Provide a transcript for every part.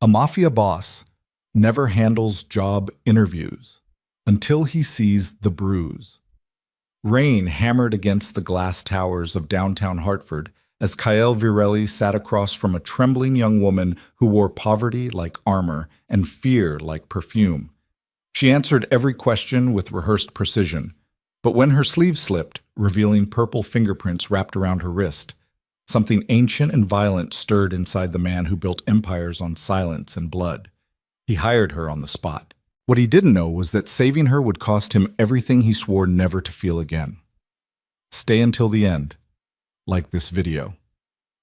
A mafia boss never handles job interviews until he sees the bruise. Rain hammered against the glass towers of downtown Hartford as Kael Virelli sat across from a trembling young woman who wore poverty like armor and fear like perfume. She answered every question with rehearsed precision, but when her sleeve slipped, revealing purple fingerprints wrapped around her wrist, something ancient and violent stirred inside the man who built empires on silence and blood. He hired her on the spot. What he didn't know was that saving her would cost him everything he swore never to feel again. Stay until the end, like this video.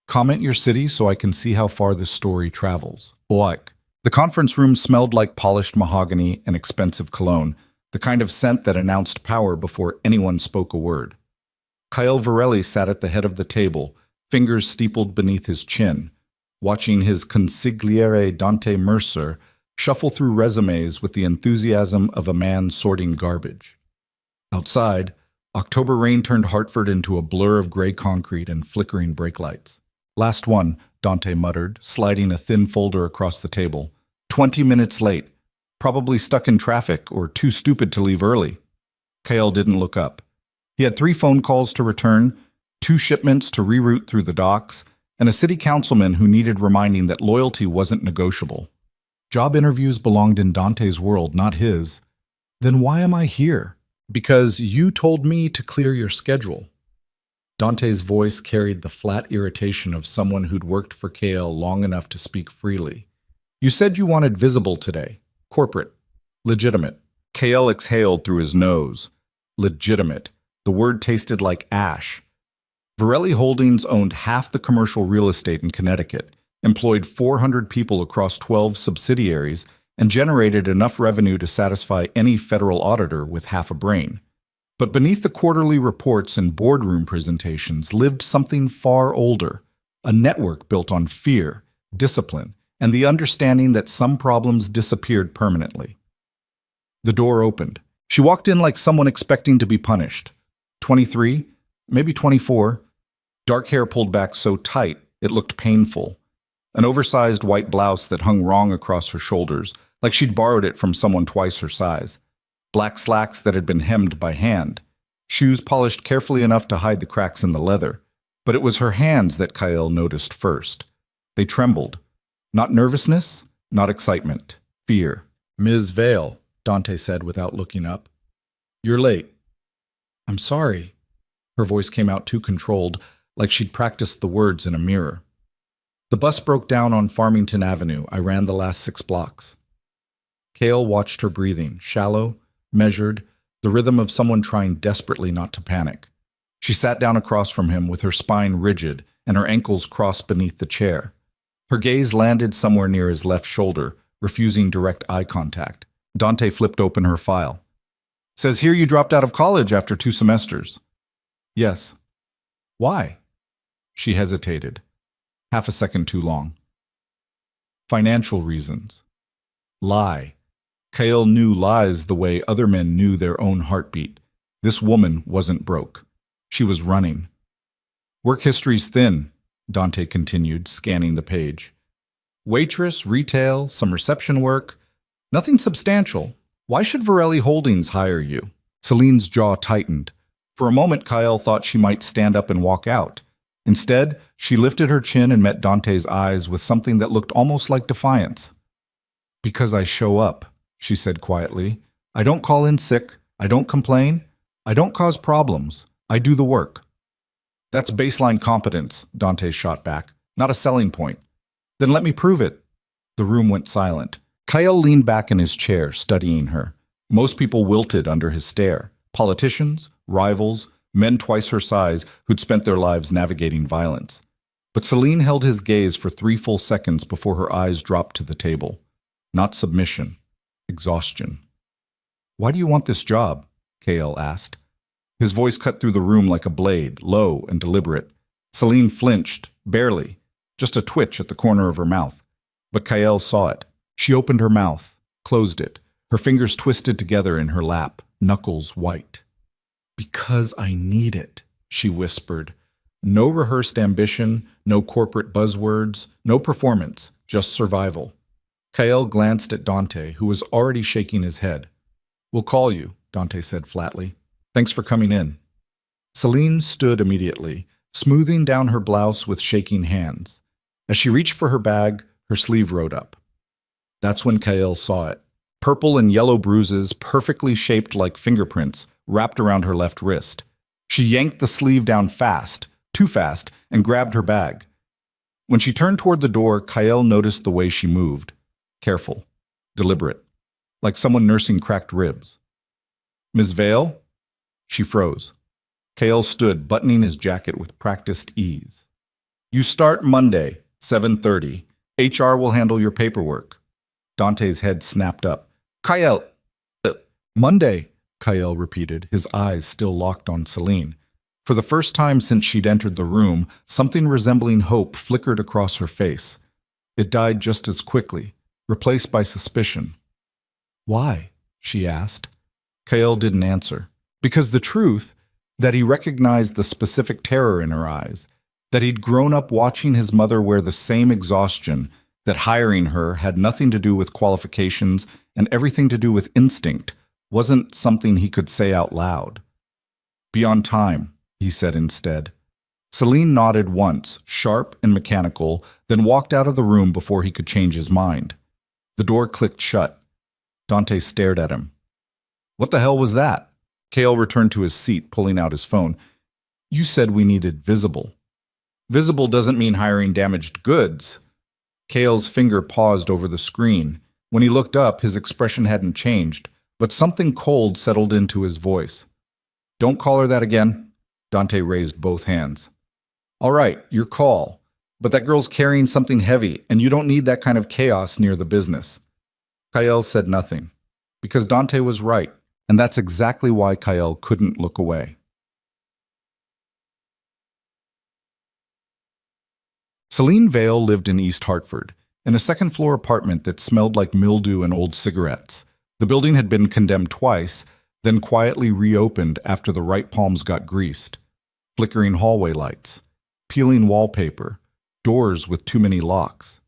Comment your city so I can see how far this story travels. Like. The conference room smelled like polished mahogany and expensive cologne, the kind of scent that announced power before anyone spoke a word. Kael Virelli sat at the head of the table, fingers steepled beneath his chin, watching his consigliere Dante Mercer shuffle through resumes with the enthusiasm of a man sorting garbage. Outside, October rain turned Hartford into a blur of gray concrete and flickering brake lights. Last one, Dante muttered, sliding a thin folder across the table. 20 minutes late. Probably stuck in traffic or too stupid to leave early. Kael didn't look up. He had 3 phone calls to return, 2 shipments to reroute through the docks, and a city councilman who needed reminding that loyalty wasn't negotiable. Job interviews belonged in Dante's world, not his. Then why am I here? Because you told me to clear your schedule. Dante's voice carried the flat irritation of someone who'd worked for Kael long enough to speak freely. You said you wanted visible today. Corporate. Legitimate. Kael exhaled through his nose. Legitimate. The word tasted like ash. Virelli Holdings owned half the commercial real estate in Connecticut, employed 400 people across 12 subsidiaries, and generated enough revenue to satisfy any federal auditor with half a brain. But beneath the quarterly reports and boardroom presentations lived something far older, a network built on fear, discipline, and the understanding that some problems disappeared permanently. The door opened. She walked in like someone expecting to be punished. 23, maybe 24, dark hair pulled back so tight it looked painful. An oversized white blouse that hung wrong across her shoulders, like she'd borrowed it from someone twice her size. Black slacks that had been hemmed by hand. Shoes polished carefully enough to hide the cracks in the leather. But it was her hands that Kael noticed first. They trembled. Not nervousness, not excitement. Fear. Ms. Vale, Dante said without looking up. You're late. I'm sorry. Her voice came out too controlled, like she'd practiced the words in a mirror. The bus broke down on Farmington Avenue. I ran the last 6 blocks. Kael watched her breathing, shallow, measured, the rhythm of someone trying desperately not to panic. She sat down across from him with her spine rigid and her ankles crossed beneath the chair. Her gaze landed somewhere near his left shoulder, refusing direct eye contact. Dante flipped open her file. Says here you dropped out of college after 2 semesters. Yes. Why? She hesitated. Half a second too long. Financial reasons. Lie. Kael knew lies the way other men knew their own heartbeat. This woman wasn't broke. She was running. Work history's thin, Dante continued, scanning the page. Waitress, retail, some reception work. Nothing substantial. Why should Virelli Holdings hire you? Celine's jaw tightened. For a moment, Kael thought she might stand up and walk out. Instead, she lifted her chin and met Dante's eyes with something that looked almost like defiance. Because I show up, she said quietly. I don't call in sick. I don't complain. I don't cause problems. I do the work. That's baseline competence, Dante shot back, not a selling point. Then let me prove it. The room went silent. Kael leaned back in his chair, studying her. Most people wilted under his stare. Politicians, rivals, men twice her size who'd spent their lives navigating violence. But Celine held his gaze for 3 full seconds before her eyes dropped to the table. Not submission. Exhaustion. Why do you want this job? Kael asked. His voice cut through the room like a blade, low and deliberate. Celine flinched, barely, just a twitch at the corner of her mouth. But Kael saw it. She opened her mouth, closed it, her fingers twisted together in her lap, knuckles white. Because I need it, she whispered. No rehearsed ambition, no corporate buzzwords, no performance, just survival. Kael glanced at Dante, who was already shaking his head. "We'll call you," Dante said flatly. "Thanks for coming in." Celine stood immediately, smoothing down her blouse with shaking hands. As she reached for her bag, her sleeve rode up. That's when Kael saw it. Purple and yellow bruises, perfectly shaped like fingerprints, wrapped around her left wrist. She yanked the sleeve down fast, too fast, and grabbed her bag. When she turned toward the door, Kael noticed the way she moved. Careful, deliberate, like someone nursing cracked ribs. "Ms. Vale?" She froze. Kael stood, buttoning his jacket with practiced ease. "You start Monday, 7:30. HR will handle your paperwork." Dante's head snapped up. "Kael, Monday," Kael repeated, his eyes still locked on Celine. For the first time since she'd entered the room, something resembling hope flickered across her face. It died just as quickly, replaced by suspicion. "Why?" she asked. Kael didn't answer. Because the truth, that he recognized the specific terror in her eyes, that he'd grown up watching his mother wear the same exhaustion, that hiring her had nothing to do with qualifications and everything to do with instinct, wasn't something he could say out loud. "Beyond time," he said instead. Celine nodded once, sharp and mechanical, then walked out of the room before he could change his mind. The door clicked shut. Dante stared at him. "What the hell was that?" Kael returned to his seat, pulling out his phone. "You said we needed visible." "Visible doesn't mean hiring damaged goods." Kael's finger paused over the screen. When he looked up, his expression hadn't changed, but something cold settled into his voice. "Don't call her that again." Dante raised both hands. "All right, your call. But that girl's carrying something heavy, and you don't need that kind of chaos near the business." Kael said nothing, because Dante was right, and that's exactly why Kael couldn't look away. Celine Vale lived in East Hartford, in a second-floor apartment that smelled like mildew and old cigarettes. The building had been condemned twice, then quietly reopened after the right palms got greased. Flickering hallway lights, peeling wallpaper, doors with too many locks.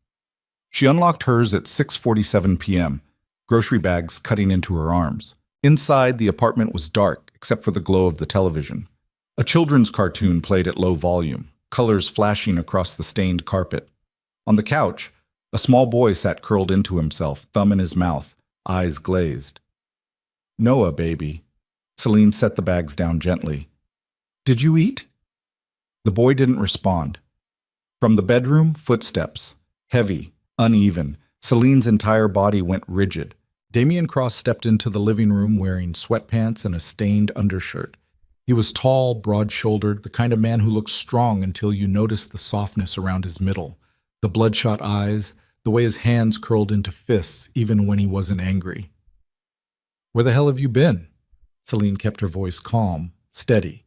She unlocked hers at 6:47 p.m., grocery bags cutting into her arms. Inside, the apartment was dark, except for the glow of the television. A children's cartoon played at low volume, colors flashing across the stained carpet. On the couch, a small boy sat curled into himself, thumb in his mouth, eyes glazed. "Noah, baby." Celine set the bags down gently. "Did you eat?" The boy didn't respond. From the bedroom, footsteps. Heavy, uneven. Celine's entire body went rigid. Damien Cross stepped into the living room wearing sweatpants and a stained undershirt. He was tall, broad-shouldered, the kind of man who looked strong until you noticed the softness around his middle, the bloodshot eyes, the way his hands curled into fists even when he wasn't angry. "Where the hell have you been?" Celine kept her voice calm, steady.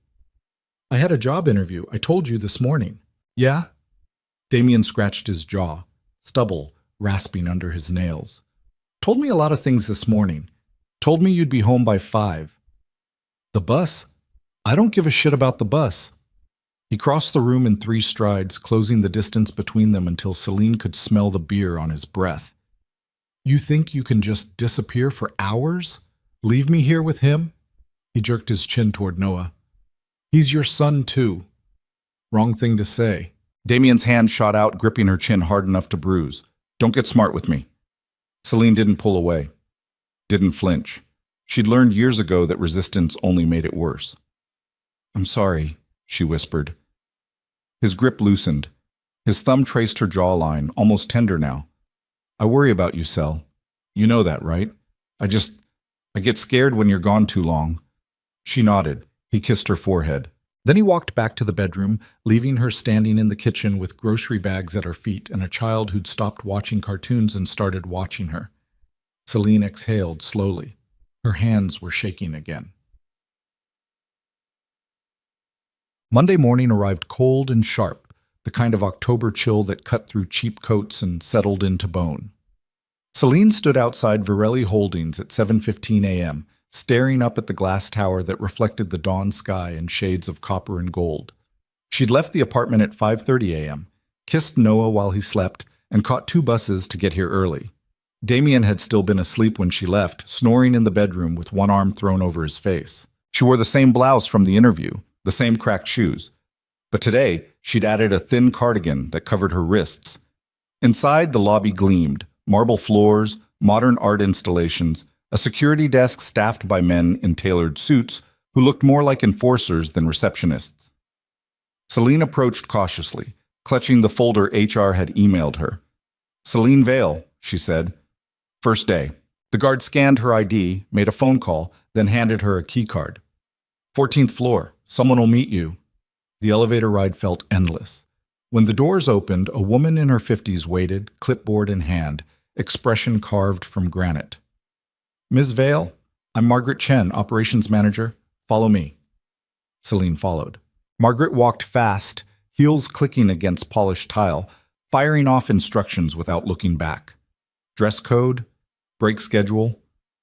"I had a job interview. I told you this morning." "Yeah?" Damien scratched his jaw, stubble rasping under his nails. "Told me a lot of things this morning. Told me you'd be home by 5. "The bus? I don't give a shit about the bus." He crossed the room in 3 strides, closing the distance between them until Celine could smell the beer on his breath. "You think you can just disappear for hours? Leave me here with him?" He jerked his chin toward Noah. "He's your son, too." "Wrong thing to say." Damien's hand shot out, gripping her chin hard enough to bruise. "Don't get smart with me." Celine didn't pull away. Didn't flinch. She'd learned years ago that resistance only made it worse. "I'm sorry," she whispered. His grip loosened. His thumb traced her jawline, almost tender now. "I worry about you, Cel. You know that, right? I get scared when you're gone too long." She nodded. He kissed her forehead. Then he walked back to the bedroom, leaving her standing in the kitchen with grocery bags at her feet and a child who'd stopped watching cartoons and started watching her. Celine exhaled slowly. Her hands were shaking again. Monday morning arrived cold and sharp, the kind of October chill that cut through cheap coats and settled into bone. Celine stood outside Virelli Holdings at 7:15 a.m., staring up at the glass tower that reflected the dawn sky in shades of copper and gold. She'd left the apartment at 5:30 a.m., kissed Noah while he slept, and caught 2 buses to get here early. Damien had still been asleep when she left, snoring in the bedroom with one arm thrown over his face. She wore the same blouse from the interview, the same cracked shoes. But today, she'd added a thin cardigan that covered her wrists. Inside, the lobby gleamed, marble floors, modern art installations, a security desk staffed by men in tailored suits who looked more like enforcers than receptionists. Celine approached cautiously, clutching the folder HR had emailed her. "Celine Vale," she said. "First day." The guard scanned her ID, made a phone call, then handed her a key card. "14th floor. Someone will meet you." The elevator ride felt endless. When the doors opened, a woman in her 50s waited, clipboard in hand, expression carved from granite. "Ms. Vale, I'm Margaret Chen, operations manager. Follow me." Celine followed. Margaret walked fast, heels clicking against polished tile, firing off instructions without looking back. Dress code, break schedule,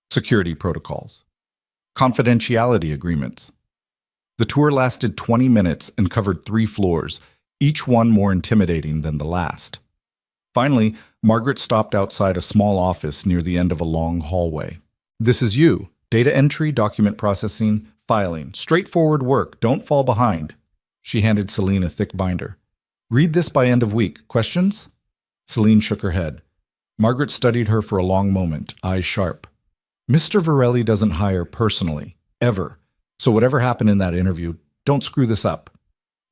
security protocols, confidentiality agreements. The tour lasted 20 minutes and covered 3 floors, each one more intimidating than the last. Finally, Margaret stopped outside a small office near the end of a long hallway. "This is you. Data entry, document processing, filing. Straightforward work. Don't fall behind." She handed Celine a thick binder. "Read this by end of week. Questions?" Celine shook her head. Margaret studied her for a long moment, eyes sharp. "Mr. Varelli doesn't hire personally, ever. So whatever happened in that interview, don't screw this up."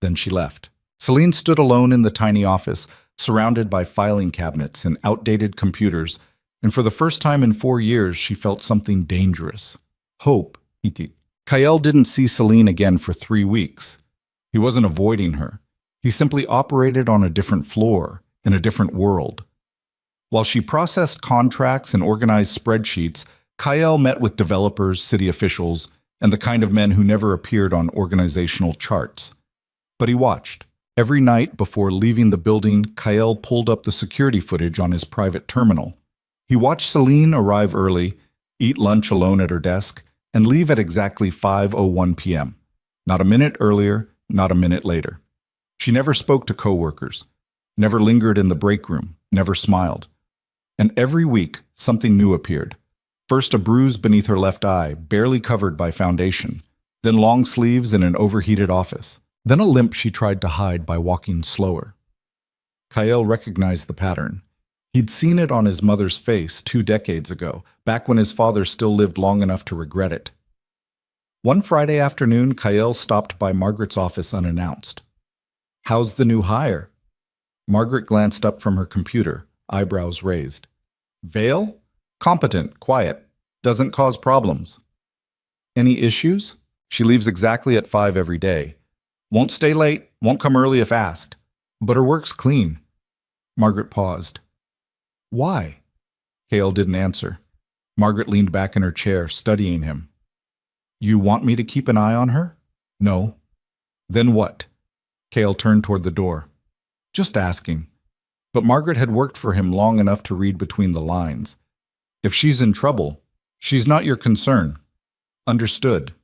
Then she left. Celine stood alone in the tiny office, surrounded by filing cabinets and outdated computers, and for the first time in 4 years, she felt something dangerous. Hope. Kael didn't see Celine again for 3 weeks. He wasn't avoiding her. He simply operated on a different floor, in a different world. While she processed contracts and organized spreadsheets, Kael met with developers, city officials, and the kind of men who never appeared on organizational charts. But he watched. Every night before leaving the building, Kael pulled up the security footage on his private terminal. He watched Celine arrive early, eat lunch alone at her desk, and leave at exactly 5:01 p.m. Not a minute earlier, not a minute later. She never spoke to coworkers, never lingered in the break room, never smiled. And every week, something new appeared. First, a bruise beneath her left eye, barely covered by foundation. Then long sleeves in an overheated office. Then a limp she tried to hide by walking slower. Kael recognized the pattern. He'd seen it on his mother's face 2 decades ago, back when his father still lived long enough to regret it. One Friday afternoon, Kael stopped by Margaret's office unannounced. "How's the new hire?" Margaret glanced up from her computer, eyebrows raised. "Vale? Competent, quiet, doesn't cause problems." "Any issues?" "She leaves exactly at 5 every day. Won't stay late, won't come early if asked. But her work's clean." Margaret paused. "Why?" Kael didn't answer. Margaret leaned back in her chair, studying him. "You want me to keep an eye on her?" "No." "Then what?" Kael turned toward the door. "Just asking." But Margaret had worked for him long enough to read between the lines. "If she's in trouble, she's not your concern." "Understood."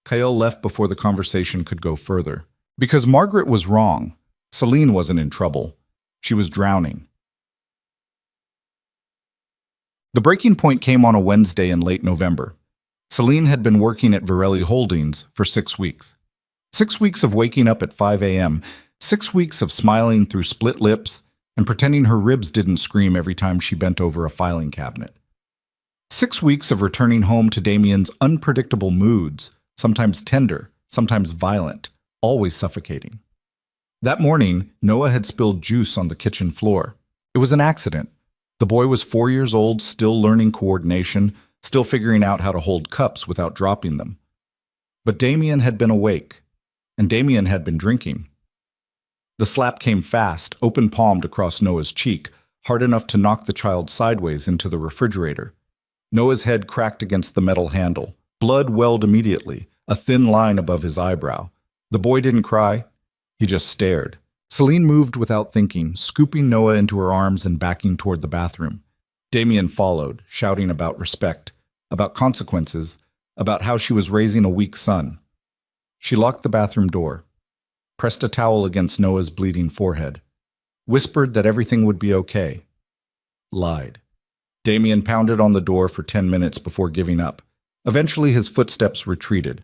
Kael left before the conversation could go further. Because Margaret was wrong. Celine wasn't in trouble. She was drowning. The breaking point came on a Wednesday in late November. Celine had been working at Varelli Holdings for 6 weeks. 6 weeks of waking up at 5 a.m., 6 weeks of smiling through split lips and pretending her ribs didn't scream every time she bent over a filing cabinet. 6 weeks of returning home to Damien's unpredictable moods, sometimes tender, sometimes violent, always suffocating. That morning, Noah had spilled juice on the kitchen floor. It was an accident. The boy was 4 years old, still learning coordination, still figuring out how to hold cups without dropping them. But Damien had been awake, and Damien had been drinking. The slap came fast, open-palmed across Noah's cheek, hard enough to knock the child sideways into the refrigerator. Noah's head cracked against the metal handle. Blood welled immediately, a thin line above his eyebrow. The boy didn't cry. He just stared. Celine moved without thinking, scooping Noah into her arms and backing toward the bathroom. Damien followed, shouting about respect, about consequences, about how she was raising a weak son. She locked the bathroom door, pressed a towel against Noah's bleeding forehead, whispered that everything would be okay. Lied. Damien pounded on the door for 10 minutes before giving up. Eventually, his footsteps retreated.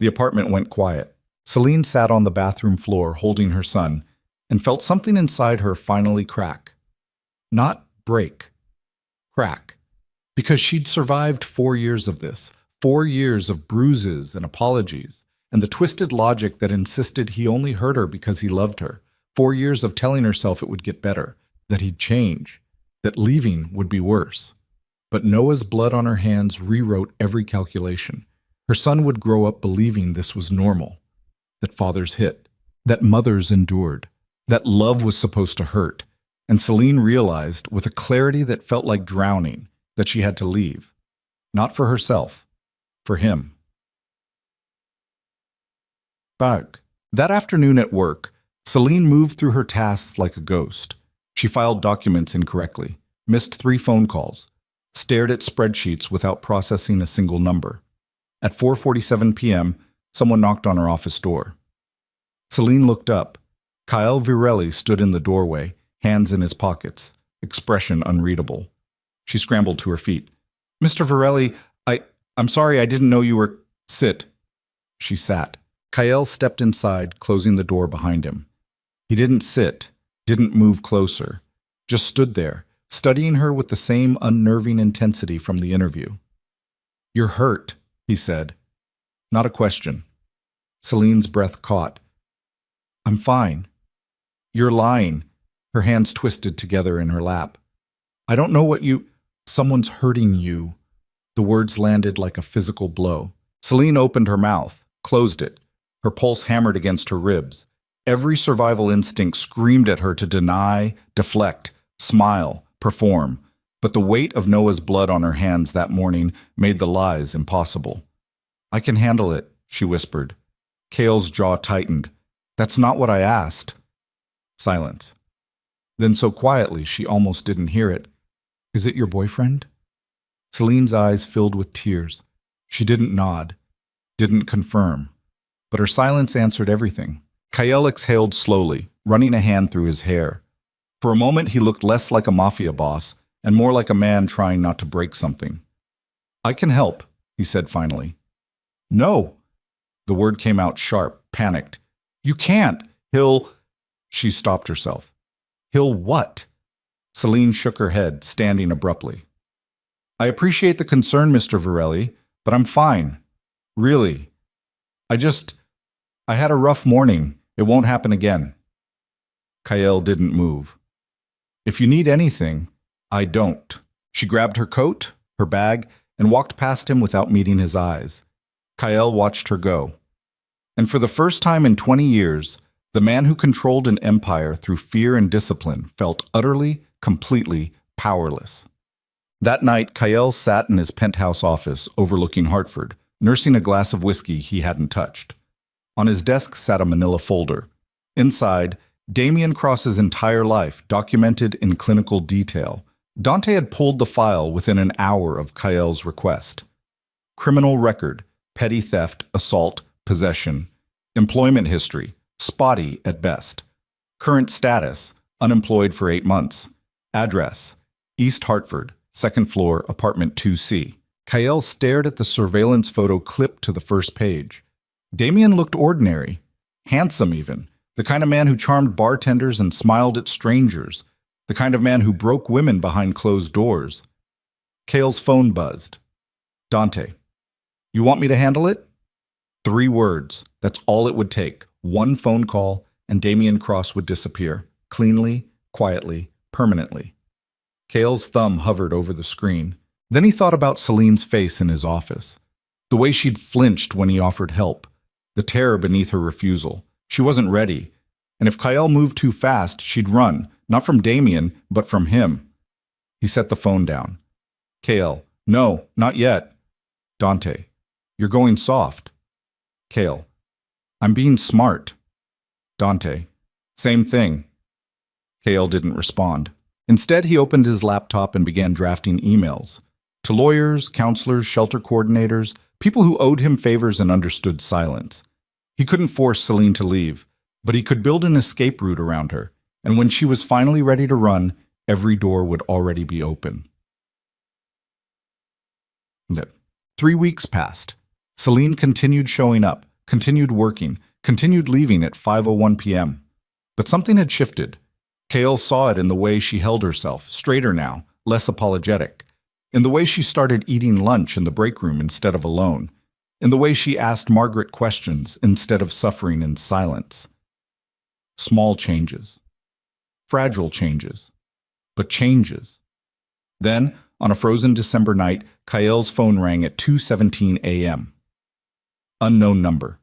The apartment went quiet. Celine sat on the bathroom floor holding her son and felt something inside her finally crack. Not break. Crack. Because she'd survived 4 years of this, 4 years of bruises and apologies, and the twisted logic that insisted he only hurt her because he loved her. 4 years of telling herself it would get better, that he'd change, that leaving would be worse. But Noah's blood on her hands rewrote every calculation. Her son would grow up believing this was normal, that fathers hit, that mothers endured, that love was supposed to hurt. And Celine realized, with a clarity that felt like drowning, that she had to leave. Not for herself, for him. Back. That afternoon at work, Celine moved through her tasks like a ghost. She filed documents incorrectly, missed 3 phone calls, stared at spreadsheets without processing a single number. At 4:47 p.m., someone knocked on her office door. Celine looked up. Kyle Virelli stood in the doorway, hands in his pockets, expression unreadable. She scrambled to her feet. "Mr. Virelli, I'm sorry, I didn't know you were—" "Sit." She sat. Kyle stepped inside, closing the door behind him. He didn't sit, didn't move closer, just stood there, studying her with the same unnerving intensity from the interview. "You're hurt," he said. Not a question. Celine's breath caught. "I'm fine." "You're lying." Her hands twisted together in her lap. "I don't know what you—" "Someone's hurting you." The words landed like a physical blow. Celine opened her mouth, closed it. Her pulse hammered against her ribs. Every survival instinct screamed at her to deny, deflect, smile, perform. But the weight of Noah's blood on her hands that morning made the lies impossible. "I can handle it," she whispered. Cale's jaw tightened. "That's not what I asked." Silence. Then so quietly she almost didn't hear it. "Is it your boyfriend?" Celine's eyes filled with tears. She didn't nod, didn't confirm. But her silence answered everything. Kyle exhaled slowly, running a hand through his hair. For a moment he looked less like a Mafia boss and more like a man trying not to break something. "I can help," he said finally. "No!" The word came out sharp, panicked. "You can't! He'll—" She stopped herself. "He'll what?" Celine shook her head, standing abruptly. "I appreciate the concern, Mr. Virelli, but I'm fine. Really. I had a rough morning. It won't happen again." Kyle didn't move. "If you need anything, I don't." She grabbed her coat, her bag, and walked past him without meeting his eyes. Kyle watched her go. And for the first time in 20 years, the man who controlled an empire through fear and discipline felt utterly, completely powerless. That night, Kyle sat in his penthouse office overlooking Hartford, nursing a glass of whiskey he hadn't touched. On his desk sat a manila folder. Inside, Damien Cross's entire life documented in clinical detail. Dante had pulled the file within an hour of Kyle's request. Criminal record, petty theft, assault, possession. Employment history, spotty at best. Current status, unemployed for 8 months. Address, East Hartford, 2nd floor, apartment 2C. Kyle stared at the surveillance photo clipped to the first page. Damien looked ordinary, handsome even, the kind of man who charmed bartenders and smiled at strangers, the kind of man who broke women behind closed doors. Kale's phone buzzed. "Dante, you want me to handle it?" 3 words, that's all it would take. 1 phone call, and Damien Cross would disappear, cleanly, quietly, permanently. Kale's thumb hovered over the screen. Then he thought about Celine's face in his office, the way she'd flinched when he offered help, the terror beneath her refusal. She wasn't ready, and if Kyle moved too fast, she'd run, not from Damien, but from him. He set the phone down. "Kale, no, not yet." "Dante, you're going soft." Kale, "I'm being smart." Dante, "Same thing." Kale didn't respond. Instead, he opened his laptop and began drafting emails. To lawyers, counselors, shelter coordinators, people who owed him favors and understood silence. He couldn't force Celine to leave, but he could build an escape route around her, and when she was finally ready to run, every door would already be open. 3 weeks passed. Celine continued showing up, continued working, continued leaving at 5:01 p.m. But something had shifted. Kale saw it in the way she held herself, straighter now, less apologetic. In the way she started eating lunch in the break room instead of alone. In the way she asked Margaret questions instead of suffering in silence. Small changes. Fragile changes. But changes. Then, on a frozen December night, Kael's phone rang at 2:17 a.m. Unknown number.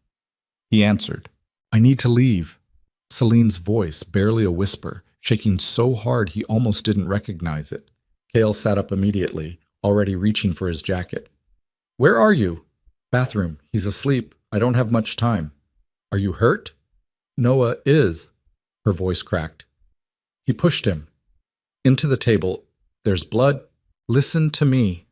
He answered. "I need to leave." Celine's voice, barely a whisper, shaking so hard he almost didn't recognize it. Kael sat up immediately, already reaching for his jacket. "Where are you?" "Bathroom. He's asleep. I don't have much time." "Are you hurt?" "Noah is." Her voice cracked. He pushed him. Into the table. "There's blood." "Listen to me."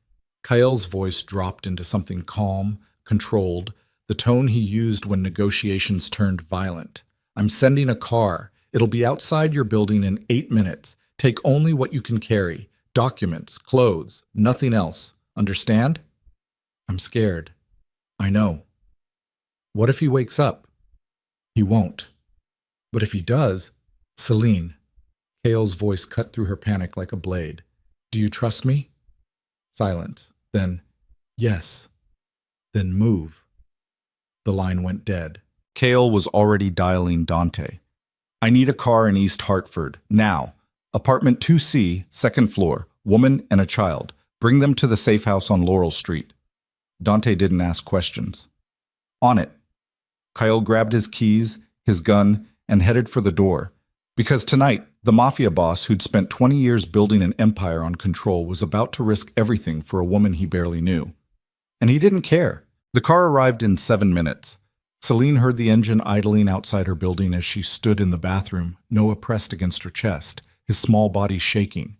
Kael's voice dropped into something calm, controlled, the tone he used when negotiations turned violent. "I'm sending a car. It'll be outside your building in 8 minutes. Take only what you can carry. Documents, clothes, nothing else. Understand?" "I'm scared." "I know." "What if he wakes up?" "He won't." "But if he does?" "Celine." Kael's voice cut through her panic like a blade. "Do you trust me?" Silence. Then, "Yes." "Then move." The line went dead. Kael was already dialing Dante. "I need a car in East Hartford. Now. Apartment 2C, second floor. Woman and a child. Bring them to the safe house on Laurel Street." Dante didn't ask questions. "On it." Kael grabbed his keys, his gun, and headed for the door. Because tonight, the Mafia boss who'd spent 20 years building an empire on control was about to risk everything for a woman he barely knew. And he didn't care. The car arrived in 7 minutes. Celine heard the engine idling outside her building as she stood in the bathroom, Noah pressed against her chest, his small body shaking.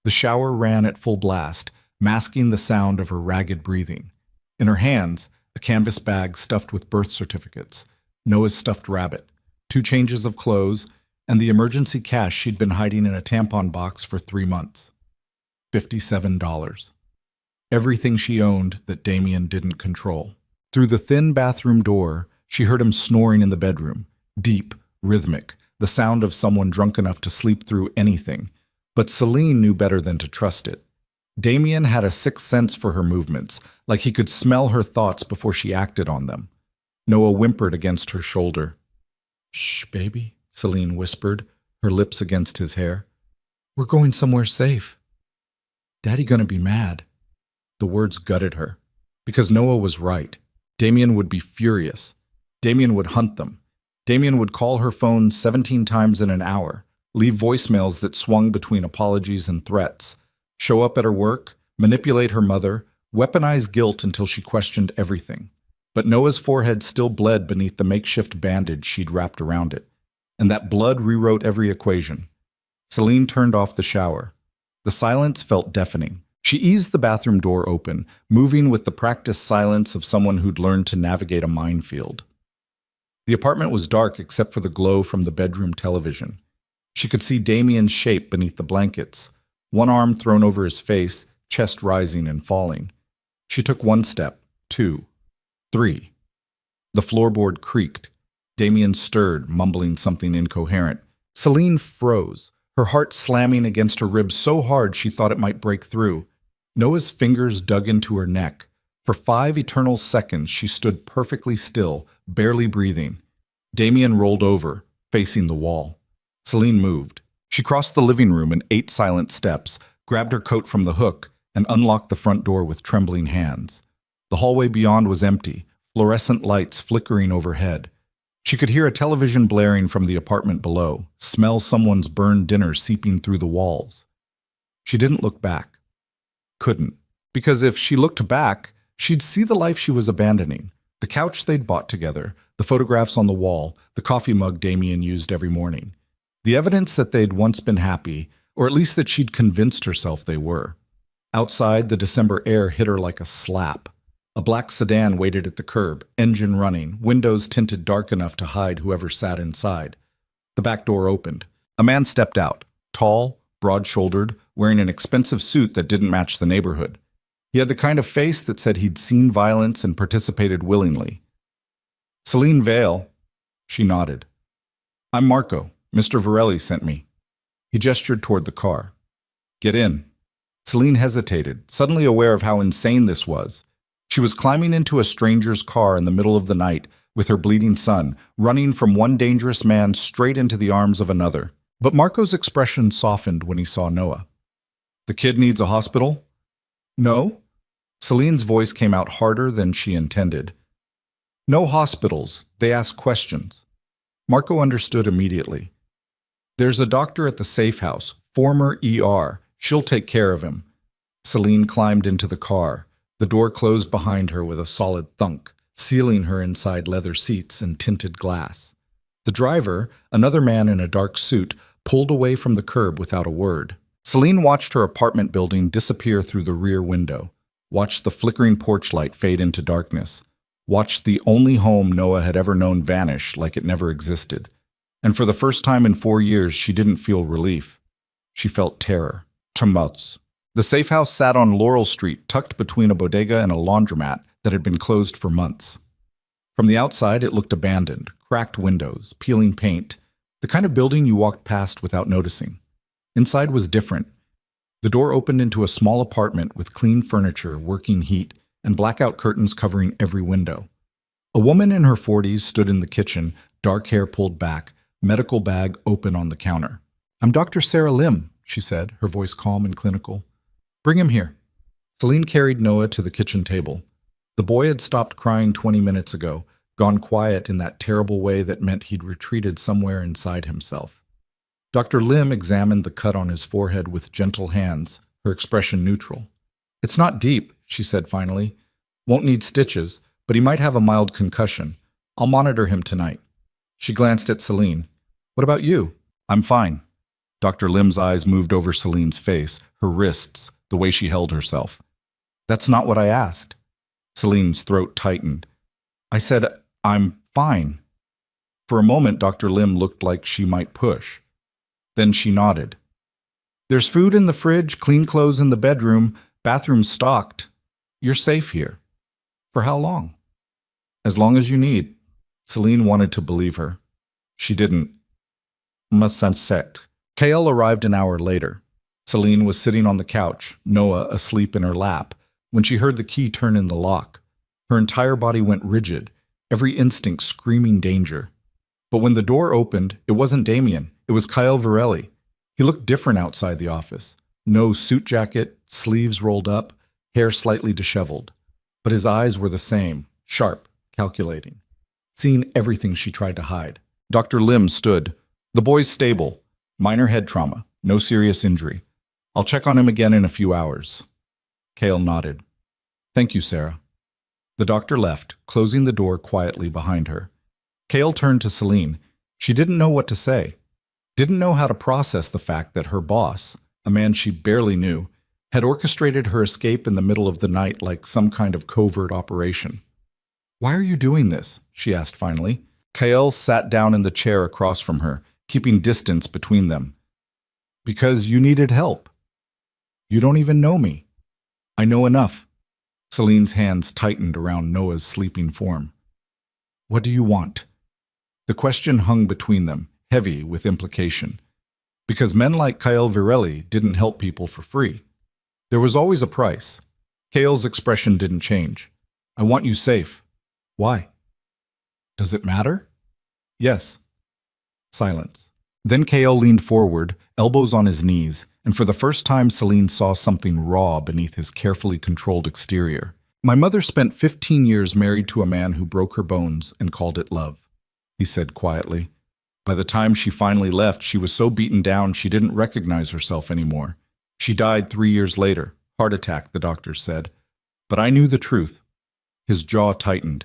The shower ran at full blast, masking the sound of her ragged breathing. In her hands, a canvas bag stuffed with birth certificates, Noah's stuffed rabbit, 2 changes of clothes, and the emergency cash she'd been hiding in a tampon box for 3 months. $57. Everything she owned that Damien didn't control. Through the thin bathroom door, she heard him snoring in the bedroom, deep, rhythmic, the sound of someone drunk enough to sleep through anything. But Celine knew better than to trust it. Damien had a sixth sense for her movements, like he could smell her thoughts before she acted on them. Noah whimpered against her shoulder. "Shh, baby," Celine whispered, her lips against his hair. "We're going somewhere safe." "Daddy gonna be mad." The words gutted her. Because Noah was right. Damien would be furious. Damien would hunt them. Damien would call her phone 17 times in an hour, leave voicemails that swung between apologies and threats, show up at her work, manipulate her mother, weaponize guilt until she questioned everything. But Noah's forehead still bled beneath the makeshift bandage she'd wrapped around it. And that blood rewrote every equation. Celine turned off the shower. The silence felt deafening. She eased the bathroom door open, moving with the practiced silence of someone who'd learned to navigate a minefield. The apartment was dark except for the glow from the bedroom television. She could see Damien's shape beneath the blankets, one arm thrown over his face, chest rising and falling. She took 1 step, 2, 3. The floorboard creaked. Damien stirred, mumbling something incoherent. Celine froze, her heart slamming against her ribs so hard she thought it might break through. Noah's fingers dug into her neck. For 5 eternal seconds she stood perfectly still, barely breathing. Damien rolled over, facing the wall. Celine moved. She crossed the living room in 8 silent steps, grabbed her coat from the hook, and unlocked the front door with trembling hands. The hallway beyond was empty, fluorescent lights flickering overhead. She could hear a television blaring from the apartment below, smell someone's burned dinner seeping through the walls. She didn't look back. Couldn't. Because if she looked back, she'd see the life she was abandoning. The couch they'd bought together, the photographs on the wall, the coffee mug Damien used every morning. The evidence that they'd once been happy, or at least that she'd convinced herself they were. Outside, the December air hit her like a slap. A black sedan waited at the curb, engine running, windows tinted dark enough to hide whoever sat inside. The back door opened. A man stepped out, tall, broad-shouldered, wearing an expensive suit that didn't match the neighborhood. He had the kind of face that said he'd seen violence and participated willingly. Celine Vale. She nodded. I'm Marco. Mr. Varelli sent me. He gestured toward the car. Get in. Celine hesitated, suddenly aware of how insane this was. She was climbing into a stranger's car in the middle of the night with her bleeding son, running from one dangerous man straight into the arms of another. But Marco's expression softened when he saw Noah. The kid needs a hospital? No? Celine's voice came out harder than she intended. No hospitals. They ask questions. Marco understood immediately. There's a doctor at the safe house, former ER. She'll take care of him. Celine climbed into the car. The door closed behind her with a solid thunk, sealing her inside leather seats and tinted glass. The driver, another man in a dark suit, pulled away from the curb without a word. Celine watched her apartment building disappear through the rear window, watched the flickering porch light fade into darkness, watched the only home Noah had ever known vanish like it never existed. And for the first time in 4 years, she didn't feel relief. She felt terror. Tumults. The safe house sat on Laurel Street, tucked between a bodega and a laundromat that had been closed for months. From the outside, it looked abandoned, cracked windows, peeling paint, the kind of building you walked past without noticing. Inside was different. The door opened into a small apartment with clean furniture, working heat, and blackout curtains covering every window. A woman in her 40s stood in the kitchen, dark hair pulled back, medical bag open on the counter. I'm Dr. Sarah Lim, she said, her voice calm and clinical. Bring him here. Celine carried Noah to the kitchen table. The boy had stopped crying 20 minutes ago, gone quiet in that terrible way that meant he'd retreated somewhere inside himself. Dr. Lim examined the cut on his forehead with gentle hands, her expression neutral. It's not deep, she said finally. Won't need stitches, but he might have a mild concussion. I'll monitor him tonight. She glanced at Celine. What about you? I'm fine. Dr. Lim's eyes moved over Celine's face, her wrists, the way she held herself. That's not what I asked. Celine's throat tightened. I said, I'm fine. For a moment, Dr. Lim looked like she might push. Then she nodded. There's food in the fridge, clean clothes in the bedroom, bathroom stocked. You're safe here. For how long? As long as you need. Celine wanted to believe her. She didn't. Sunset. Kale arrived an hour later. Celine was sitting on the couch, Noah asleep in her lap, when she heard the key turn in the lock. Her entire body went rigid, every instinct screaming danger. But when the door opened, it wasn't Damien. It was Kyle Varelli. He looked different outside the office. No suit jacket, sleeves rolled up, hair slightly disheveled. But his eyes were the same, sharp, calculating. Seeing everything she tried to hide. Dr. Lim stood. The boy's stable. Minor head trauma. No serious injury. I'll check on him again in a few hours. Kale nodded. Thank you, Sarah. The doctor left, closing the door quietly behind her. Kale turned to Celine. She didn't know what to say. Didn't know how to process the fact that her boss, a man she barely knew, had orchestrated her escape in the middle of the night like some kind of covert operation. Why are you doing this? She asked finally. Kale sat down in the chair across from her, keeping distance between them. Because you needed help. You don't even know me. I know enough. Celine's hands tightened around Noah's sleeping form. What do you want? The question hung between them, heavy with implication. Because men like Kyle Varelli didn't help people for free. There was always a price. Kale's expression didn't change. I want you safe. Why? Does it matter? Yes. Silence. Then Kale leaned forward, elbows on his knees, and for the first time Celine saw something raw beneath his carefully controlled exterior. My mother spent 15 years married to a man who broke her bones and called it love, he said quietly. By the time she finally left, she was so beaten down she didn't recognize herself anymore. She died 3 years later, heart attack, the doctors said. But I knew the truth. His jaw tightened.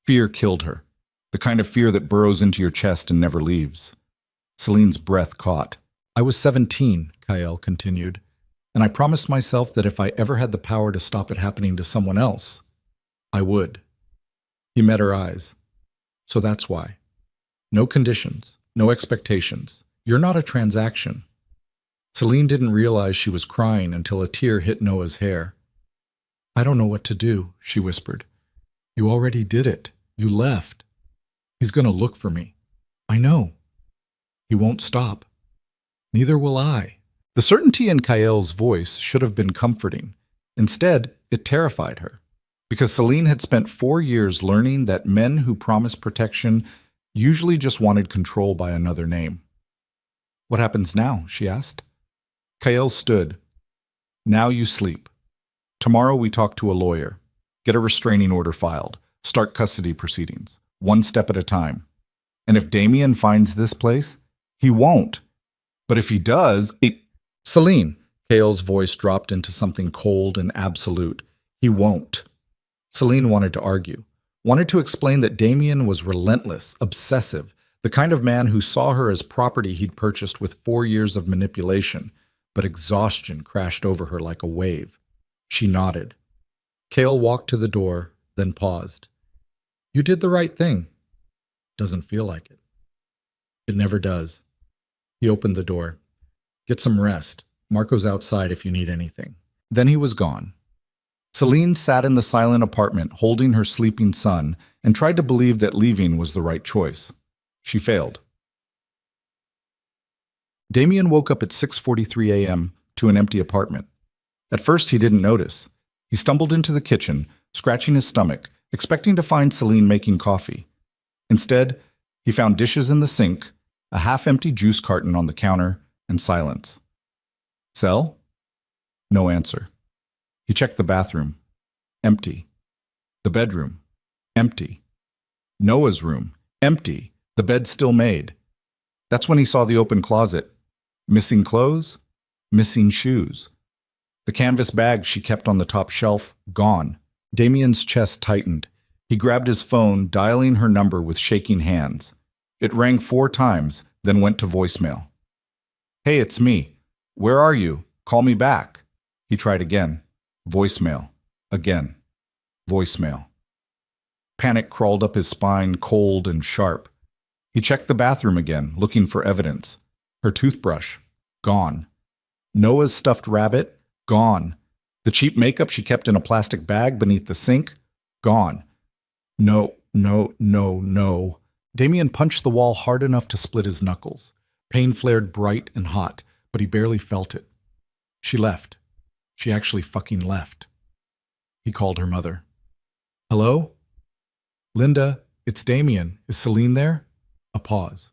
Fear killed her, the kind of fear that burrows into your chest and never leaves. Celine's breath caught. I was 17, Kyle continued, and I promised myself that if I ever had the power to stop it happening to someone else, I would. He met her eyes. So that's why. No conditions, no expectations. You're not a transaction. Celine didn't realize she was crying until a tear hit Noah's hair. I don't know what to do, she whispered. You already did it. You left. He's going to look for me. I know. He won't stop. Neither will I. The certainty in Kael's voice should have been comforting. Instead, it terrified her. Because Celine had spent 4 years learning that men who promise protection usually just wanted control by another name. What happens now? She asked. Kael stood. Now you sleep. Tomorrow we talk to a lawyer. Get a restraining order filed. Start custody proceedings. One step at a time. And if Damien finds this place, he won't. But if he does, Celine, Kael's voice dropped into something cold and absolute. He won't. Celine wanted to argue. Wanted to explain that Damien was relentless, obsessive, the kind of man who saw her as property he'd purchased with 4 years of manipulation, but exhaustion crashed over her like a wave. She nodded. Kael walked to the door, then paused. You did the right thing. Doesn't feel like it. It never does. He opened the door. Get some rest. Marco's outside if you need anything. Then he was gone. Celine sat in the silent apartment holding her sleeping son and tried to believe that leaving was the right choice. She failed. Damien woke up at 6:43 a.m. to an empty apartment. At first he didn't notice. He stumbled into the kitchen, scratching his stomach, expecting to find Celine making coffee. Instead, he found dishes in the sink, a half-empty juice carton on the counter, and silence. Cell? No answer. He checked the bathroom. Empty. The bedroom. Empty. Noah's room. Empty. The bed still made. That's when he saw the open closet. Missing clothes? Missing shoes. The canvas bag she kept on the top shelf, gone. Damien's chest tightened. He grabbed his phone, dialing her number with shaking hands. It rang 4 times, then went to voicemail. Hey, it's me. Where are you? Call me back. He tried again. Voicemail. Again. Voicemail. Panic crawled up his spine, cold and sharp. He checked the bathroom again, looking for evidence. Her toothbrush. Gone. Noah's stuffed rabbit. Gone. The cheap makeup she kept in a plastic bag beneath the sink. Gone. No. Damien punched the wall hard enough to split his knuckles. Pain flared bright and hot, but he barely felt it. She left. She actually fucking left. He called her mother. Hello? Linda, it's Damien. Is Celine there? A pause.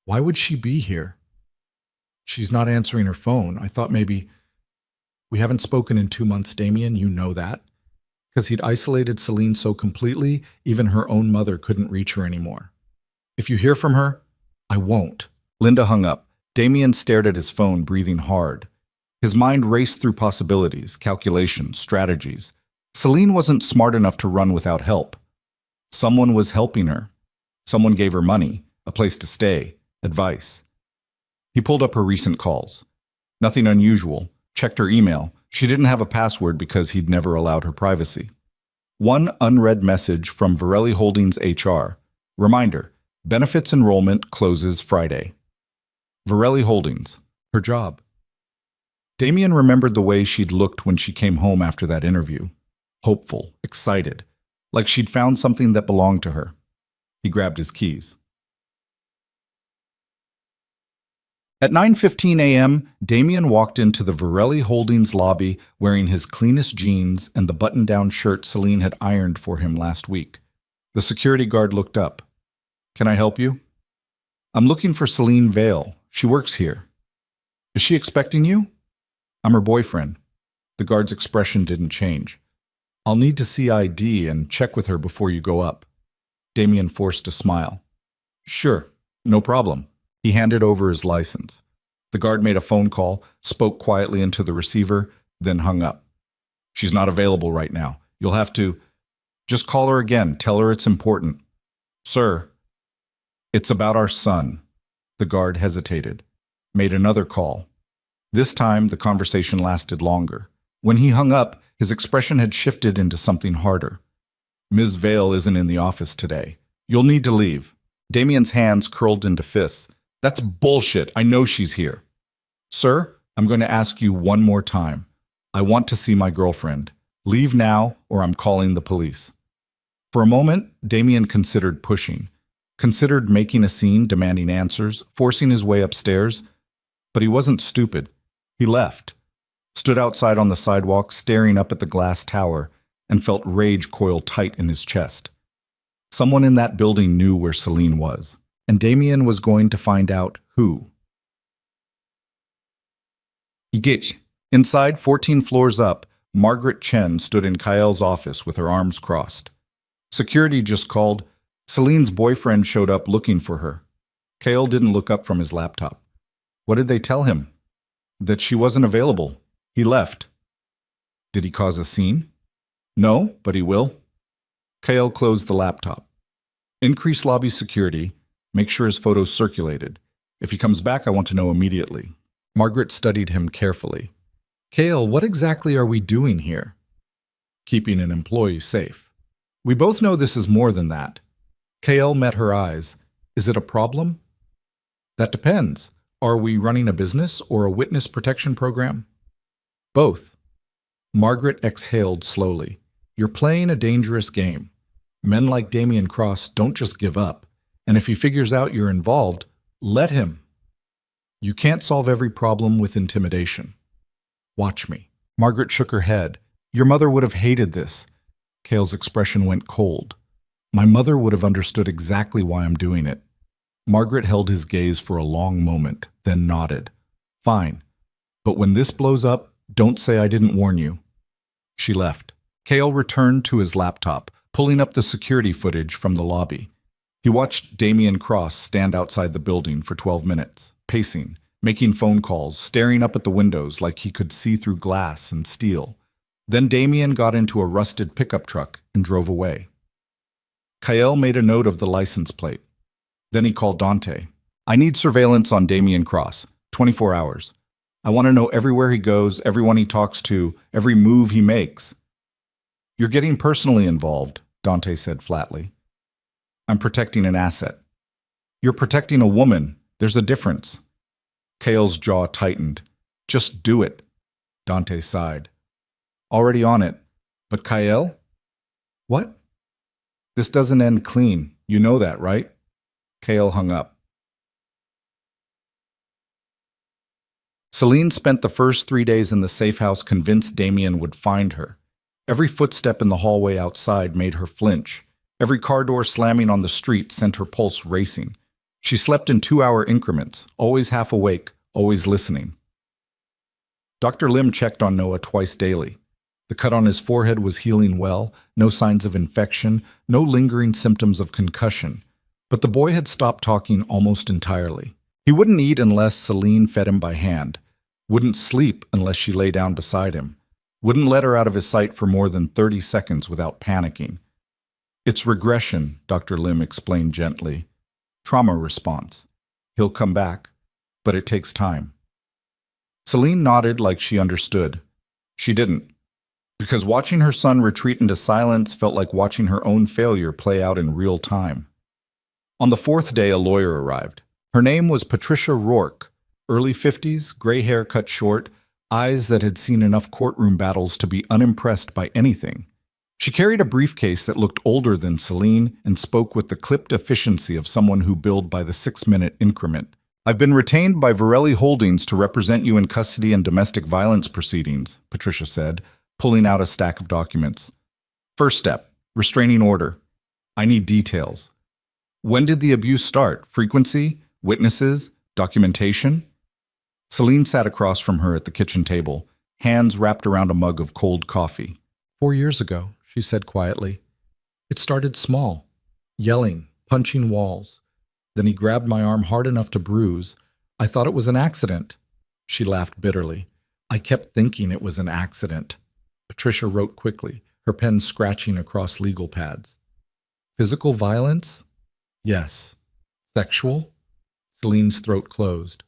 Why would she be here? She's not answering her phone. I thought maybe... We haven't spoken in 2 months, Damien. You know that. Because he'd isolated Celine so completely, even her own mother couldn't reach her anymore. If you hear from her, I won't. Linda hung up. Damien stared at his phone, breathing hard. His mind raced through possibilities, calculations, strategies. Celine wasn't smart enough to run without help. Someone was helping her. Someone gave her money, a place to stay, advice. He pulled up her recent calls. Nothing unusual. Checked her email. She didn't have a password because he'd never allowed her privacy. One unread message from Varelli Holdings HR. Reminder, benefits enrollment closes Friday. Varelli Holdings, her job. Damien remembered the way she'd looked when she came home after that interview. Hopeful, excited, like she'd found something that belonged to her. He grabbed his keys. At 9:15 a.m., Damien walked into the Varelli Holdings lobby wearing his cleanest jeans and the button-down shirt Celine had ironed for him last week. The security guard looked up. Can I help you? I'm looking for Celine Vale. She works here. Is she expecting you? I'm her boyfriend. The guard's expression didn't change. I'll need to see ID and check with her before you go up. Damien forced a smile. Sure, no problem. He handed over his license. The guard made a phone call, spoke quietly into the receiver, then hung up. She's not available right now. You'll have to... Just call her again. Tell her it's important. Sir, it's about our son. The guard hesitated, made another call. This time, the conversation lasted longer. When he hung up, his expression had shifted into something harder. Ms. Vale isn't in the office today. You'll need to leave. Damien's hands curled into fists. That's bullshit. I know she's here. Sir, I'm going to ask you one more time. I want to see my girlfriend. Leave now, or I'm calling the police. For a moment, Damien considered pushing, considered making a scene, demanding answers, forcing his way upstairs, but he wasn't stupid. He left, stood outside on the sidewalk, staring up at the glass tower, and felt rage coil tight in his chest. Someone in that building knew where Celine was, and Damien was going to find out who. Igich. Inside, 14 floors up, Margaret Chen stood in Kael's office with her arms crossed. Security just called. Celine's boyfriend showed up looking for her. Kael didn't look up from his laptop. What did they tell him? That she wasn't available. He left. Did he cause a scene? No, but he will. Kael closed the laptop. Increase lobby security. Make sure his photos circulated. If he comes back, I want to know immediately. Margaret studied him carefully. Kael, what exactly are we doing here? Keeping an employee safe. We both know this is more than that. Kael met her eyes. Is it a problem? That depends. Are we running a business or a witness protection program? Both. Margaret exhaled slowly. You're playing a dangerous game. Men like Damien Cross don't just give up. And if he figures out you're involved, let him. You can't solve every problem with intimidation. Watch me. Margaret shook her head. Your mother would have hated this. Kael's expression went cold. My mother would have understood exactly why I'm doing it. Margaret held his gaze for a long moment, then nodded. Fine. But when this blows up, don't say I didn't warn you. She left. Kael returned to his laptop, pulling up the security footage from the lobby. He watched Damien Cross stand outside the building for 12 minutes, pacing, making phone calls, staring up at the windows like he could see through glass and steel. Then Damien got into a rusted pickup truck and drove away. Kael made a note of the license plate. Then he called Dante. I need surveillance on Damien Cross, 24 hours. I want to know everywhere he goes, everyone he talks to, every move he makes. You're getting personally involved, Dante said flatly. I'm protecting an asset. You're protecting a woman. There's a difference. Kael's jaw tightened. Just do it. Dante sighed. Already on it. But Kael? What? This doesn't end clean. You know that, right? Kael hung up. Celine spent the first 3 days in the safe house convinced Damien would find her. Every footstep in the hallway outside made her flinch. Every car door slamming on the street sent her pulse racing. She slept in 2-hour increments, always half awake, always listening. Dr. Lim checked on Noah twice daily. The cut on his forehead was healing well, no signs of infection, no lingering symptoms of concussion. But the boy had stopped talking almost entirely. He wouldn't eat unless Celine fed him by hand, wouldn't sleep unless she lay down beside him, wouldn't let her out of his sight for more than 30 seconds without panicking. It's regression, Dr. Lim explained gently. Trauma response. He'll come back, but it takes time. Celine nodded like she understood. She didn't, because watching her son retreat into silence felt like watching her own failure play out in real time. On the 4th day, a lawyer arrived. Her name was Patricia Rourke, early 50s, gray hair cut short, eyes that had seen enough courtroom battles to be unimpressed by anything. She carried a briefcase that looked older than Celine and spoke with the clipped efficiency of someone who billed by the 6-minute increment. I've been retained by Varelli Holdings to represent you in custody and domestic violence proceedings, Patricia said, pulling out a stack of documents. First step, restraining order. I need details. When did the abuse start? Frequency? Witnesses? Documentation? Celine sat across from her at the kitchen table, hands wrapped around a mug of cold coffee. 4 years ago, she said quietly. It started small, yelling, punching walls. Then he grabbed my arm hard enough to bruise. I thought it was an accident. She laughed bitterly. I kept thinking it was an accident. Patricia wrote quickly, her pen scratching across legal pads. Physical violence? Yes. Sexual? Celine's throat closed.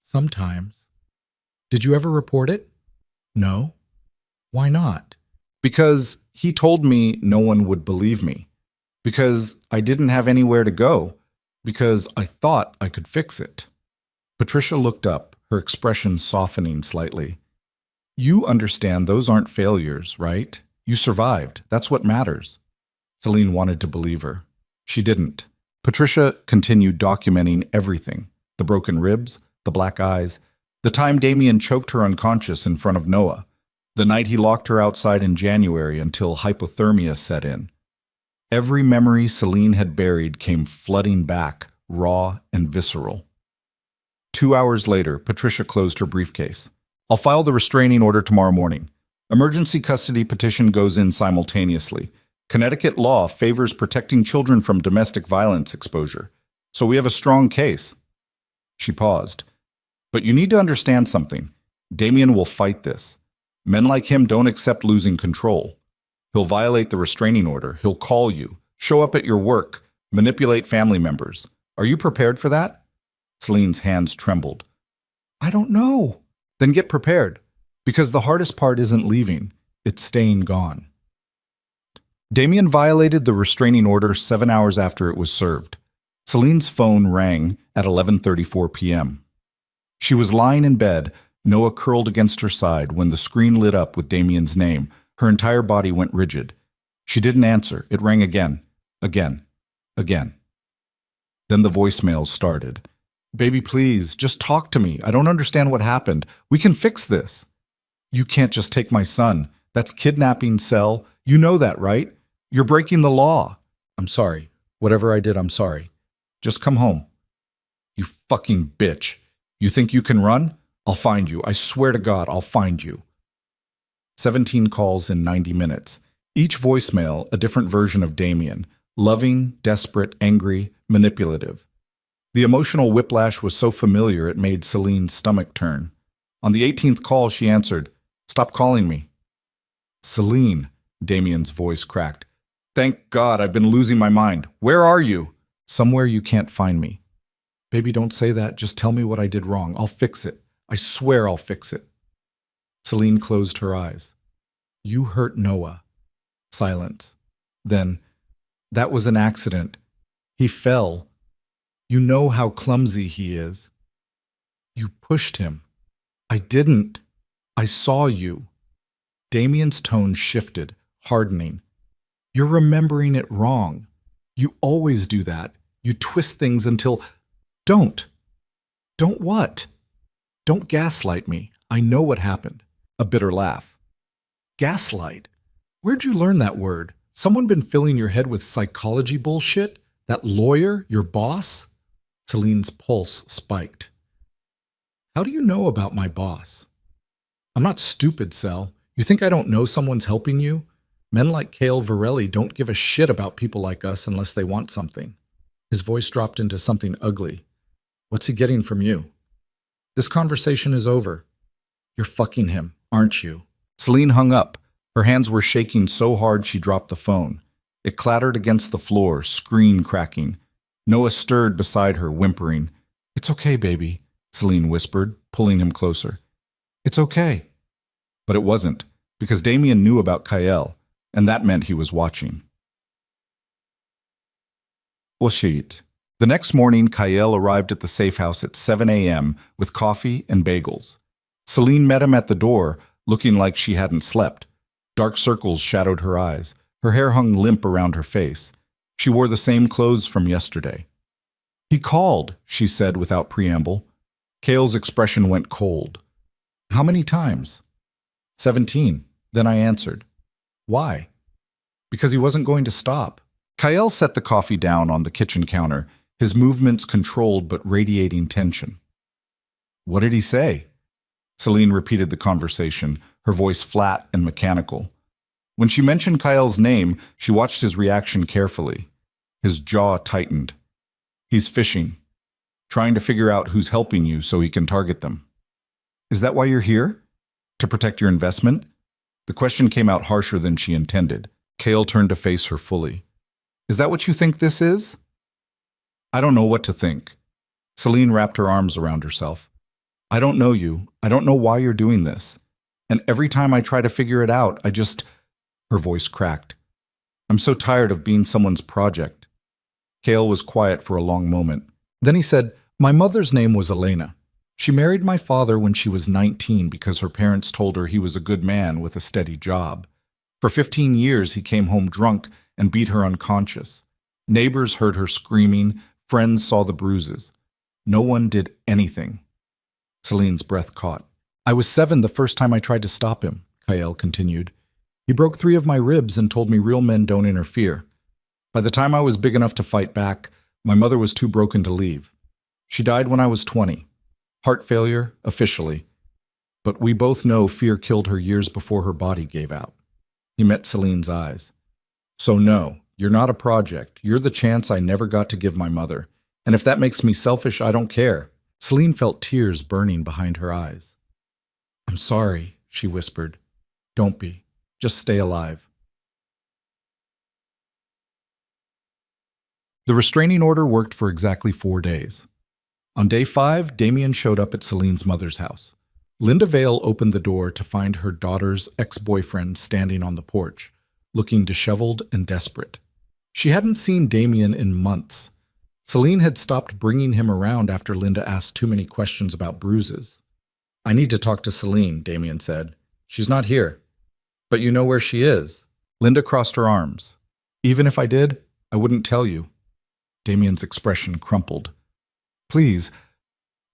Sometimes. Did you ever report it? No. Why not? Because he told me no one would believe me. Because I didn't have anywhere to go. Because I thought I could fix it. Patricia looked up, her expression softening slightly. You understand those aren't failures, right? You survived. That's what matters. Celine wanted to believe her. She didn't. Patricia continued documenting everything. The broken ribs, the black eyes, the time Damien choked her unconscious in front of Noah, the night he locked her outside in January until hypothermia set in. Every memory Celine had buried came flooding back, raw and visceral. 2 hours later, Patricia closed her briefcase. I'll file the restraining order tomorrow morning. Emergency custody petition goes in simultaneously. Connecticut law favors protecting children from domestic violence exposure, so we have a strong case. She paused. But you need to understand something. Damien will fight this. Men like him don't accept losing control. He'll violate the restraining order. He'll call you, show up at your work, manipulate family members. Are you prepared for that? Celine's hands trembled. I don't know. Then get prepared, because the hardest part isn't leaving. It's staying gone. Damien violated the restraining order 7 hours after it was served. Celine's phone rang at 11:34 p.m. She was lying in bed, Noah curled against her side, when the screen lit up with Damien's name. Her entire body went rigid. She didn't answer. It rang again, again, again. Then the voicemails started. Baby, please, just talk to me. I don't understand what happened. We can fix this. You can't just take my son. That's kidnapping, Cel. You know that, right? You're breaking the law. I'm sorry. Whatever I did, I'm sorry. Just come home. You fucking bitch. You think you can run? I'll find you. I swear to God, I'll find you. 17 calls in 90 minutes. Each voicemail a different version of Damien. Loving, desperate, angry, manipulative. The emotional whiplash was so familiar it made Celine's stomach turn. On the 18th call, she answered, Stop calling me. Celine, Damien's voice cracked. Thank God, I've been losing my mind. Where are you? Somewhere you can't find me. Baby, don't say that. Just tell me what I did wrong. I'll fix it. I swear I'll fix it. Celine closed her eyes. You hurt Noah. Silence. Then, that was an accident. He fell. You know how clumsy he is. You pushed him. I didn't. I saw you. Damien's tone shifted, hardening. You're remembering it wrong. You always do that. You twist things until... Don't. Don't what? Don't gaslight me. I know what happened. A bitter laugh. Gaslight? Where'd you learn that word? Someone been filling your head with psychology bullshit? That lawyer, your boss? Celine's pulse spiked. How do you know about my boss? I'm not stupid, Cel. You think I don't know someone's helping you? Men like Cale Varelli don't give a shit about people like us unless they want something. His voice dropped into something ugly. What's he getting from you? This conversation is over. You're fucking him, aren't you? Celine hung up. Her hands were shaking so hard she dropped the phone. It clattered against the floor, screen cracking. Noah stirred beside her, whimpering. It's okay, baby, Celine whispered, pulling him closer. It's okay. But it wasn't, because Damien knew about Kael, and that meant he was watching. Oshit. The next morning, Kael arrived at the safe house at 7 a.m. with coffee and bagels. Celine met him at the door, looking like she hadn't slept. Dark circles shadowed her eyes. Her hair hung limp around her face. She wore the same clothes from yesterday. He called, she said without preamble. Kael's expression went cold. How many times? 17. Then I answered. Why? Because he wasn't going to stop. Kael set the coffee down on the kitchen counter, his movements controlled but radiating tension. What did he say? Celine repeated the conversation, her voice flat and mechanical. When she mentioned Kael's name, she watched his reaction carefully. His jaw tightened. He's fishing, trying to figure out who's helping you so he can target them. Is that why you're here? To protect your investment? The question came out harsher than she intended. Kael turned to face her fully. Is that what you think this is? I don't know what to think. Celine wrapped her arms around herself. I don't know you. I don't know why you're doing this. And every time I try to figure it out, Her voice cracked. I'm so tired of being someone's project. Kael was quiet for a long moment. Then he said, My mother's name was Elena. She married my father when she was 19 because her parents told her he was a good man with a steady job. For 15 years, he came home drunk and beat her unconscious. Neighbors heard her screaming, friends saw the bruises. No one did anything. Celine's breath caught. I was 7 the first time I tried to stop him, Kael continued. He broke 3 of my ribs and told me real men don't interfere. By the time I was big enough to fight back, my mother was too broken to leave. She died when I was 20. Heart failure, officially. But we both know fear killed her years before her body gave out. He met Celine's eyes. So no, you're not a project. You're the chance I never got to give my mother. And if that makes me selfish, I don't care. Celine felt tears burning behind her eyes. I'm sorry, she whispered. Don't be. Just stay alive. The restraining order worked for exactly 4 days. On day 5, Damien showed up at Celine's mother's house. Linda Vale opened the door to find her daughter's ex-boyfriend standing on the porch, looking disheveled and desperate. She hadn't seen Damien in months. Celine had stopped bringing him around after Linda asked too many questions about Bruises. I need to talk to Celine, Damien said. She's not here. But you know where she is. Linda crossed her arms. Even if I did, I wouldn't tell you. Damien's expression crumpled. Please,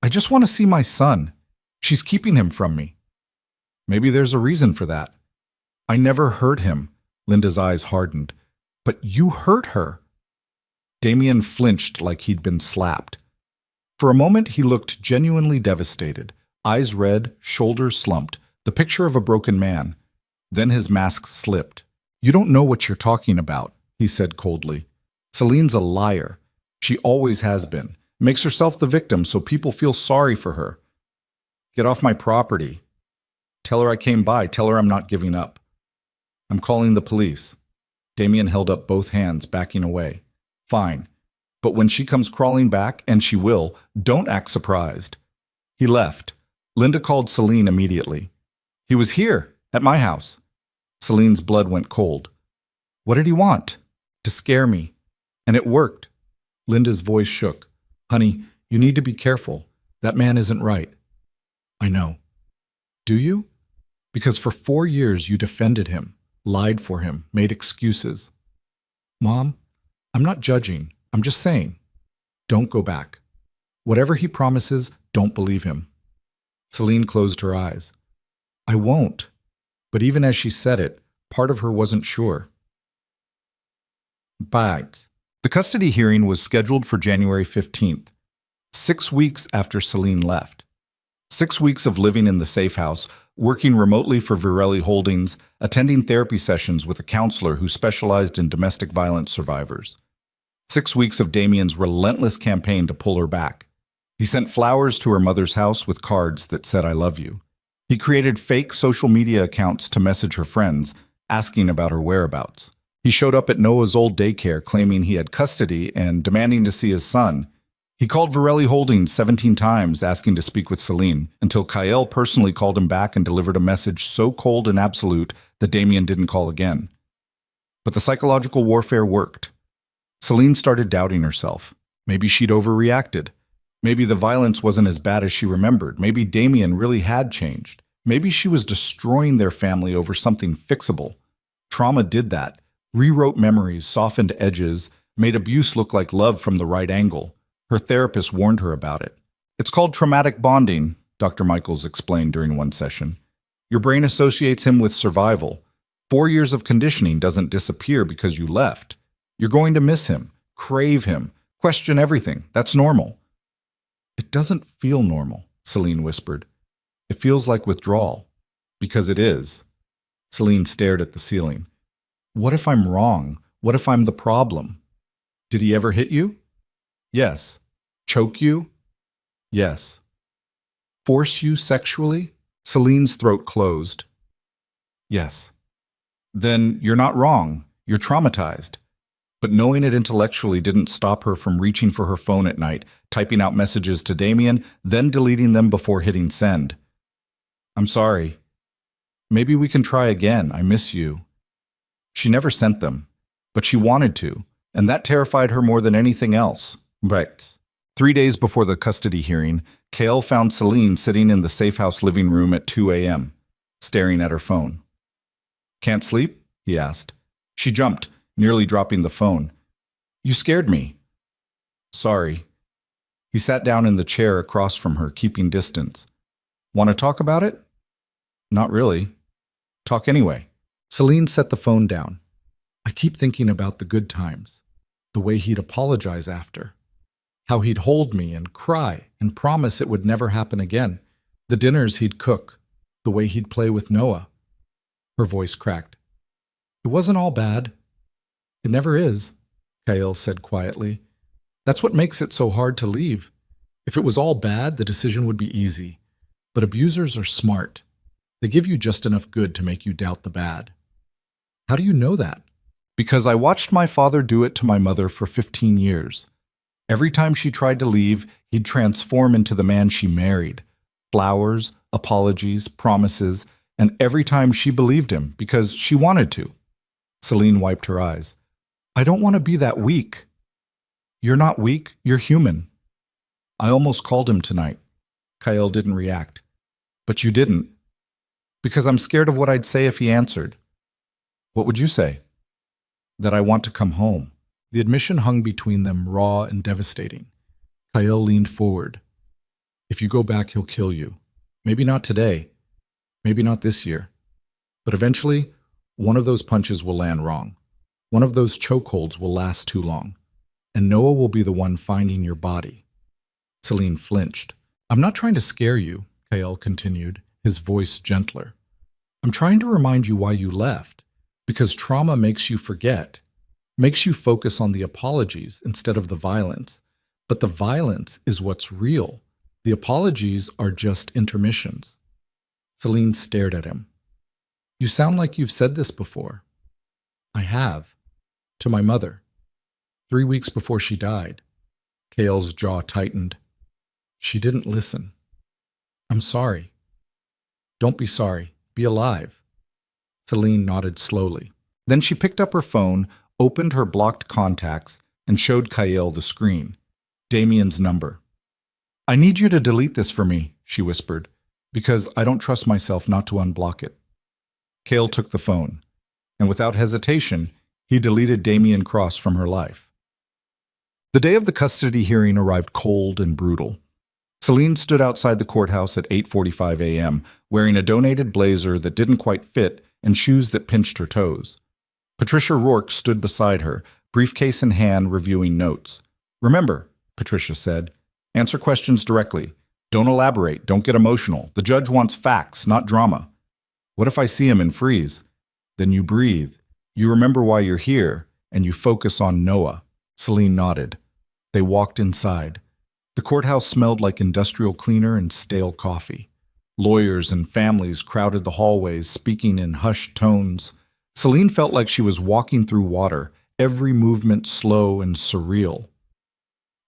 I just want to see my son. She's keeping him from me. Maybe there's a reason for that. I never hurt him. Linda's eyes hardened. But you hurt her. Damien flinched like he'd been slapped. For a moment, he looked genuinely devastated. Eyes red, shoulders slumped, the picture of a broken man. Then his mask slipped. You don't know what you're talking about, he said coldly. Celine's a liar. She always has been. Makes herself the victim so people feel sorry for her. Get off my property. Tell her I came by. Tell her I'm not giving up. I'm calling the police. Damien held up both hands, backing away. Fine. But when she comes crawling back, and she will, don't act surprised. He left. Linda called Celine immediately. He was here, at my house. Celine's blood went cold. What did he want? To scare me. And it worked. Linda's voice shook. Honey, you need to be careful. That man isn't right. I know. Do you? Because for 4 years you defended him, lied for him, made excuses. Mom, I'm not judging. I'm just saying. Don't go back. Whatever he promises, don't believe him. Celine closed her eyes. I won't. But even as she said it, part of her wasn't sure. But the custody hearing was scheduled for January 15th, 6 weeks after Celine left. 6 weeks of living in the safe house, working remotely for Virelli Holdings, attending therapy sessions with a counselor who specialized in domestic violence survivors. 6 weeks of Damien's relentless campaign to pull her back. He sent flowers to her mother's house with cards that said, I love you. He created fake social media accounts to message her friends, asking about her whereabouts. He showed up at Noah's old daycare claiming he had custody and demanding to see his son. He called Virelli Holdings 17 times asking to speak with Celine, until Kael personally called him back and delivered a message so cold and absolute that Damien didn't call again. But the psychological warfare worked. Celine started doubting herself. Maybe she'd overreacted. Maybe the violence wasn't as bad as she remembered. Maybe Damien really had changed. Maybe she was destroying their family over something fixable. Trauma did that. Rewrote memories, softened edges, made abuse look like love from the right angle. Her therapist warned her about it. It's called traumatic bonding, Dr. Michaels explained during one session. Your brain associates him with survival. 4 years of conditioning doesn't disappear because you left. You're going to miss him, crave him, question everything. That's normal. It doesn't feel normal, Celine whispered. It feels like withdrawal. Because it is. Celine stared at the ceiling. What if I'm wrong? What if I'm the problem? Did he ever hit you? Yes. Choke you? Yes. Force you sexually? Celine's throat closed. Yes. Then you're not wrong. You're traumatized. But knowing it intellectually didn't stop her from reaching for her phone at night, typing out messages to Damien, then deleting them before hitting send. I'm sorry. Maybe we can try again. I miss you. She never sent them, but she wanted to, and that terrified her more than anything else. Right. 3 days before the custody hearing, Kael found Celine sitting in the safe house living room at 2 a.m., staring at her phone. Can't sleep? he asked. She jumped, nearly dropping the phone. You scared me. Sorry. He sat down in the chair across from her, keeping distance. Want to talk about it? Not really. Talk anyway. Celine set the phone down. I keep thinking about the good times, the way he'd apologize after, how he'd hold me and cry and promise it would never happen again, the dinners he'd cook, the way he'd play with Noah. Her voice cracked. It wasn't all bad. It never is, Kael said quietly. That's what makes it so hard to leave. If it was all bad, the decision would be easy. But abusers are smart. They give you just enough good to make you doubt the bad. How do you know that? Because I watched my father do it to my mother for 15 years. Every time she tried to leave, he'd transform into the man she married. Flowers, apologies, promises, and every time she believed him because she wanted to. Celine wiped her eyes. I don't want to be that weak. You're not weak, you're human. I almost called him tonight. Kael didn't react. But you didn't. Because I'm scared of what I'd say if he answered. What would you say? That I want to come home. The admission hung between them, raw and devastating. Kael leaned forward. If you go back, he'll kill you. Maybe not today. Maybe not this year. But eventually, one of those punches will land wrong. One of those chokeholds will last too long. And Noah will be the one finding your body. Celine flinched. I'm not trying to scare you, Kael continued, his voice gentler. I'm trying to remind you why you left. Because trauma makes you forget. Makes you focus on the apologies instead of the violence. But the violence is what's real. The apologies are just intermissions. Celine stared at him. You sound like you've said this before. I have. To my mother. 3 weeks before she died. Kael's jaw tightened. She didn't listen. I'm sorry. Don't be sorry. Be alive. Celine nodded slowly. Then she picked up her phone, opened her blocked contacts, and showed Kael the screen. Damien's number. I need you to delete this for me, she whispered, because I don't trust myself not to unblock it. Kael took the phone, and without hesitation, he deleted Damien Cross from her life. The day of the custody hearing arrived cold and brutal. Celine stood outside the courthouse at 8:45 a.m., wearing a donated blazer that didn't quite fit and shoes that pinched her toes. Patricia Rourke stood beside her, briefcase in hand, reviewing notes. Remember, Patricia said, answer questions directly. Don't elaborate. Don't get emotional. The judge wants facts, not drama. What if I see him and freeze? Then you breathe. You remember why you're here, and you focus on Noah. Celine nodded. They walked inside. The courthouse smelled like industrial cleaner and stale coffee. Lawyers and families crowded the hallways, speaking in hushed tones. Celine felt like she was walking through water, every movement slow and surreal.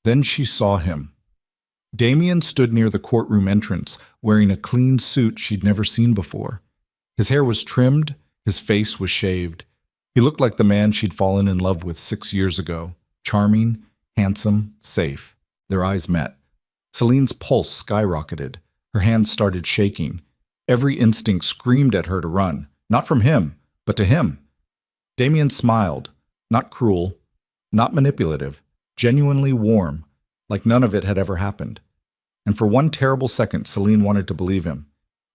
Then she saw him. Damien stood near the courtroom entrance, wearing a clean suit she'd never seen before. His hair was trimmed, his face was shaved. He looked like the man she'd fallen in love with 6 years ago. Charming, handsome, safe. Their eyes met. Celine's pulse skyrocketed. Her hands started shaking. Every instinct screamed at her to run, not from him, but to him. Damien smiled, not cruel, not manipulative, genuinely warm, like none of it had ever happened. And for one terrible second, Celine wanted to believe him.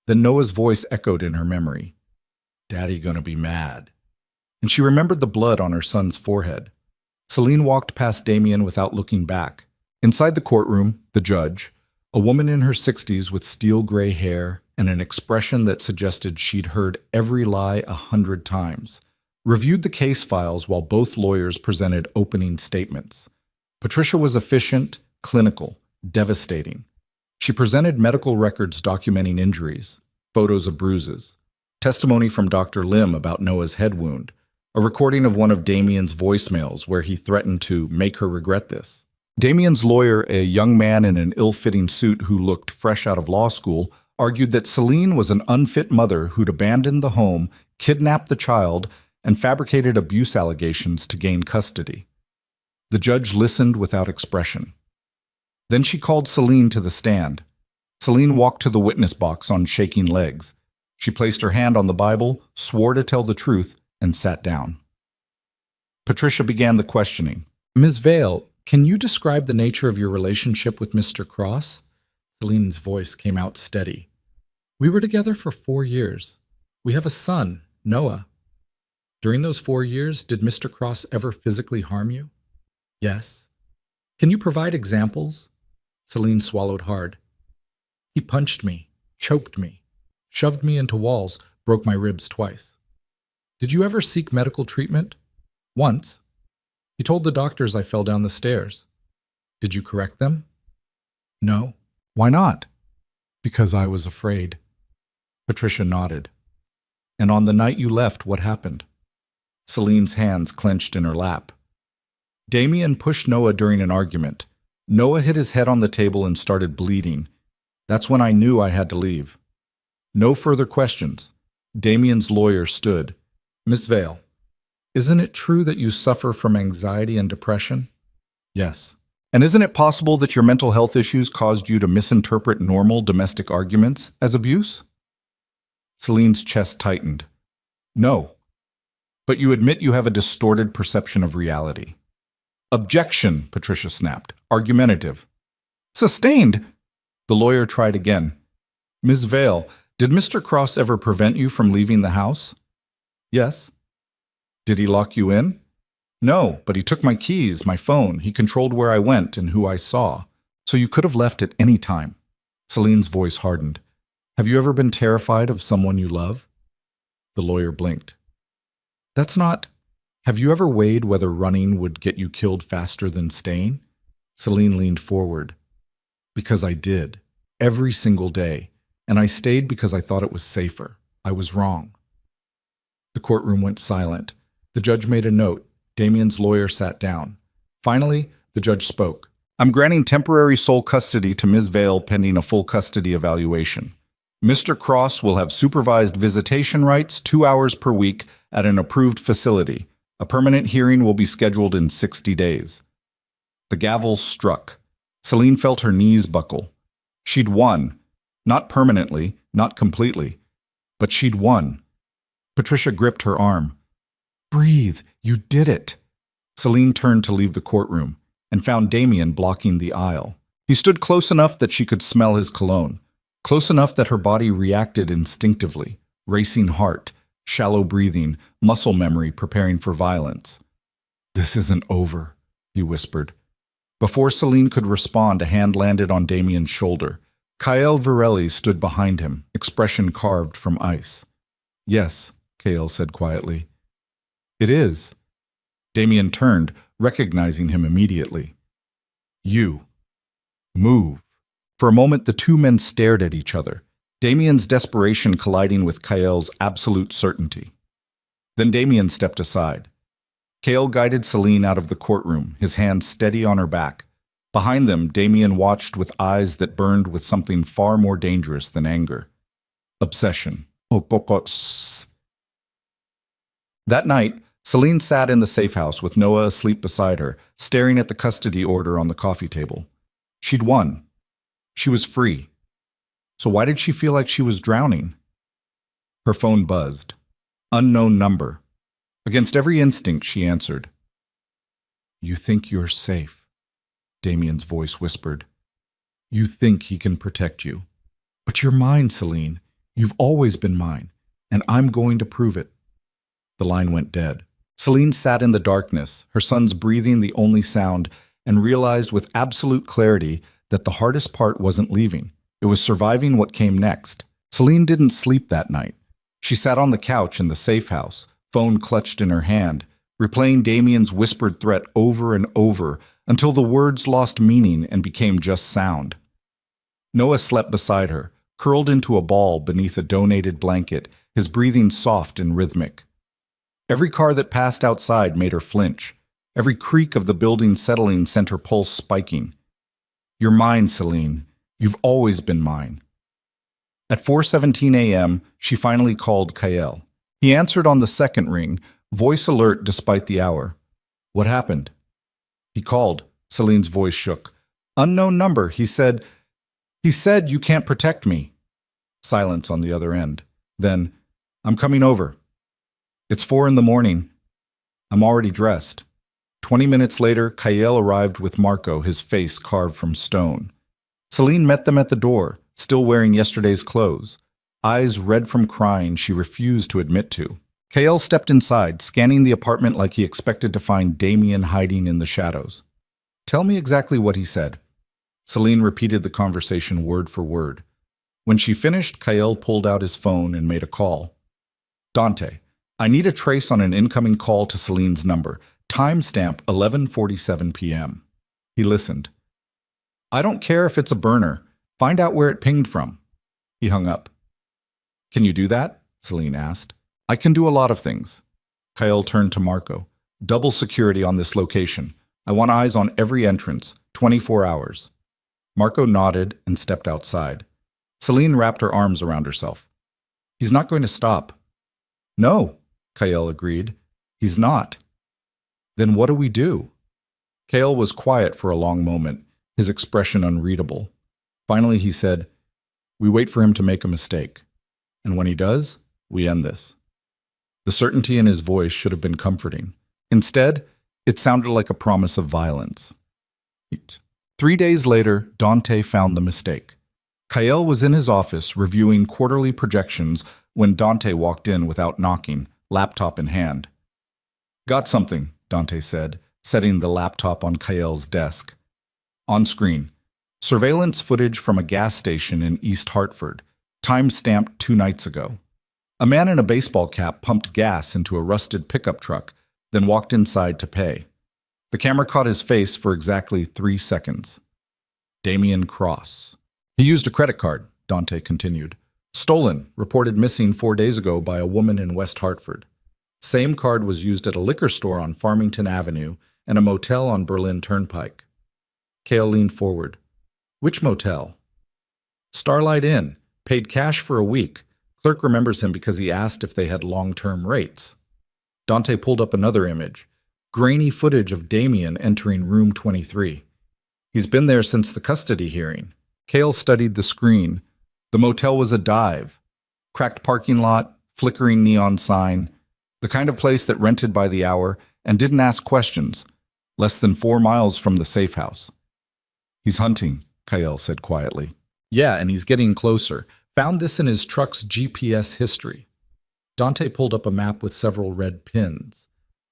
Then Noah's voice echoed in her memory. Daddy gonna be mad. And she remembered the blood on her son's forehead. Celine walked past Damien without looking back. Inside the courtroom, the judge, a woman in her 60s with steel gray hair and an expression that suggested she'd heard every lie 100 times, reviewed the case files while both lawyers presented opening statements. Patricia was efficient, clinical, devastating. She presented medical records documenting injuries, photos of bruises, testimony from Dr. Lim about Noah's head wound, a recording of one of Damien's voicemails where he threatened to make her regret this. Damien's lawyer, a young man in an ill-fitting suit who looked fresh out of law school, argued that Celine was an unfit mother who'd abandoned the home, kidnapped the child, and fabricated abuse allegations to gain custody. The judge listened without expression. Then she called Celine to the stand. Celine walked to the witness box on shaking legs. She placed her hand on the Bible, swore to tell the truth, and sat down. Patricia began the questioning. Ms. Vale, can you describe the nature of your relationship with Mr. Cross? Celine's voice came out steady. We were together for 4 years. We have a son, Noah. During those 4 years, did Mr. Cross ever physically harm you? Yes. Can you provide examples? Celine swallowed hard. He punched me, choked me, shoved me into walls, broke my ribs twice. Did you ever seek medical treatment? Once. He told the doctors I fell down the stairs. Did you correct them? No. Why not? Because I was afraid. Patricia nodded. And on the night you left, what happened? Celine's hands clenched in her lap. Damien pushed Noah during an argument. Noah hit his head on the table and started bleeding. That's when I knew I had to leave. No further questions. Damien's lawyer stood. Miss Vale, isn't it true that you suffer from anxiety and depression? Yes. And isn't it possible that your mental health issues caused you to misinterpret normal domestic arguments as abuse? Celine's chest tightened. No. But you admit you have a distorted perception of reality. Objection, Patricia snapped. Argumentative. Sustained. The lawyer tried again. Ms. Vale, did Mr. Cross ever prevent you from leaving the house? Yes. Did he lock you in? No, but he took my keys, my phone. He controlled where I went and who I saw. So you could have left at any time. Celine's voice hardened. Have you ever been terrified of someone you love? The lawyer blinked. That's not... Have you ever weighed whether running would get you killed faster than staying? Celine leaned forward. Because I did. Every single day. And I stayed because I thought it was safer. I was wrong. The courtroom went silent. The judge made a note. Damien's lawyer sat down. Finally, the judge spoke. I'm granting temporary sole custody to Ms. Vale pending a full custody evaluation. Mr. Cross will have supervised visitation rights 2 hours per week at an approved facility. A permanent hearing will be scheduled in 60 days. The gavel struck. Celine felt her knees buckle. She'd won. Not permanently, not completely. But she'd won. Patricia gripped her arm. Breathe, you did it. Celine turned to leave the courtroom and found Damien blocking the aisle. He stood close enough that she could smell his cologne, close enough that her body reacted instinctively, racing heart, shallow breathing, muscle memory preparing for violence. This isn't over, he whispered. Before Celine could respond, a hand landed on Damien's shoulder. Kael Virelli stood behind him, expression carved from ice. Yes, Kael said quietly. It is. Damien turned, recognizing him immediately. You. Move. For a moment, the two men stared at each other, Damien's desperation colliding with Kael's absolute certainty. Then Damien stepped aside. Kael guided Celine out of the courtroom, his hand steady on her back. Behind them, Damien watched with eyes that burned with something far more dangerous than anger. Obsession. That night, Celine sat in the safe house with Noah asleep beside her, staring at the custody order on the coffee table. She'd won. She was free. So why did she feel like she was drowning? Her phone buzzed. Unknown number. Against every instinct, she answered. You think you're safe, Damien's voice whispered. You think he can protect you. But you're mine, Celine. You've always been mine, and I'm going to prove it. The line went dead. Celine sat in the darkness, her son's breathing the only sound, and realized with absolute clarity that the hardest part wasn't leaving. It was surviving what came next. Celine didn't sleep that night. She sat on the couch in the safe house, phone clutched in her hand, replaying Damien's whispered threat over and over until the words lost meaning and became just sound. Noah slept beside her, curled into a ball beneath a donated blanket, his breathing soft and rhythmic. Every car that passed outside made her flinch. Every creak of the building settling sent her pulse spiking. You're mine, Celine. You've always been mine. At 4:17 a.m., she finally called Kael. He answered on the second ring, voice alert despite the hour. What happened? He called. Celine's voice shook. Unknown number, he said you can't protect me. Silence on the other end. Then, I'm coming over. It's 4 in the morning. I'm already dressed. 20 minutes later, Kael arrived with Marco, his face carved from stone. Celine met them at the door, still wearing yesterday's clothes. Eyes red from crying she refused to admit to. Kael stepped inside, scanning the apartment like he expected to find Damien hiding in the shadows. Tell me exactly what he said. Celine repeated the conversation word for word. When she finished, Kael pulled out his phone and made a call. Dante, I need a trace on an incoming call to Celine's number. Timestamp 11:47 p.m. He listened. I don't care if it's a burner. Find out where it pinged from. He hung up. Can you do that? Celine asked. I can do a lot of things. Kael turned to Marco. Double security on this location. I want eyes on every entrance, 24 hours. Marco nodded and stepped outside. Celine wrapped her arms around herself. He's not going to stop. No, Kael agreed. He's not. Then what do we do? Kael was quiet for a long moment, his expression unreadable. Finally he said, we wait for him to make a mistake. And when he does, we end this. The certainty in his voice should have been comforting. Instead, it sounded like a promise of violence. 3 days later, Dante found the mistake. Kael was in his office reviewing quarterly projections when Dante walked in without knocking, laptop in hand. Got something, Dante said, setting the laptop on Kael's desk. On screen, surveillance footage from a gas station in East Hartford, time-stamped 2 nights ago. A man in a baseball cap pumped gas into a rusted pickup truck, then walked inside to pay. The camera caught his face for exactly 3 seconds. Damien Cross. He used a credit card, Dante continued. Stolen, reported missing 4 days ago by a woman in West Hartford. Same card was used at a liquor store on Farmington Avenue and a motel on Berlin Turnpike. Kael leaned forward. Which motel? Starlight Inn. Paid cash for a week. Clerk remembers him because he asked if they had long-term rates. Dante pulled up another image. Grainy footage of Damien entering room 23. He's been there since the custody hearing. Kael studied the screen. The motel was a dive. Cracked parking lot, flickering neon sign. The kind of place that rented by the hour and didn't ask questions. Less than 4 miles from the safe house. He's hunting, Kael said quietly. Yeah, and he's getting closer. Found this in his truck's GPS history. Dante pulled up a map with several red pins.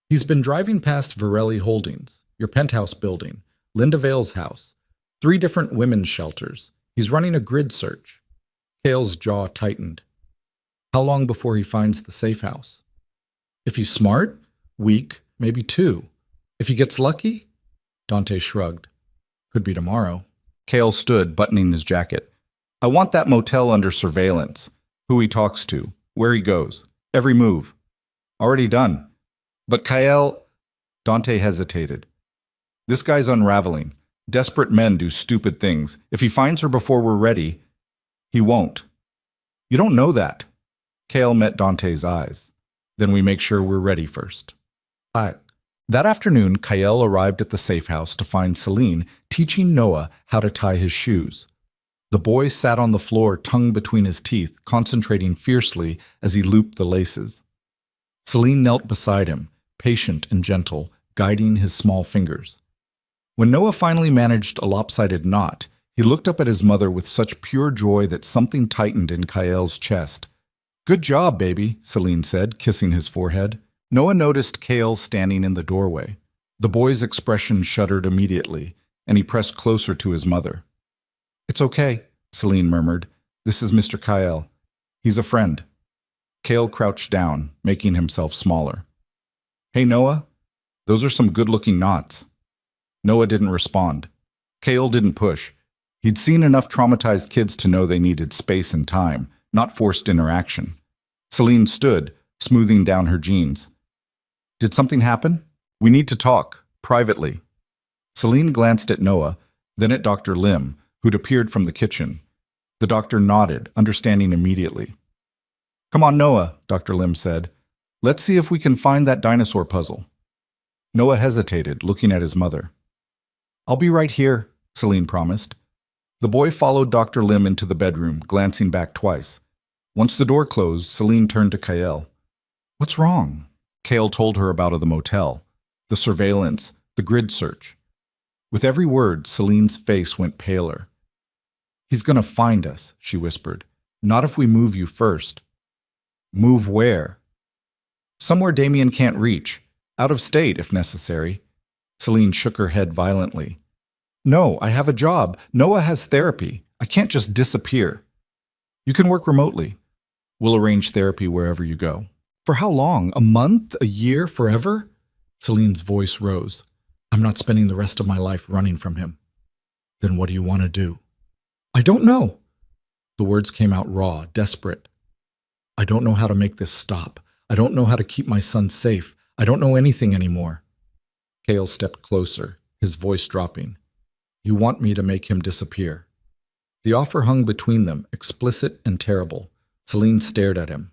He's been driving past Varelli Holdings, your penthouse building, Linda Vale's house, 3 different women's shelters. He's running a grid search. Kael's jaw tightened. How long before he finds the safe house? If he's smart, week, maybe 2. If he gets lucky? Dante shrugged. Could be tomorrow. Kael stood, buttoning his jacket. I want that motel under surveillance. Who he talks to, where he goes, every move. Already done. But Kael... Dante hesitated. This guy's unraveling. Desperate men do stupid things. If he finds her before we're ready, he won't. You don't know that. Kael met Dante's eyes. Then we make sure we're ready first. That afternoon, Kael arrived at the safe house to find Celine teaching Noah how to tie his shoes. The boy sat on the floor, tongue between his teeth, concentrating fiercely as he looped the laces. Celine knelt beside him, patient and gentle, guiding his small fingers. When Noah finally managed a lopsided knot, he looked up at his mother with such pure joy that something tightened in Kael's chest. Good job, baby, Celine said, kissing his forehead. Noah noticed Kael standing in the doorway. The boy's expression shuddered immediately, and he pressed closer to his mother. It's okay, Celine murmured. This is Mr. Kael. He's a friend. Kael crouched down, making himself smaller. Hey, Noah, those are some good-looking knots. Noah didn't respond. Kael didn't push. He'd seen enough traumatized kids to know they needed space and time, not forced interaction. Celine stood, smoothing down her jeans. Did something happen? We need to talk, privately. Celine glanced at Noah, then at Dr. Lim, who'd appeared from the kitchen. The doctor nodded, understanding immediately. Come on, Noah, Dr. Lim said. Let's see if we can find that dinosaur puzzle. Noah hesitated, looking at his mother. I'll be right here, Celine promised. The boy followed Dr. Lim into the bedroom, glancing back twice. Once the door closed, Celine turned to Kael. What's wrong? Cale told her about the motel, the surveillance, the grid search. With every word, Celine's face went paler. "He's gonna find us," she whispered. "Not if we move you first." "Move where?" "Somewhere Damien can't reach. Out of state, if necessary." Celine shook her head violently. "No, I have a job. Noah has therapy. I can't just disappear." "You can work remotely. We'll arrange therapy wherever you go." "For how long? A month? A year? Forever?" Celine's voice rose. "I'm not spending the rest of my life running from him." "Then what do you want to do?" "I don't know." The words came out raw, desperate. "I don't know how to make this stop. I don't know how to keep my son safe. I don't know anything anymore." Cale stepped closer, his voice dropping. "You want me to make him disappear." The offer hung between them, explicit and terrible. Celine stared at him.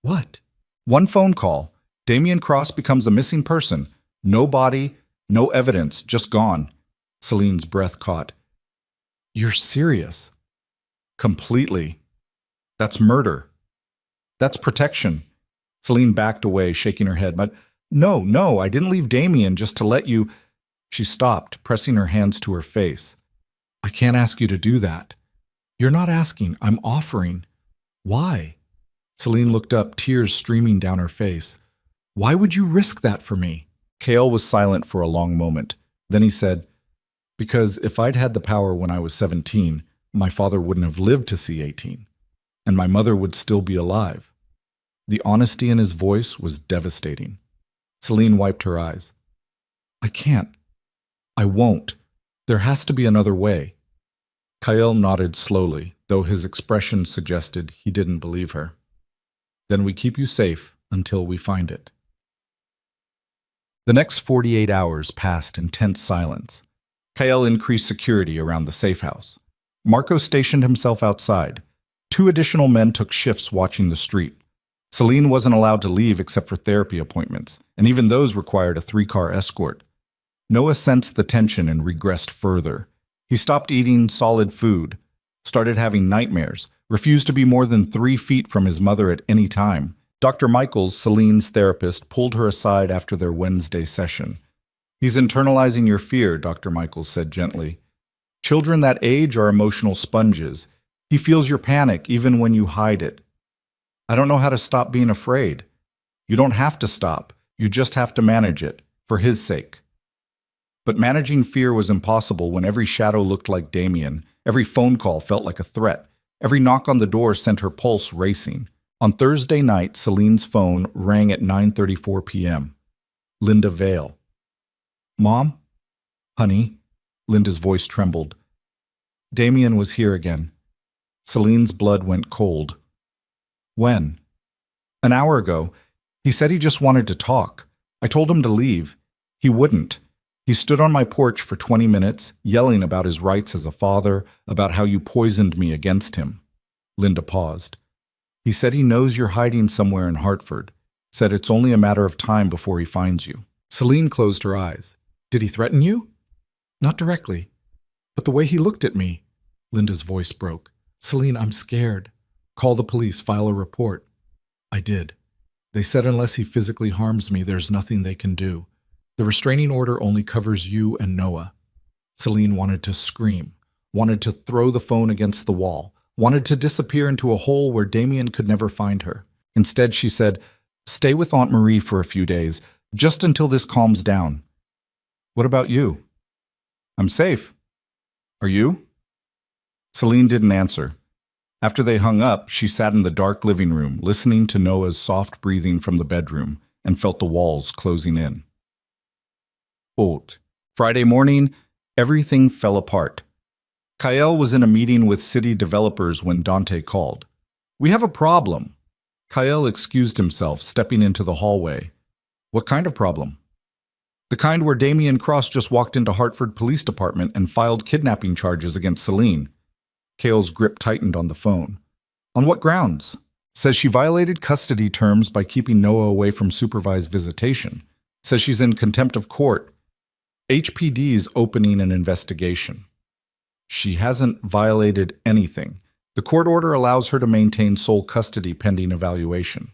"What?" "One phone call. Damien Cross becomes a missing person. No body, no evidence, just gone." Celine's breath caught. "You're serious?" "Completely. That's murder. That's protection." Celine backed away, shaking her head. "But no, I didn't leave Damien just to let you—" She stopped, pressing her hands to her face. "I can't ask you to do that." "You're not asking. I'm offering." "Why?" Celine looked up, tears streaming down her face. "Why would you risk that for me?" Cale was silent for a long moment. Then he said, "Because if I'd had the power when I was 17, my father wouldn't have lived to see 18, and my mother would still be alive." The honesty in his voice was devastating. Celine wiped her eyes. "I can't. I won't. There has to be another way." Kyle nodded slowly, though his expression suggested he didn't believe her. "Then we keep you safe until we find it." The next 48 hours passed in tense silence. Kyle increased security around the safe house. Marco stationed himself outside. 2 additional men took shifts watching the street. Celine wasn't allowed to leave except for therapy appointments, and even those required a 3-car escort. Noah sensed the tension and regressed further. He stopped eating solid food, started having nightmares, refused to be more than 3 feet from his mother at any time. Dr. Michaels, Celine's therapist, pulled her aside after their Wednesday session. "He's internalizing your fear," Dr. Michaels said gently. "Children that age are emotional sponges. He feels your panic even when you hide it. I don't know how to stop being afraid." "You don't have to stop. You just have to manage it, for his sake." But managing fear was impossible when every shadow looked like Damien, every phone call felt like a threat, every knock on the door sent her pulse racing. On Thursday night, Celine's phone rang at 9:34 p.m. Linda Vale. "Mom?" "Honey?" Linda's voice trembled. "Damien was here again." Celine's blood went cold. "When?" "An hour ago. He said he just wanted to talk. I told him to leave. He wouldn't. He stood on my porch for 20 minutes, yelling about his rights as a father, about how you poisoned me against him." Linda paused. "He said he knows you're hiding somewhere in Hartford. Said it's only a matter of time before he finds you." Celine closed her eyes. "Did he threaten you?" "Not directly. But the way he looked at me." Linda's voice broke. "Celine, I'm scared. Call the police, file a report." "I did. They said unless he physically harms me, there's nothing they can do. The restraining order only covers you and Noah." Celine wanted to scream, wanted to throw the phone against the wall, wanted to disappear into a hole where Damien could never find her. Instead, she said, "Stay with Aunt Marie for a few days, just until this calms down." "What about you?" "I'm safe. Are you?" Celine didn't answer. After they hung up, she sat in the dark living room, listening to Noah's soft breathing from the bedroom, and felt the walls closing in. Friday morning, everything fell apart. Kyle was in a meeting with city developers when Dante called. "We have a problem." Kyle excused himself, stepping into the hallway. "What kind of problem?" "The kind where Damien Cross just walked into Hartford Police Department and filed kidnapping charges against Celine." Cale's grip tightened on the phone. "On what grounds?" "Says she violated custody terms by keeping Noah away from supervised visitation. Says she's in contempt of court. HPD's opening an investigation." "She hasn't violated anything. The court order allows her to maintain sole custody pending evaluation."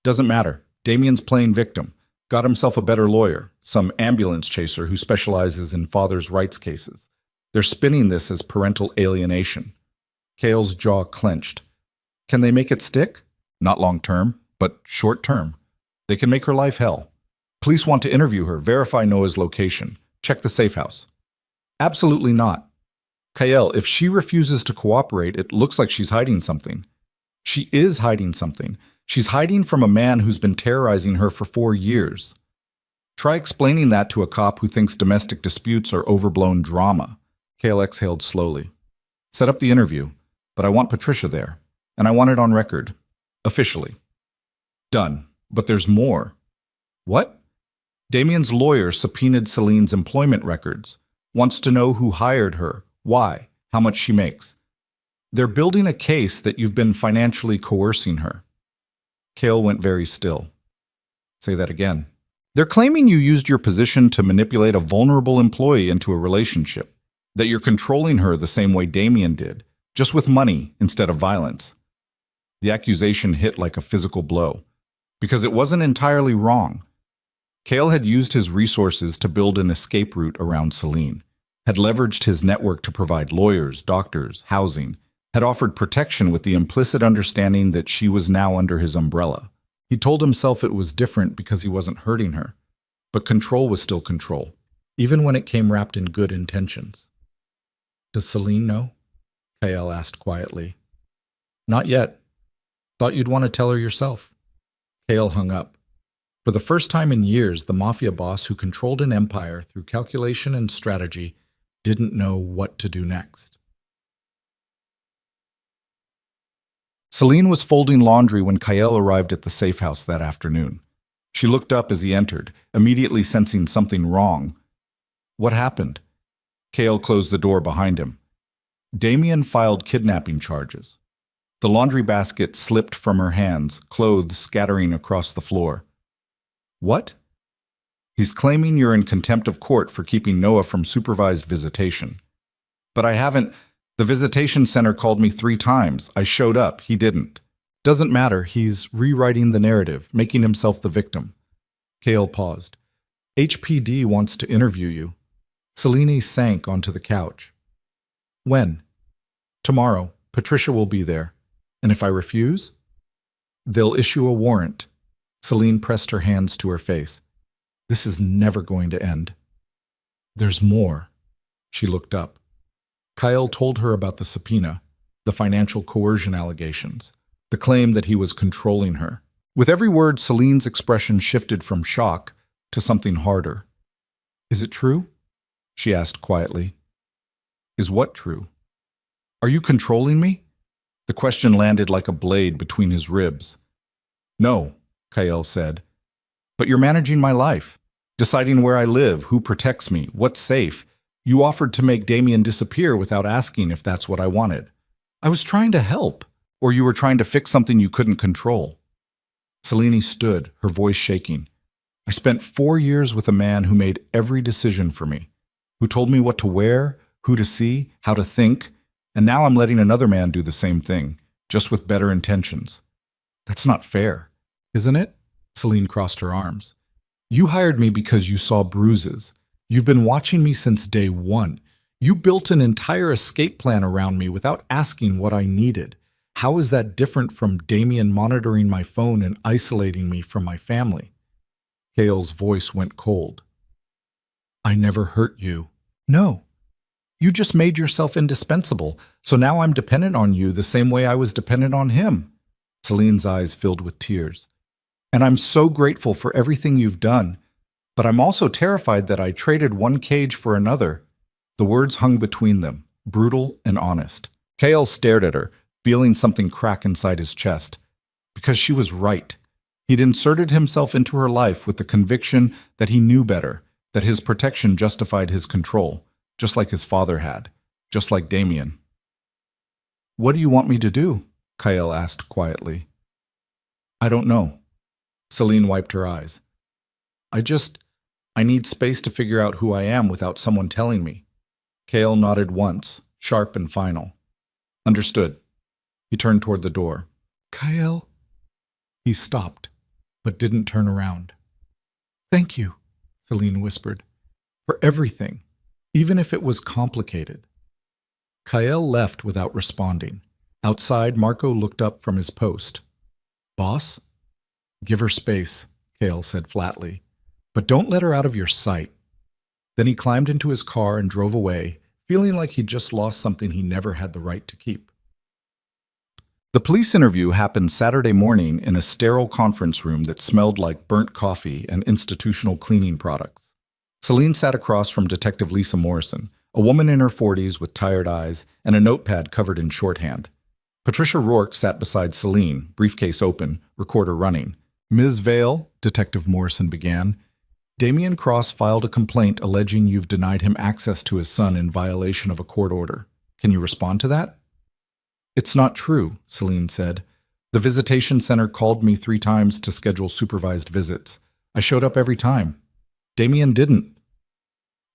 "Doesn't matter. Damien's playing victim. Got himself a better lawyer, some ambulance chaser who specializes in father's rights cases. They're spinning this as parental alienation. Cale's jaw clenched. Can they make it stick? Not long term, but short term. They can make her life hell. Police want to interview her, verify Noah's location, check the safe house. Absolutely not. Kyle, if she refuses to cooperate, it looks like she's hiding something. She is hiding something. She's hiding from a man who's been terrorizing her for 4 years. Try explaining that to a cop who thinks domestic disputes are overblown drama. Cale exhaled slowly. Set up the interview, but I want Patricia there, and I want it on record. Officially. Done. But there's more. What? Damien's lawyer subpoenaed Celine's employment records. Wants to know who hired her, why, how much she makes. They're building a case that you've been financially coercing her. Cale went very still. Say that again. They're claiming you used your position to manipulate a vulnerable employee into a relationship, that you're controlling her the same way Damien did, just with money instead of violence. The accusation hit like a physical blow, because it wasn't entirely wrong. Cale had used his resources to build an escape route around Celine, had leveraged his network to provide lawyers, doctors, housing, had offered protection with the implicit understanding that she was now under his umbrella. He told himself it was different because he wasn't hurting her, but control was still control, even when it came wrapped in good intentions. Does Celine know? Kyle asked quietly. Not yet. Thought you'd want to tell her yourself. Cale hung up. For the first time in years, the Mafia boss who controlled an empire through calculation and strategy didn't know what to do next. Celine was folding laundry when Kyle arrived at the safe house that afternoon. She looked up as he entered, immediately sensing something wrong. What happened? Kyle closed the door behind him. Damien filed kidnapping charges. The laundry basket slipped from her hands, clothes scattering across the floor. What? He's claiming you're in contempt of court for keeping Noah from supervised visitation. But I haven't. The visitation center called me 3 times. I showed up. He didn't. Doesn't matter. He's rewriting the narrative, making himself the victim. Cale paused. HPD wants to interview you. Celine sank onto the couch. When? Tomorrow. Patricia will be there. And if I refuse? They'll issue a warrant. Celine pressed her hands to her face. This is never going to end. There's more. She looked up. Kyle told her about the subpoena, the financial coercion allegations, the claim that he was controlling her. With every word, Celine's expression shifted from shock to something harder. Is it true? She asked quietly. Is what true? Are you controlling me? The question landed like a blade between his ribs. No, Kyle said. But you're managing my life, deciding where I live, who protects me, what's safe. You offered to make Damien disappear without asking if that's what I wanted. I was trying to help, or you were trying to fix something you couldn't control. Celine stood, her voice shaking. I spent 4 years with a man who made every decision for me, who told me what to wear, who to see, how to think, and now I'm letting another man do the same thing, just with better intentions. That's not fair, isn't it? Celine crossed her arms. You hired me because you saw Bruises. You've been watching me since day 1. You built an entire escape plan around me without asking what I needed. How is that different from Damien monitoring my phone and isolating me from my family? Cale's voice went cold. I never hurt you. No. You just made yourself indispensable, so now I'm dependent on you the same way I was dependent on him. Celine's eyes filled with tears. And I'm so grateful for everything you've done. But I'm also terrified that I traded one cage for another. The words hung between them, brutal and honest. Cale stared at her, feeling something crack inside his chest. Because she was right. He'd inserted himself into her life with the conviction that he knew better, that his protection justified his control, just like his father had, just like Damien. What do you want me to do? Kyle asked quietly. I don't know. Celine wiped her eyes. I need space to figure out who I am without someone telling me. Cale nodded once, sharp and final. Understood. He turned toward the door. Kyle? He stopped. but didn't turn around. "Thank you," Celine whispered, "for everything, even if it was complicated." Kael left without responding. Outside, Marco looked up from his post. "Boss?" "Give her space," Kael said flatly, "but don't let her out of your sight." Then he climbed into his car and drove away, feeling like he'd just lost something he never had the right to keep. The police interview happened Saturday morning in a sterile conference room that smelled like burnt coffee and institutional cleaning products. Celine sat across from Detective Lisa Morrison, a woman in her 40s with tired eyes and a notepad covered in shorthand. Patricia Rourke sat beside Celine, briefcase open, recorder running. "Ms. Vale," Detective Morrison began, "Damian Cross filed a complaint alleging you've denied him access to his son in violation of a court order. Can you respond to that?" "It's not true," Celine said. "The visitation center called me 3 times to schedule supervised visits. I showed up every time. Damian didn't."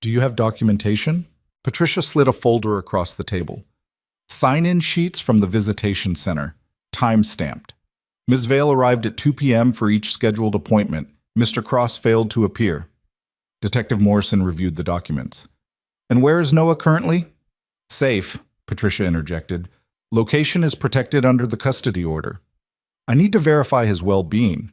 "Do you have documentation?" Patricia slid a folder across the table. "Sign-in sheets from the visitation center, time-stamped. Ms. Vale arrived at 2 p.m. for each scheduled appointment. Mr. Cross failed to appear." Detective Morrison reviewed the documents. "And where is Noah currently?" "Safe," Patricia interjected. "Location is protected under the custody order. I need to verify his well-being.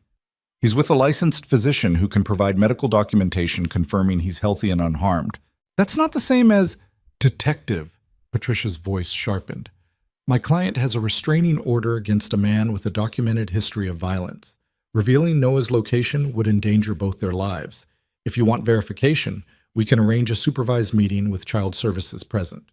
He's with a licensed physician who can provide medical documentation confirming he's healthy and unharmed." "That's not the same as—" "Detective," Patricia's voice sharpened. "My client has a restraining order against a man with a documented history of violence. Revealing Noah's location would endanger both their lives. If you want verification, we can arrange a supervised meeting with child services present."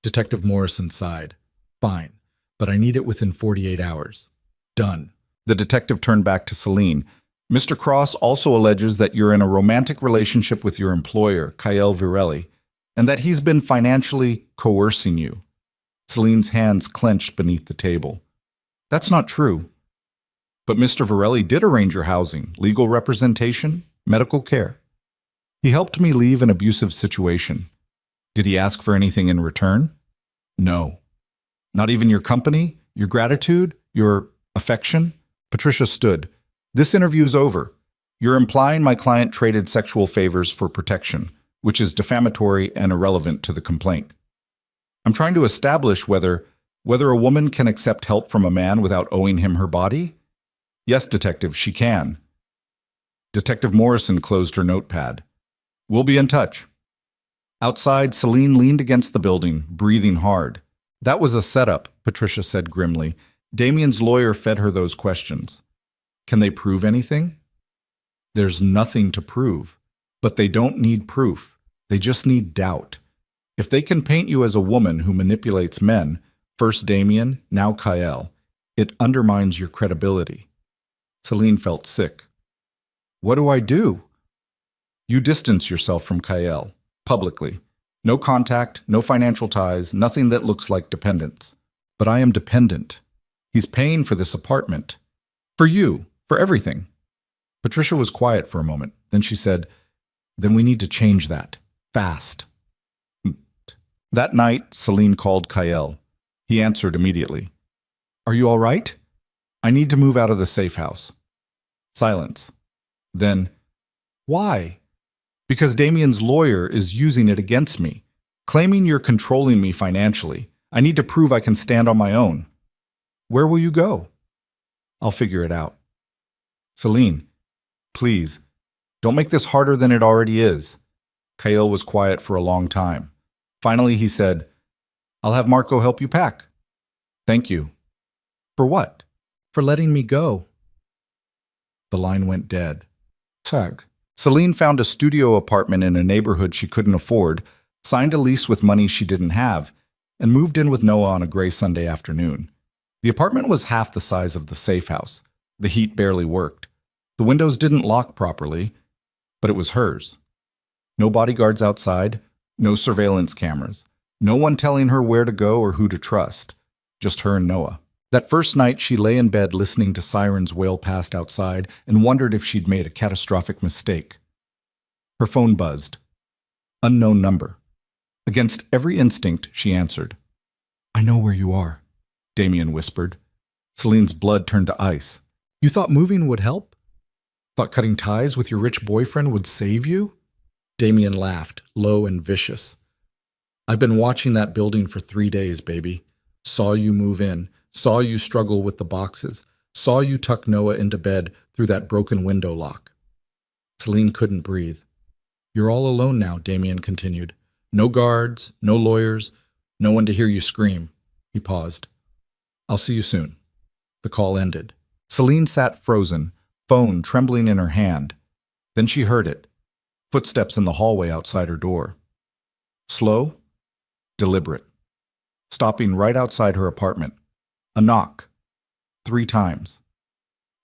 Detective Morrison sighed. "Fine, but I need it within 48 hours. Done." The detective turned back to Celine. "Mr. Cross also alleges that you're in a romantic relationship with your employer, Kael Virelli, and that he's been financially coercing you." Celine's hands clenched beneath the table. "That's not true." "But Mr. Virelli did arrange your housing, legal representation, medical care. He helped me leave an abusive situation. Did he ask for anything in return?" "No." "Not even your company, your gratitude, your affection?" Patricia stood. "This interview's over. You're implying my client traded sexual favors for protection, which is defamatory and irrelevant to the complaint. I'm trying to establish whether a woman can accept help from a man without owing him her body." "Yes, Detective, she can." Detective Morrison closed her notepad. "We'll be in touch." Outside, Celine leaned against the building, breathing hard. "That was a setup," Patricia said grimly. "Damian's lawyer fed her those questions." "Can they prove anything?" "There's nothing to prove. But they don't need proof. They just need doubt. If they can paint you as a woman who manipulates men, first Damian, now Kael, it undermines your credibility." Celine felt sick. "What do I do?" "You distance yourself from Kael, publicly. No contact, no financial ties, nothing that looks like dependence." "But I am dependent. He's paying for this apartment. For you, for everything." Patricia was quiet for a moment. Then she said, "Then we need to change that. Fast." That night, Celine called Kael. He answered immediately. "Are you all right?" "I need to move out of the safe house." Silence. Then, "Why?" "Because Damian's lawyer is using it against me, claiming you're controlling me financially. I need to prove I can stand on my own." "Where will you go?" "I'll figure it out." "Celine, please, don't make this harder than it already is." Kael was quiet for a long time. Finally, he said, "I'll have Marco help you pack." "Thank you." "For what?" "For letting me go." The line went dead. Sag. Celine found a studio apartment in a neighborhood she couldn't afford, signed a lease with money she didn't have, and moved in with Noah on a gray Sunday afternoon. The apartment was half the size of the safe house. The heat barely worked. The windows didn't lock properly, but it was hers. No bodyguards outside, no surveillance cameras, no one telling her where to go or who to trust, just her and Noah. That first night, she lay in bed listening to sirens wail past outside and wondered if she'd made a catastrophic mistake. Her phone buzzed. Unknown number. Against every instinct, she answered. "I know where you are," Damian whispered. Celine's blood turned to ice. "You thought moving would help?" Thought cutting ties with your rich boyfriend would save you? Damien laughed, low and vicious. I've been watching that building for 3 days, baby. Saw you move in, saw you struggle with the boxes, saw you tuck Noah into bed through that broken window lock. Celine couldn't breathe. You're all alone now, Damien continued. No guards, no lawyers, no one to hear you scream. He paused. I'll see you soon. The call ended. Celine sat frozen, phone trembling in her hand. Then she heard it. Footsteps in the hallway outside her door. Slow, deliberate. Stopping right outside her apartment. A knock. 3 times.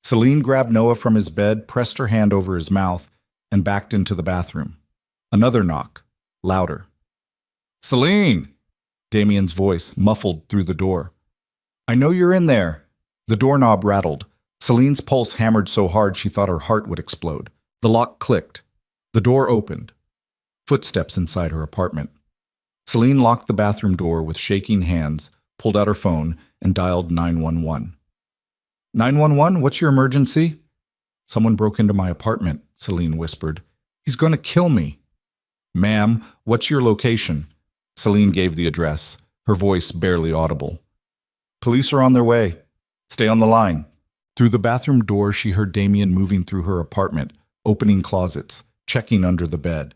Celine grabbed Noah from his bed, pressed her hand over his mouth, and backed into the bathroom. Another knock. Louder. Celine! Damien's voice muffled through the door. I know you're in there. The doorknob rattled. Celine's pulse hammered so hard she thought her heart would explode. The lock clicked. The door opened. Footsteps inside her apartment. Celine locked the bathroom door with shaking hands, pulled out her phone, and dialed 911. 911, what's your emergency? Someone broke into my apartment, Celine whispered. He's going to kill me. Ma'am, what's your location? Celine gave the address, her voice barely audible. Police are on their way. Stay on the line. Through the bathroom door, she heard Damien moving through her apartment, opening closets, checking under the bed.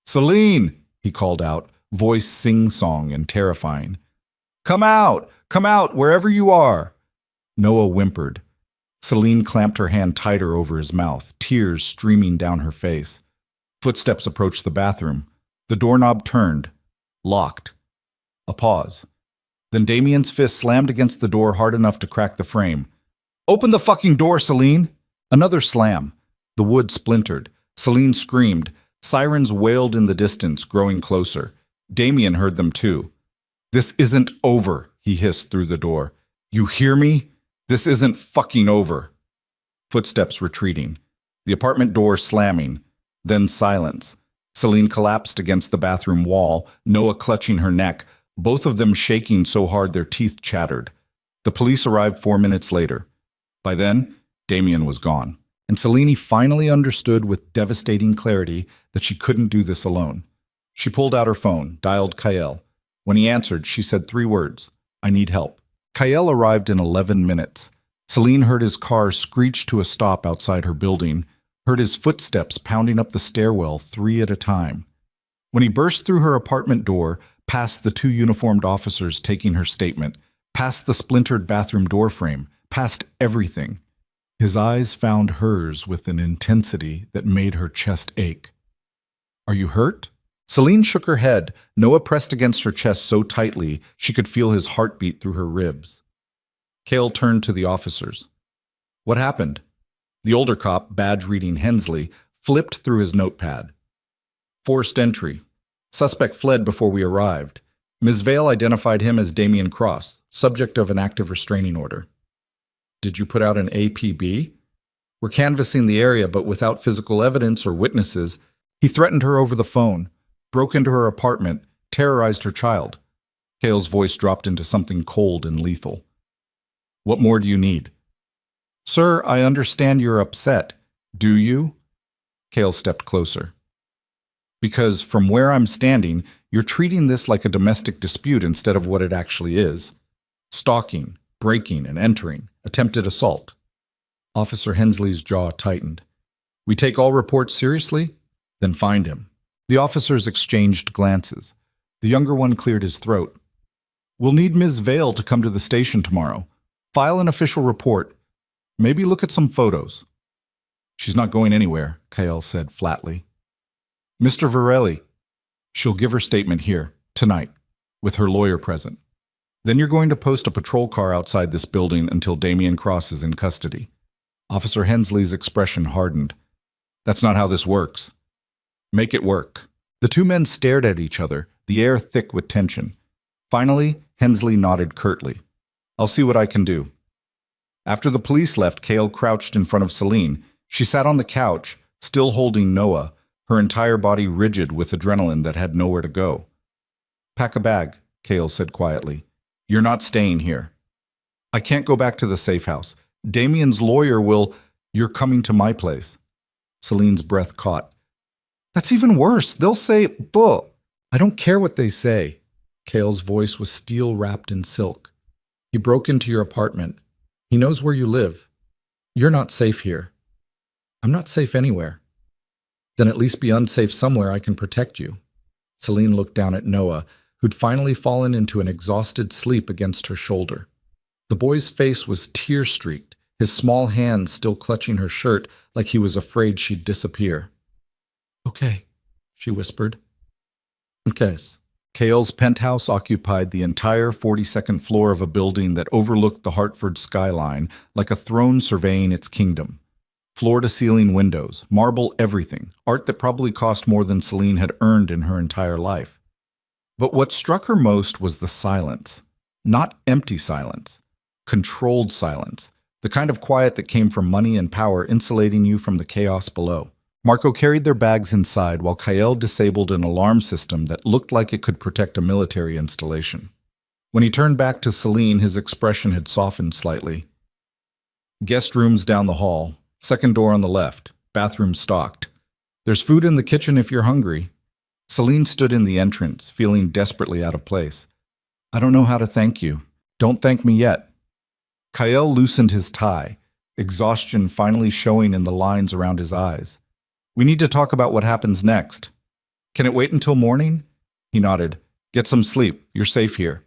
Celine, he called out, voice sing-song and terrifying. Come out, wherever you are. Noah whimpered. Celine clamped her hand tighter over his mouth, tears streaming down her face. Footsteps approached the bathroom. The doorknob turned. Locked. A pause. Then Damien's fist slammed against the door hard enough to crack the frame. Open the fucking door, Celine! Another slam. The wood splintered. Celine screamed. Sirens wailed in the distance, growing closer. Damien heard them too. This isn't over, he hissed through the door. You hear me? This isn't fucking over. Footsteps retreating. The apartment door slamming. Then silence. Celine collapsed against the bathroom wall, Noah clutching her neck, both of them shaking so hard their teeth chattered. The police arrived 4 minutes later. By then, Damien was gone, and Celine finally understood with devastating clarity that she couldn't do this alone. She pulled out her phone, dialed Kyle. When he answered, she said 3 words, I need help. Kyle arrived in 11 minutes. Celine heard his car screech to a stop outside her building, heard his footsteps pounding up the stairwell 3 at a time. When he burst through her apartment door, past the 2 uniformed officers taking her statement, past the splintered bathroom doorframe, past everything, his eyes found hers with an intensity that made her chest ache. Are you hurt? Celine shook her head. Noah pressed against her chest so tightly she could feel his heartbeat through her ribs. Cale turned to the officers. What happened? The older cop, badge-reading Hensley, flipped through his notepad. Forced entry. Suspect fled before we arrived. Ms. Vale identified him as Damien Cross, subject of an active restraining order. Did you put out an APB? We're canvassing the area, but without physical evidence or witnesses. He threatened her over the phone, broke into her apartment, terrorized her child. Cale's voice dropped into something cold and lethal. What more do you need? Sir, I understand you're upset. Do you? Cale stepped closer. Because from where I'm standing, you're treating this like a domestic dispute instead of what it actually is. Stalking, breaking and entering, attempted assault. Officer Hensley's jaw tightened. We take all reports seriously? Then find him. The officers exchanged glances. The younger one cleared his throat. We'll need Ms. Vale to come to the station tomorrow. File an official report. Maybe look at some photos. She's not going anywhere, Kyle said flatly. Mr. Varelli, she'll give her statement here, tonight, with her lawyer present. Then you're going to post a patrol car outside this building until Damien Cross is in custody. Officer Hensley's expression hardened. That's not how this works. Make it work. The 2 men stared at each other, the air thick with tension. Finally, Hensley nodded curtly. I'll see what I can do. After the police left, Cale crouched in front of Celine. She sat on the couch, still holding Noah, her entire body rigid with adrenaline that had nowhere to go. Pack a bag, Cale said quietly. You're not staying here. I can't go back to the safe house. Damien's lawyer will... You're coming to my place. Celine's breath caught. That's even worse. They'll say, buh. I don't care what they say. Kale's voice was steel wrapped in silk. He broke into your apartment. He knows where you live. You're not safe here. I'm not safe anywhere. Then at least be unsafe somewhere I can protect you. Celine looked down at Noah, who'd finally fallen into an exhausted sleep against her shoulder. The boy's face was tear-streaked, his small hands still clutching her shirt like he was afraid she'd disappear. Okay, she whispered. Okay. Kale's penthouse occupied the entire 42nd floor of a building that overlooked the Hartford skyline like a throne surveying its kingdom. Floor-to-ceiling windows, marble everything, art that probably cost more than Celine had earned in her entire life. But what struck her most was the silence. Not empty silence. Controlled silence. The kind of quiet that came from money and power insulating you from the chaos below. Marco carried their bags inside while Kyle disabled an alarm system that looked like it could protect a military installation. When he turned back to Celine, his expression had softened slightly. Guest rooms down the hall. Second door on the left. Bathroom stocked. There's food in the kitchen if you're hungry. Celine stood in the entrance, feeling desperately out of place. I don't know how to thank you. Don't thank me yet. Kyle loosened his tie, exhaustion finally showing in the lines around his eyes. We need to talk about what happens next. Can it wait until morning? He nodded. Get some sleep. You're safe here.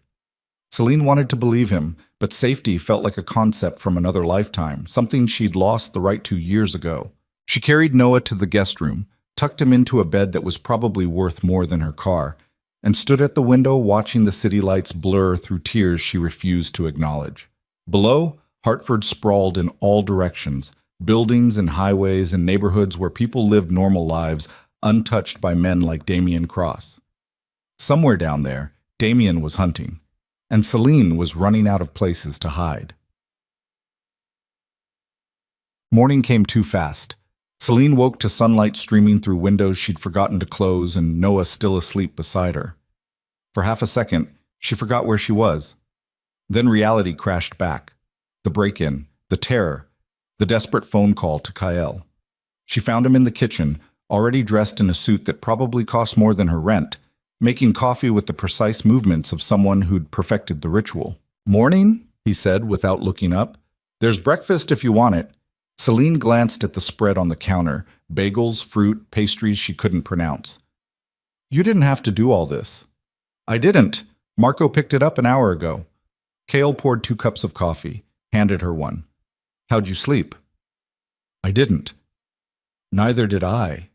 Celine wanted to believe him, but safety felt like a concept from another lifetime, something she'd lost the right to years ago. She carried Noah to the guest room, tucked him into a bed that was probably worth more than her car, and stood at the window watching the city lights blur through tears she refused to acknowledge. Below, Hartford sprawled in all directions, buildings and highways and neighborhoods where people lived normal lives, untouched by men like Damien Cross. Somewhere down there, Damien was hunting, and Celine was running out of places to hide. Morning came too fast. Celine woke to sunlight streaming through windows she'd forgotten to close and Noah still asleep beside her. For half a second, she forgot where she was. Then reality crashed back. The break-in, the terror, the desperate phone call to Kyle. She found him in the kitchen, already dressed in a suit that probably cost more than her rent, making coffee with the precise movements of someone who'd perfected the ritual. Morning, he said without looking up. There's breakfast if you want it. Celine glanced at the spread on the counter, bagels, fruit, pastries she couldn't pronounce. You didn't have to do all this. I didn't. Marco picked it up an hour ago. Kale poured 2 cups of coffee, handed her one. How'd you sleep? I didn't. Neither did I.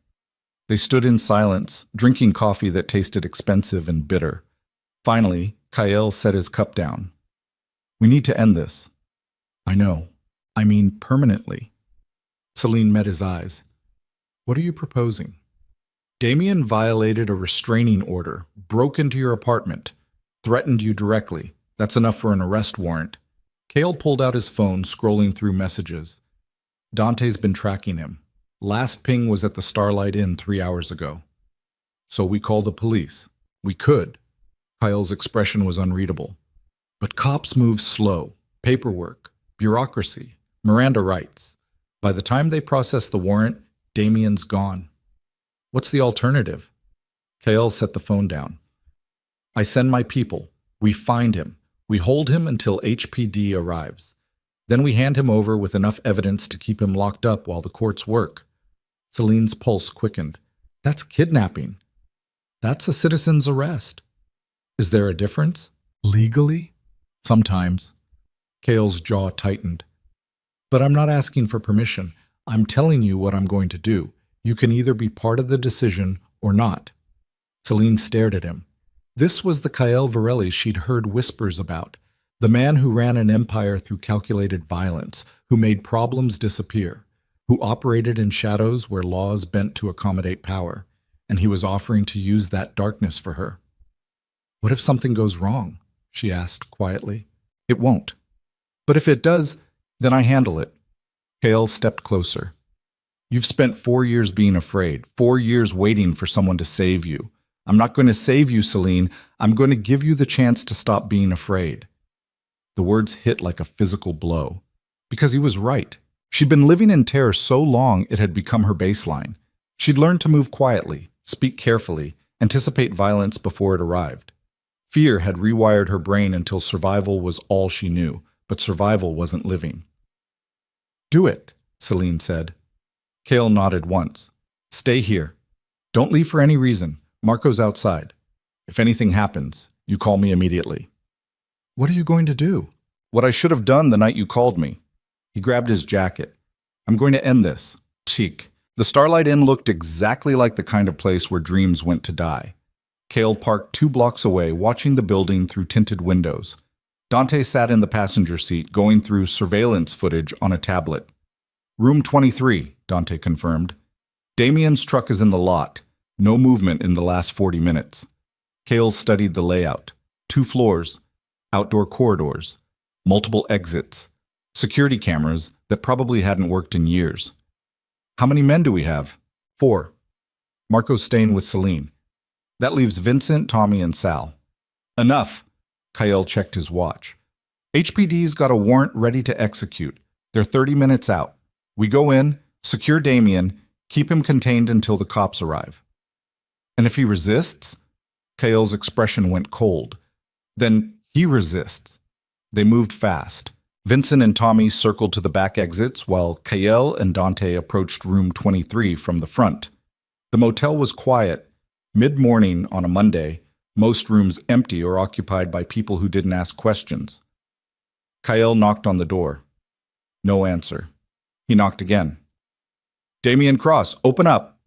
They stood in silence, drinking coffee that tasted expensive and bitter. Finally, Kyle set his cup down. We need to end this. I know. I mean permanently. Celine met his eyes. What are you proposing? Damien violated a restraining order, broke into your apartment, threatened you directly. That's enough for an arrest warrant. Kale pulled out his phone, scrolling through messages. Dante's been tracking him. Last ping was at the Starlight Inn 3 hours ago. So we call the police. We could. Kyle's expression was unreadable. But cops move slow. Paperwork, bureaucracy, Miranda rights. By the time they process the warrant, Damien's gone. What's the alternative? Kale set the phone down. I send my people. We find him. We hold him until HPD arrives. Then we hand him over with enough evidence to keep him locked up while the courts work. Celine's pulse quickened. That's kidnapping. That's a citizen's arrest. Is there a difference? Legally? Sometimes. Kale's jaw tightened. But I'm not asking for permission. I'm telling you what I'm going to do. You can either be part of the decision or not. Celine stared at him. This was the Kyle Varelli she'd heard whispers about, the man who ran an empire through calculated violence, who made problems disappear, who operated in shadows where laws bent to accommodate power, and he was offering to use that darkness for her. What if something goes wrong? She asked quietly. It won't. But if it does, then I handle it. Kale stepped closer. You've spent 4 years being afraid, 4 years waiting for someone to save you. I'm not going to save you, Celine. I'm going to give you the chance to stop being afraid. The words hit like a physical blow. Because he was right. She'd been living in terror so long it had become her baseline. She'd learned to move quietly, speak carefully, anticipate violence before it arrived. Fear had rewired her brain until survival was all she knew, but survival wasn't living. "Do it," Celine said. Cale nodded once. "Stay here. Don't leave for any reason. Marco's outside. If anything happens, you call me immediately." "What are you going to do?" "What I should have done the night you called me." He grabbed his jacket. "I'm going to end this. Cheek." The Starlight Inn looked exactly like the kind of place where dreams went to die. Cale parked 2 blocks away, watching the building through tinted windows. Dante sat in the passenger seat, going through surveillance footage on a tablet. "Room 23, Dante confirmed. "Damien's truck is in the lot. No movement in the last 40 minutes. Cale studied the layout. 2 floors, outdoor corridors, multiple exits, security cameras that probably hadn't worked in years. "How many men do we have?" 4. "Marco's staying with Celine. That leaves Vincent, Tommy, and Sal." "Enough." Cale checked his watch. "HPD's got a warrant ready to execute. They're 30 minutes out. We go in, secure Damien, keep him contained until the cops arrive." "And if he resists?" Cale's expression went cold. "Then he resists." They moved fast. Vincent and Tommy circled to the back exits while Cale and Dante approached room 23 from the front. The motel was quiet. Mid-morning on a Monday, most rooms empty or occupied by people who didn't ask questions. Cale knocked on the door. No answer. He knocked again. "Damien Cross, open up."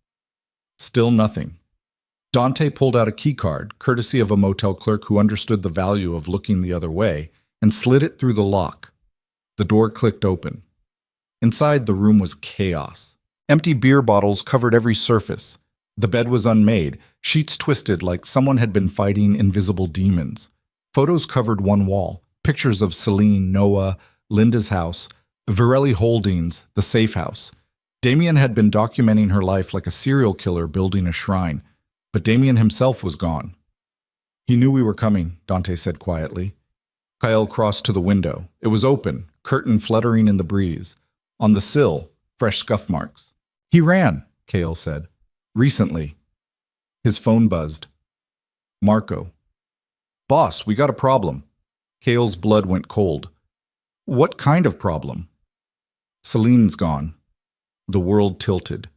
Still nothing. Dante pulled out a keycard, courtesy of a motel clerk who understood the value of looking the other way, and slid it through the lock. The door clicked open. Inside, the room was chaos. Empty beer bottles covered every surface. The bed was unmade, sheets twisted like someone had been fighting invisible demons. Photos covered one wall, pictures of Celine, Noah, Linda's house, Varelli Holdings, the safe house. Damien had been documenting her life like a serial killer building a shrine, but Damien himself was gone. "He knew we were coming," Dante said quietly. Cale crossed to the window. It was open, curtain fluttering in the breeze. On the sill, fresh scuff marks. "He ran," Cale said. "Recently." His phone buzzed. Marco. "Boss, we got a problem." Cale's blood went cold. "What kind of problem?" "Celine's gone." The world tilted.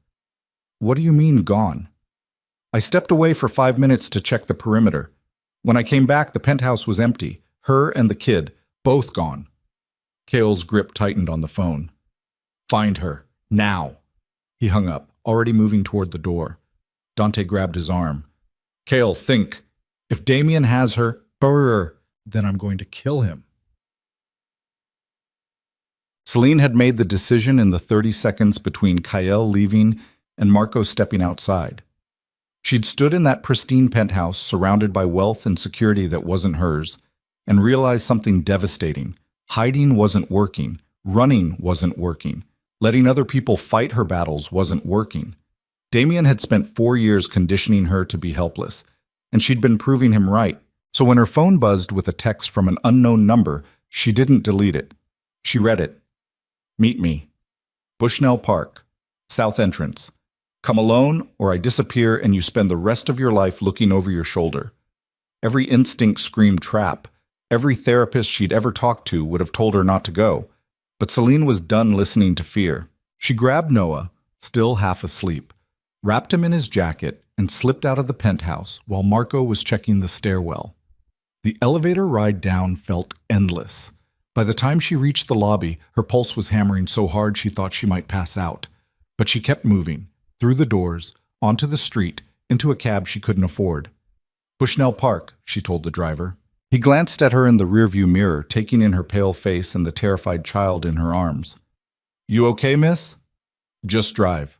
"What do you mean, gone?" "I stepped away for 5 minutes to check the perimeter. When I came back, the penthouse was empty. Her and the kid, both gone." Cale's grip tightened on the phone. "Find her. Now." He hung up, already moving toward the door. Dante grabbed his arm. "Cale, think. If Damien has her, then I'm going to kill him." Celine had made the decision in the 30 seconds between Cale leaving and Marco stepping outside. She'd stood in that pristine penthouse, surrounded by wealth and security that wasn't hers, and realized something devastating. Hiding wasn't working. Running wasn't working. Letting other people fight her battles wasn't working. Damien had spent 4 years conditioning her to be helpless, and she'd been proving him right. So when her phone buzzed with a text from an unknown number, she didn't delete it. She read it. "Meet me. Bushnell Park. South entrance. Come alone, or I disappear and you spend the rest of your life looking over your shoulder." Every instinct screamed trap. Every therapist she'd ever talked to would have told her not to go. But Celine was done listening to fear. She grabbed Noah, still half asleep, wrapped him in his jacket, and slipped out of the penthouse while Marco was checking the stairwell. The elevator ride down felt endless. By the time she reached the lobby, her pulse was hammering so hard she thought she might pass out. But she kept moving, through the doors, onto the street, into a cab she couldn't afford. "Bushnell Park," she told the driver. He glanced at her in the rearview mirror, taking in her pale face and the terrified child in her arms. "You okay, miss?" "Just drive."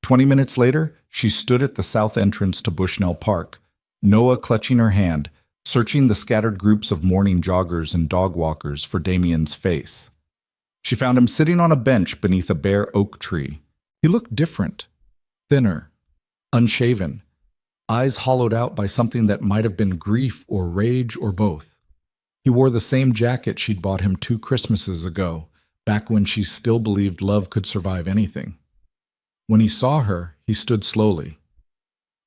20 minutes later, she stood at the south entrance to Bushnell Park, Noah clutching her hand, searching the scattered groups of morning joggers and dog walkers for Damien's face. She found him sitting on a bench beneath a bare oak tree. He looked different, thinner, unshaven, eyes hollowed out by something that might have been grief or rage or both. He wore the same jacket she'd bought him 2 Christmases ago, back when she still believed love could survive anything. When he saw her, he stood slowly.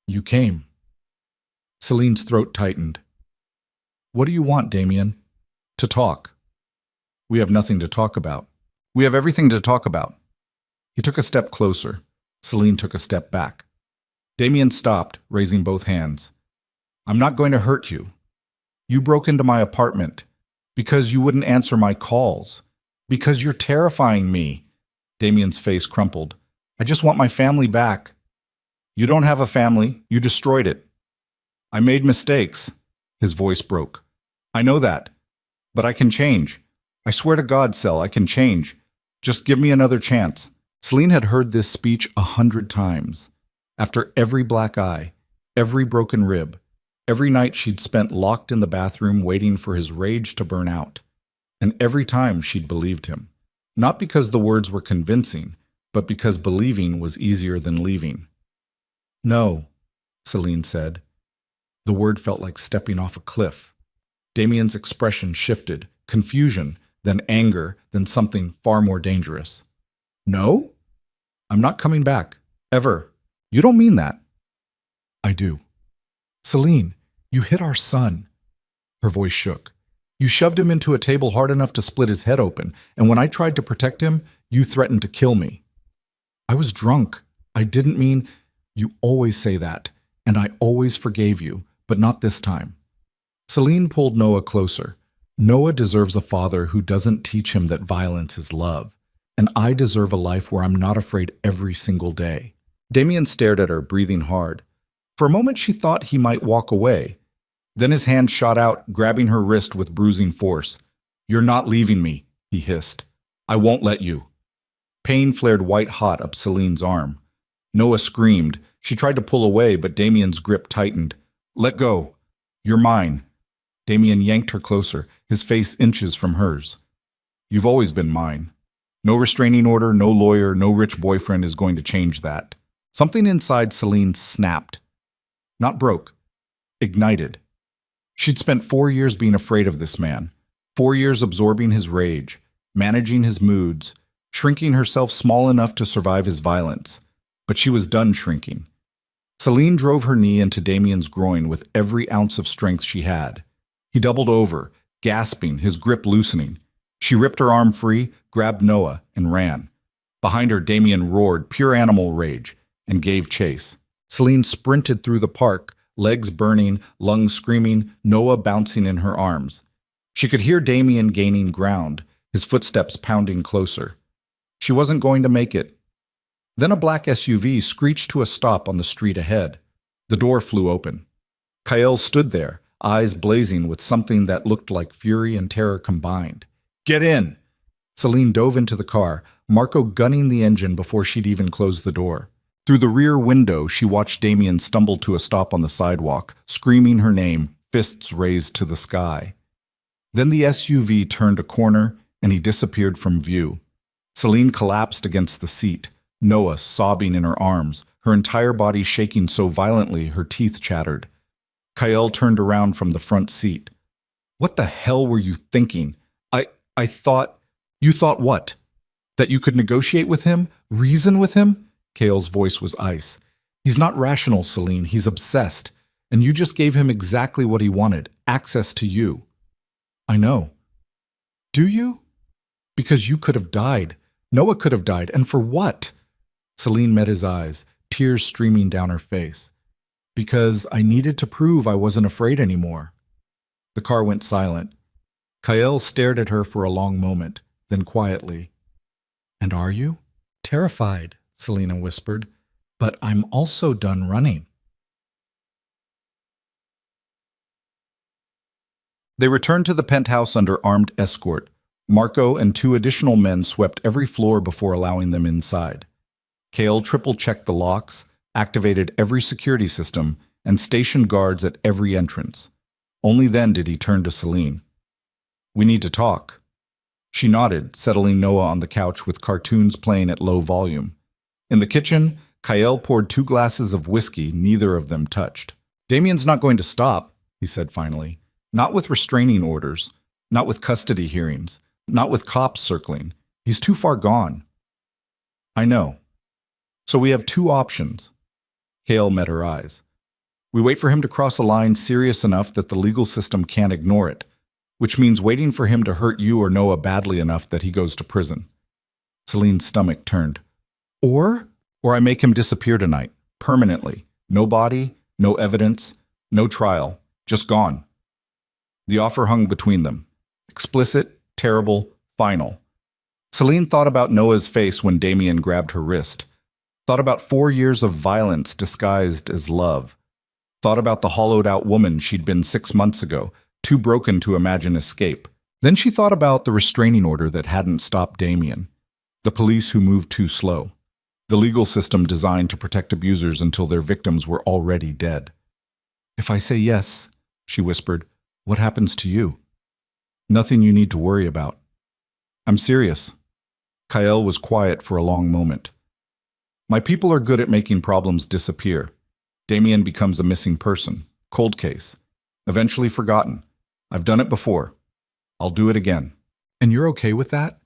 "You came." Celine's throat tightened. "What do you want, Damien?" "To talk." "We have nothing to talk about." "We have everything to talk about." He took a step closer. Celine took a step back. Damien stopped, raising both hands. "I'm not going to hurt you. You broke into my apartment because you wouldn't answer my calls, because you're terrifying me." Damien's face crumpled. "I just want my family back." "You don't have a family. You destroyed it." "I made mistakes." His voice broke. "I know that. But I can change. I swear to God, Cel, I can change. Just give me another chance." Celine had heard this speech 100 times. After every black eye, every broken rib, every night she'd spent locked in the bathroom waiting for his rage to burn out. And every time she'd believed him. Not because the words were convincing, but because believing was easier than leaving. "No," Celine said. The word felt like stepping off a cliff. Damien's expression shifted, confusion, then anger, then something far more dangerous. "No? I'm not coming back. Ever. You don't mean that." "I do." "Celine, you hit our son." Her voice shook. "You shoved him into a table hard enough to split his head open, and when I tried to protect him, you threatened to kill me." "I was drunk. I didn't mean—" "You always say that, and I always forgave you, but not this time." Celine pulled Noah closer. "Noah deserves a father who doesn't teach him that violence is love, and I deserve a life where I'm not afraid every single day." Damien stared at her, breathing hard. For a moment she thought he might walk away. Then his hand shot out, grabbing her wrist with bruising force. "You're not leaving me," he hissed. "I won't let you." Pain flared white-hot up Celine's arm. Noah screamed. She tried to pull away, but Damien's grip tightened. "Let go. You're mine." Damien yanked her closer, his face inches from hers. "You've always been mine. No restraining order, no lawyer, no rich boyfriend is going to change that." Something inside Celine snapped. Not broke. Ignited. She'd spent 4 years being afraid of this man. 4 years absorbing his rage, managing his moods, shrinking herself small enough to survive his violence. But she was done shrinking. Celine drove her knee into Damien's groin with every ounce of strength she had. He doubled over, gasping, his grip loosening. She ripped her arm free, grabbed Noah, and ran. Behind her, Damien roared, pure animal rage, and gave chase. Celine sprinted through the park, legs burning, lungs screaming, Noah bouncing in her arms. She could hear Damien gaining ground, his footsteps pounding closer. She wasn't going to make it. Then a black SUV screeched to a stop on the street ahead. The door flew open. Kael stood there, eyes blazing with something that looked like fury and terror combined. "Get in!" Celine dove into the car, Marco gunning the engine before she'd even closed the door. Through the rear window, she watched Damien stumble to a stop on the sidewalk, screaming her name, fists raised to the sky. Then the SUV turned a corner, and he disappeared from view. Celine collapsed against the seat, Noah sobbing in her arms, her entire body shaking so violently her teeth chattered. Kael turned around from the front seat. "What the hell were you thinking? I thought—" "You thought what? That you could negotiate with him? Reason with him?" Kael's voice was ice. "He's not rational, Celine. He's obsessed. And you just gave him exactly what he wanted, access to you." "I know." "Do you?" "Because you could have died. Noah could have died. And for what?" Celine met his eyes, tears streaming down her face. "Because I needed to prove I wasn't afraid anymore." The car went silent. Kael stared at her for a long moment, then quietly. "And are you?" "Terrified," Selena whispered. "But I'm also done running." They returned to the penthouse under armed escort. Marco and 2 additional men swept every floor before allowing them inside. Kael triple-checked the locks, activated every security system, and stationed guards at every entrance. Only then did he turn to Celine. "We need to talk." She nodded, settling Noah on the couch with cartoons playing at low volume. In the kitchen, Kael poured 2 glasses of whiskey neither of them touched. "Damien's not going to stop," he said finally. "Not with restraining orders, not with custody hearings, not with cops circling. He's too far gone. I know. So we have two options. Kale met her eyes. We wait for him to cross a line serious enough that the legal system can't ignore it, which means waiting for him to hurt you or Noah badly enough that he goes to prison. Celine's stomach turned. Or I make him disappear tonight, permanently. No body, no evidence, no trial, just gone. The offer hung between them. Explicit, terrible, final. Celine thought about Noah's face when Damien grabbed her wrist. Thought about 4 years of violence disguised as love. Thought about the hollowed-out woman she'd been 6 months ago, too broken to imagine escape. Then she thought about the restraining order that hadn't stopped Damien. The police who moved too slow. The legal system designed to protect abusers until their victims were already dead. If I say yes, she whispered, what happens to you? Nothing you need to worry about. I'm serious. Kyle was quiet for a long moment. My people are good at making problems disappear. Damien becomes a missing person, cold case, eventually forgotten. I've done it before. I'll do it again. And you're okay with that?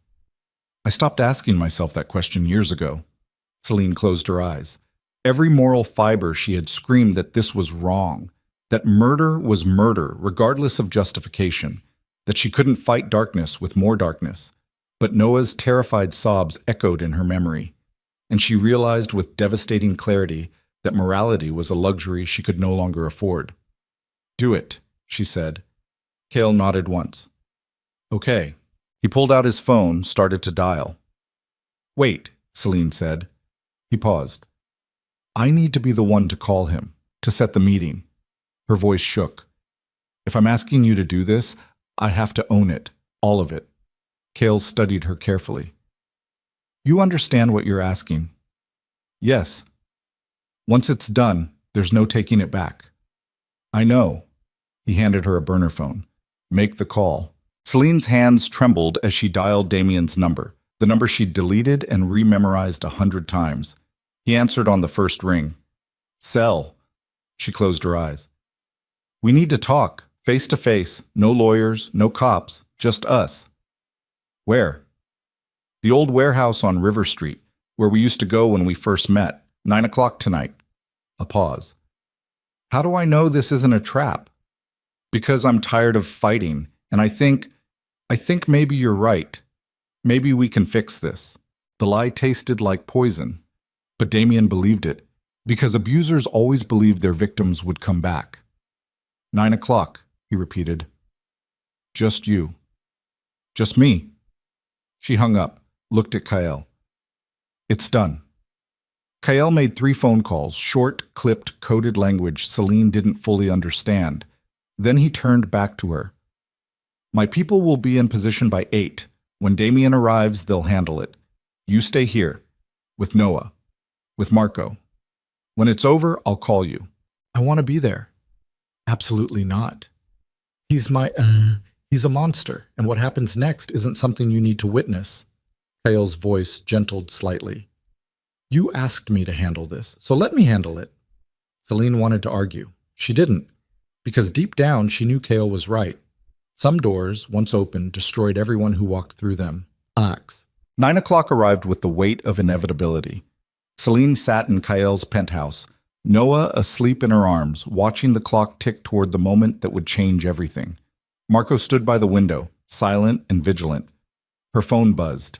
I stopped asking myself that question years ago. Celine closed her eyes. Every moral fiber she had screamed that this was wrong, that murder was murder, regardless of justification, that she couldn't fight darkness with more darkness. But Noah's terrified sobs echoed in her memory, and she realized with devastating clarity that morality was a luxury she could no longer afford. Do it, she said. Cale nodded once. Okay. He pulled out his phone, started to dial. Wait, Celine said. He paused. I need to be the one to call him, to set the meeting. Her voice shook. If I'm asking you to do this, I have to own it, all of it. Cale studied her carefully. You understand what you're asking? Yes. Once it's done, there's no taking it back. I know. He handed her a burner phone. Make the call. Celine's hands trembled as she dialed Damien's number, the number she'd deleted and rememorized 100 times. He answered on the first ring. Cell. She closed her eyes. We need to talk, face to face, no lawyers, no cops, just us. Where? The old warehouse on River Street, where we used to go when we first met. 9 o'clock tonight. A pause. How do I know this isn't a trap? Because I'm tired of fighting, and I think maybe you're right. Maybe we can fix this. The lie tasted like poison, but Damien believed it, because abusers always believed their victims would come back. 9 o'clock, he repeated. Just you. Just me. She hung up, looked at Kyle. It's done. Kyle made 3 phone calls, short, clipped, coded language Celine didn't fully understand. Then he turned back to her. My people will be in position by 8. When Damien arrives, they'll handle it. You stay here. With Noah. With Marco. When it's over, I'll call you. I want to be there. Absolutely not. He's a monster, and what happens next isn't something you need to witness. Kyle's voice gentled slightly. You asked me to handle this, so let me handle it. Celine wanted to argue. She didn't, because deep down she knew Kale was right. Some doors, once opened, destroyed everyone who walked through them. Axe. 9 o'clock arrived with the weight of inevitability. Celine sat in Kyle's penthouse, Noah asleep in her arms, watching the clock tick toward the moment that would change everything. Marco stood by the window, silent and vigilant. Her phone buzzed.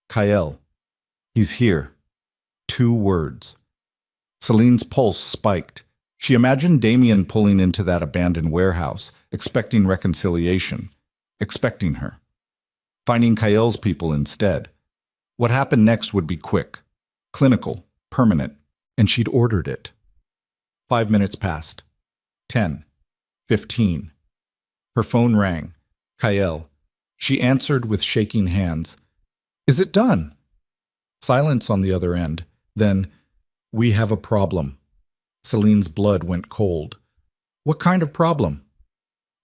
Kyle. He's here. 2 words. Celine's pulse spiked. She imagined Damien pulling into that abandoned warehouse, expecting reconciliation, expecting her. Finding Kyle's people instead. What happened next would be quick, clinical, permanent, and she'd ordered it. 5 minutes passed. 10. 15. Her phone rang. Kyle. She answered with shaking hands. Is it done? Silence on the other end. Then, we have a problem. Celine's blood went cold. What kind of problem?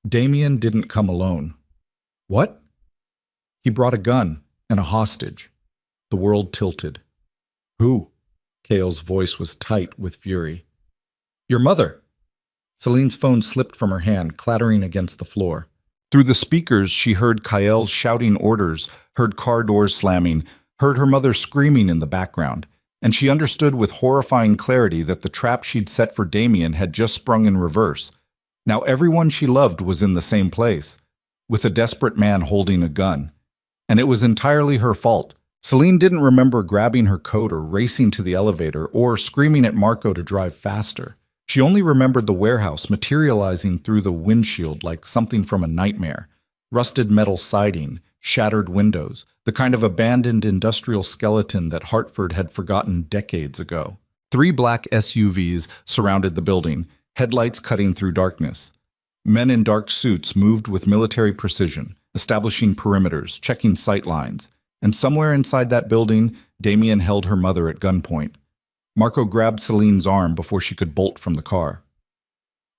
Damien didn't come alone. What? He brought a gun and a hostage. The world tilted. Who? Cale's voice was tight with fury. Your mother. Celine's phone slipped from her hand, clattering against the floor. Through the speakers, she heard Kyle shouting orders, heard car doors slamming, heard her mother screaming in the background, and she understood with horrifying clarity that the trap she'd set for Damien had just sprung in reverse. Now everyone she loved was in the same place, with a desperate man holding a gun. And it was entirely her fault. Celine didn't remember grabbing her coat or racing to the elevator or screaming at Marco to drive faster. She only remembered the warehouse materializing through the windshield like something from a nightmare. Rusted metal siding, shattered windows, the kind of abandoned industrial skeleton that Hartford had forgotten decades ago. 3 black SUVs surrounded the building, headlights cutting through darkness. Men in dark suits moved with military precision, establishing perimeters, checking sight lines. And somewhere inside that building, Damien held her mother at gunpoint. Marco grabbed Celine's arm before she could bolt from the car.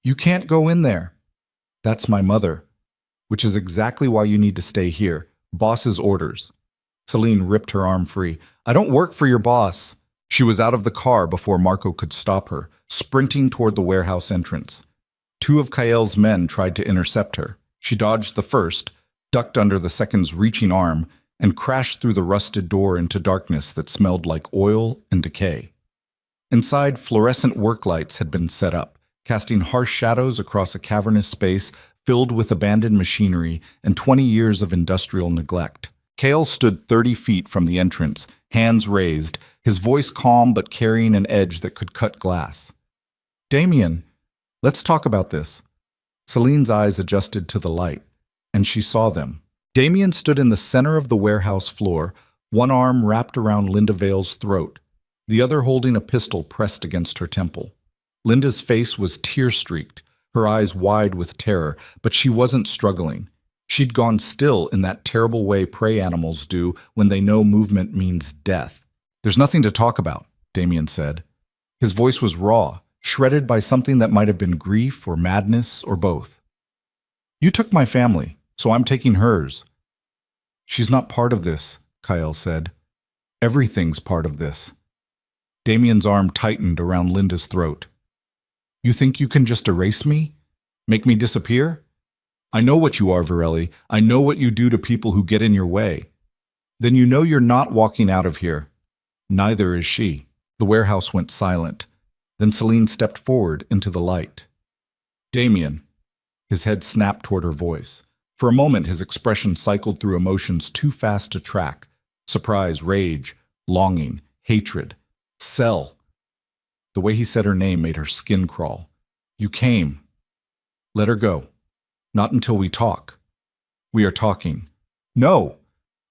"You can't go in there." "That's my mother." "Which is exactly why you need to stay here. Boss's orders." Celine ripped her arm free. "I don't work for your boss." She was out of the car before Marco could stop her, sprinting toward the warehouse entrance. 2 of Kyle's men tried to intercept her. She dodged the first, ducked under the second's reaching arm, and crashed through the rusted door into darkness that smelled like oil and decay. Inside, fluorescent work lights had been set up, casting harsh shadows across a cavernous space filled with abandoned machinery and 20 years of industrial neglect. Kale stood 30 feet from the entrance, hands raised, his voice calm but carrying an edge that could cut glass. "Damien, let's talk about this." Celine's eyes adjusted to the light, and she saw them. Damien stood in the center of the warehouse floor, one arm wrapped around Linda Vale's throat, the other holding a pistol pressed against her temple. Linda's face was tear-streaked, her eyes wide with terror, but she wasn't struggling. She'd gone still in that terrible way prey animals do when they know movement means death. "There's nothing to talk about," Damien said. His voice was raw, shredded by something that might have been grief or madness or both. "You took my family, so I'm taking hers." "She's not part of this," Kyle said. "Everything's part of this." Damien's arm tightened around Linda's throat. "You think you can just erase me? Make me disappear? I know what you are, Varelli. I know what you do to people who get in your way. Then you know you're not walking out of here. Neither is she." The warehouse went silent. Then Celine stepped forward into the light. "Damien." His head snapped toward her voice. For a moment, his expression cycled through emotions too fast to track. Surprise, rage, longing, hatred. "Sell." The way he said her name made her skin crawl. "You came." "Let her go. Not until we talk." "We are talking." "No."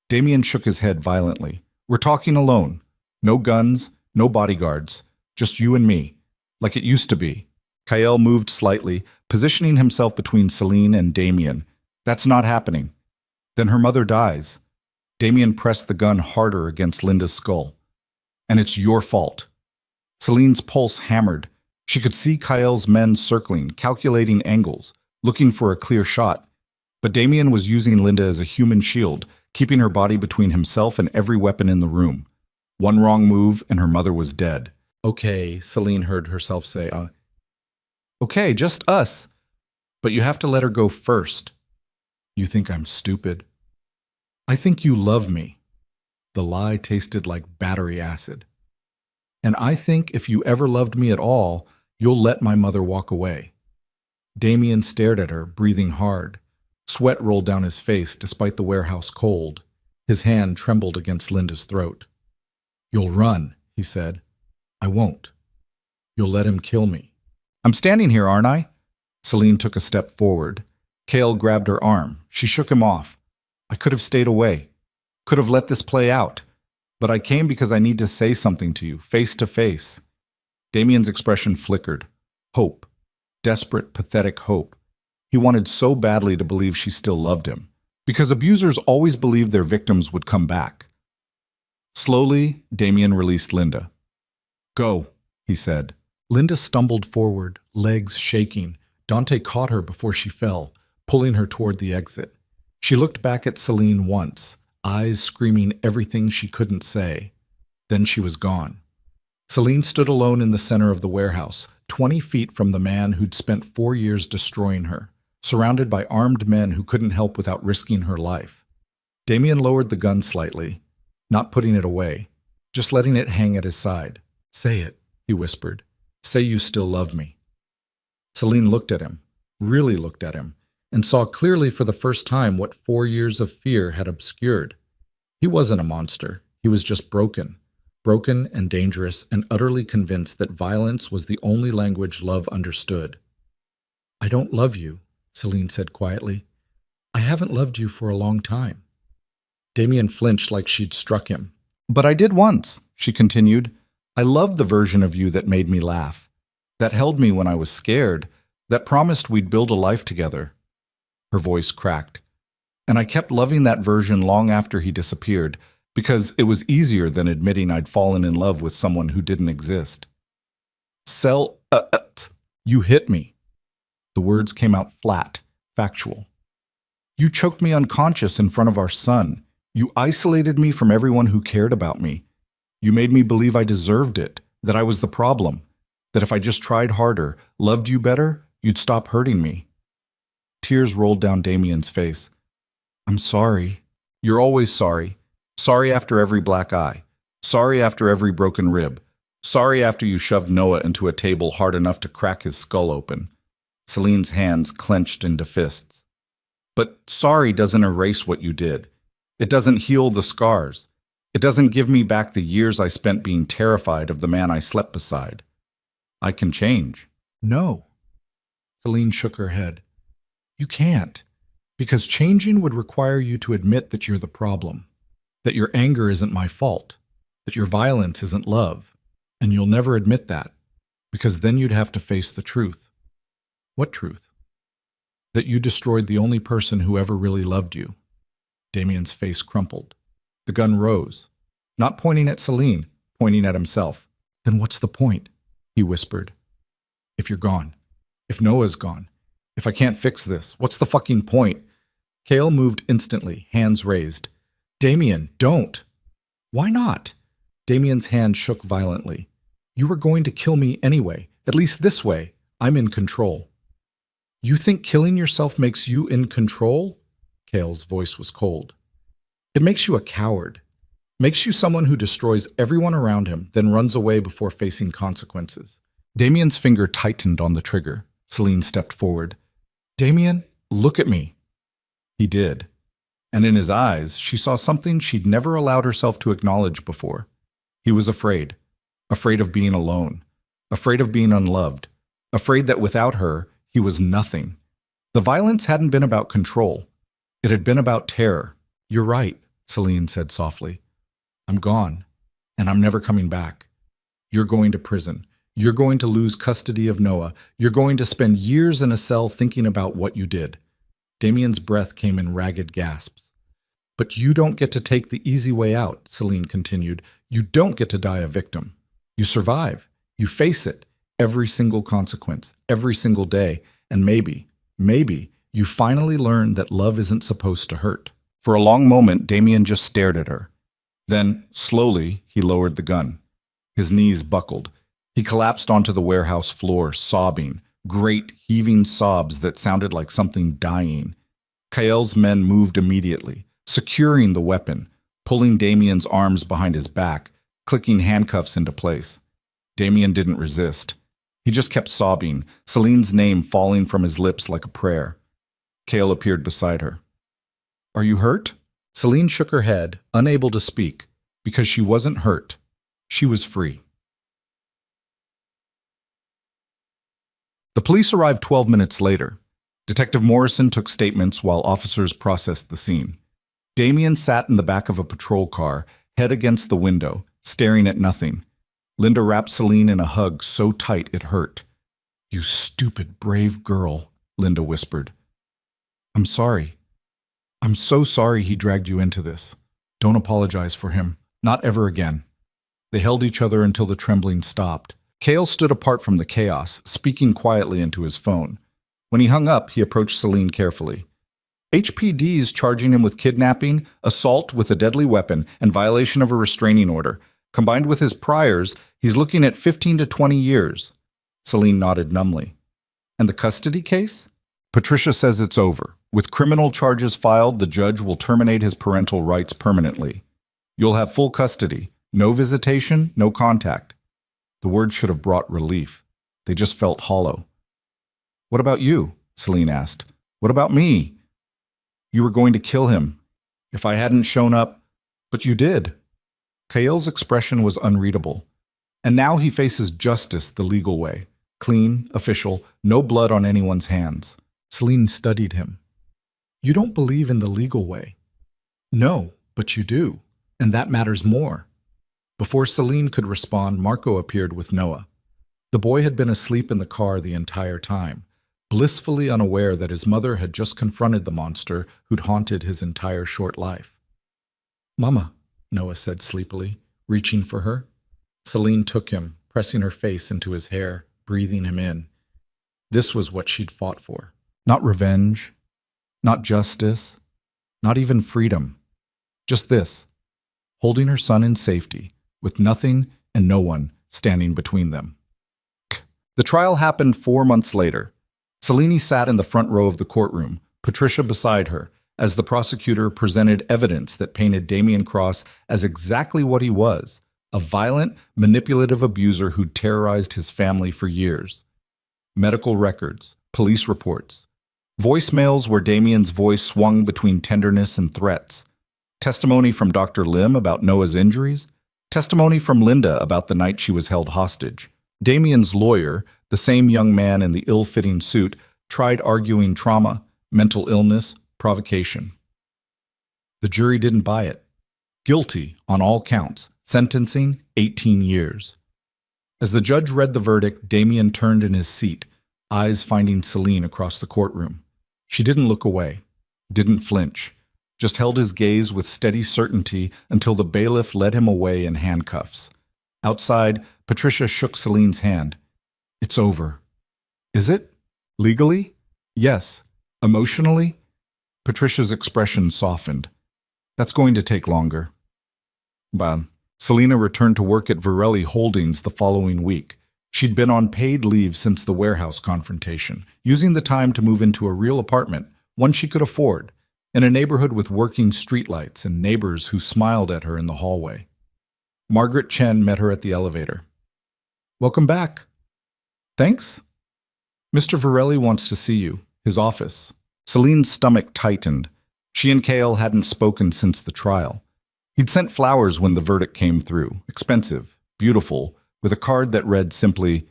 Damien shook his head violently. "We're talking alone. No guns, no bodyguards. Just you and me. Like it used to be." Kyle moved slightly, positioning himself between Celine and Damien. "That's not happening." "Then her mother dies." Damien pressed the gun harder against Linda's skull. "And it's your fault." Celine's pulse hammered. She could see Kyle's men circling, calculating angles, looking for a clear shot. But Damien was using Linda as a human shield, keeping her body between himself and every weapon in the room. One wrong move and her mother was dead. "Okay," Celine heard herself say. "Okay, just us. But you have to let her go first." "You think I'm stupid?" "I think you love me." The lie tasted like battery acid. "And I think if you ever loved me at all, you'll let my mother walk away." Damien stared at her, breathing hard. Sweat rolled down his face despite the warehouse cold. His hand trembled against Linda's throat. "You'll run," he said. "I won't. You'll let him kill me." "I'm standing here, aren't I?" Celine took a step forward. Kale grabbed her arm. She shook him off. "I could have stayed away. Could have let this play out. But I came because I need to say something to you, face to face." Damien's expression flickered. Hope. Desperate, pathetic hope. He wanted so badly to believe she still loved him. Because abusers always believed their victims would come back. Slowly, Damien released Linda. "Go," he said. Linda stumbled forward, legs shaking. Dante caught her before she fell, pulling her toward the exit. She looked back at Celine once, eyes screaming everything she couldn't say. Then she was gone. Celine stood alone in the center of the warehouse, 20 feet from the man who'd spent 4 years destroying her. surrounded by armed men who couldn't help without risking her life. Damien lowered the gun slightly, not putting it away, just letting it hang at his side. "Say it," he whispered. "Say you still love me." Celine looked at him, really looked at him, and saw clearly for the first time what 4 years of fear had obscured. He wasn't a monster. He was just broken and dangerous and utterly convinced that violence was the only language love understood. "I don't love you," Celine said quietly. "I haven't loved you for a long time." Damien flinched like she'd struck him. "But I did once," she continued. "I loved the version of you that made me laugh, that held me when I was scared, that promised we'd build a life together." Her voice cracked. "And I kept loving that version long after he disappeared, because it was easier than admitting I'd fallen in love with someone who didn't exist." You hit me." The words came out flat, factual. "You choked me unconscious in front of our son. You isolated me from everyone who cared about me. You made me believe I deserved it, that I was the problem, that if I just tried harder, loved you better, you'd stop hurting me." Tears rolled down Damien's face. "I'm sorry." "You're always sorry. Sorry after every black eye. Sorry after every broken rib. Sorry after you shoved Noah into a table hard enough to crack his skull open." Celine's hands clenched into fists. "But sorry doesn't erase what you did. It doesn't heal the scars. It doesn't give me back the years I spent being terrified of the man I slept beside. I can change." "No." Celine shook her head. "You can't, because changing would require you to admit that you're the problem, that your anger isn't my fault, that your violence isn't love, and you'll never admit that, because then you'd have to face the truth." "What truth?" "That you destroyed the only person who ever really loved you." Damien's face crumpled. The gun rose, not pointing at Celine, pointing at himself. "Then what's the point?" he whispered. "If you're gone, if Noah's gone, if I can't fix this, what's the fucking point?" Cale moved instantly, hands raised. "Damien, don't." "Why not?" Damien's hand shook violently. "You were going to kill me anyway, at least this way. I'm in control." "You think killing yourself makes you in control?" Cale's voice was cold. "It makes you a coward. Makes you someone who destroys everyone around him, then runs away before facing consequences." Damien's finger tightened on the trigger. Celine stepped forward. "Damien, look at me." He did. And in his eyes, she saw something she'd never allowed herself to acknowledge before. He was afraid. Afraid of being alone. Afraid of being unloved. Afraid that without her, he was nothing. The violence hadn't been about control. It had been about terror. "You're right," Celine said softly. "I'm gone, and I'm never coming back. You're going to prison. You're going to lose custody of Noah. You're going to spend years in a cell thinking about what you did." Damien's breath came in ragged gasps. "But you don't get to take the easy way out," Celine continued. "You don't get to die a victim. You survive. You face it. Every single consequence. Every single day. And maybe, you finally learn that love isn't supposed to hurt." For a long moment, Damien just stared at her. Then, slowly, he lowered the gun. His knees buckled. He collapsed onto the warehouse floor, sobbing, great, heaving sobs that sounded like something dying. Kael's men moved immediately, securing the weapon, pulling Damien's arms behind his back, clicking handcuffs into place. Damien didn't resist. He just kept sobbing, Celine's name falling from his lips like a prayer. Kael appeared beside her. "Are you hurt?" Celine shook her head, unable to speak, because she wasn't hurt. She was free. The police arrived 12 minutes later. Detective Morrison took statements while officers processed the scene. Damien sat in the back of a patrol car, head against the window, staring at nothing. Linda wrapped Celine in a hug so tight it hurt. "You stupid, brave girl," Linda whispered. "I'm sorry. I'm so sorry he dragged you into this. Don't apologize for him. Not ever again." They held each other until the trembling stopped. Kael stood apart from the chaos, speaking quietly into his phone. When he hung up, he approached Celine carefully. "HPD's charging him with kidnapping, assault with a deadly weapon, and violation of a restraining order. Combined with his priors, he's looking at 15 to 20 years. Celine nodded numbly. "And the custody case?" Patricia says it's over. With criminal charges filed, the judge will terminate his parental rights permanently. You'll have full custody. No visitation, no contact. The words should have brought relief. They just felt hollow. What about you? Celine asked. What about me? You were going to kill him. If I hadn't shown up, but you did. Kael's expression was unreadable. And now he faces justice the legal way. Clean, official, no blood on anyone's hands. Celine studied him. You don't believe in the legal way. No, but you do. And that matters more. Before Celine could respond, Marco appeared with Noah. The boy had been asleep in the car the entire time, blissfully unaware that his mother had just confronted the monster who'd haunted his entire short life. Mama, Noah said sleepily, reaching for her. Celine took him, pressing her face into his hair, breathing him in. This was what she'd fought for. Not revenge, not justice, not even freedom. Just this, holding her son in safety, with nothing and no one standing between them. The trial happened 4 months later. Celine sat in the front row of the courtroom, Patricia beside her, as the prosecutor presented evidence that painted Damien Cross as exactly what he was, a violent, manipulative abuser who'd terrorized his family for years. Medical records, police reports, voicemails where Damien's voice swung between tenderness and threats, testimony from Dr. Lim about Noah's injuries, testimony from Linda about the night she was held hostage. Damien's lawyer, the same young man in the ill-fitting suit, tried arguing trauma, mental illness, provocation. The jury didn't buy it. Guilty on all counts, sentencing 18 years. As the judge read the verdict, Damien turned in his seat, eyes finding Celine across the courtroom. She didn't look away, didn't flinch, just held his gaze with steady certainty until the bailiff led him away in handcuffs. Outside, Patricia shook Celine's hand. It's over. Is it? Legally? Yes. Emotionally? Patricia's expression softened. That's going to take longer. But Selena returned to work at Varelli Holdings the following week. She'd been on paid leave since the warehouse confrontation, using the time to move into a real apartment, one she could afford, in a neighborhood with working streetlights and neighbors who smiled at her in the hallway. Margaret Chen met her at the elevator. Welcome back. Thanks. Mr. Varelli wants to see you, his office. Celine's stomach tightened. She and Kael hadn't spoken since the trial. He'd sent flowers when the verdict came through, expensive, beautiful, with a card that read simply,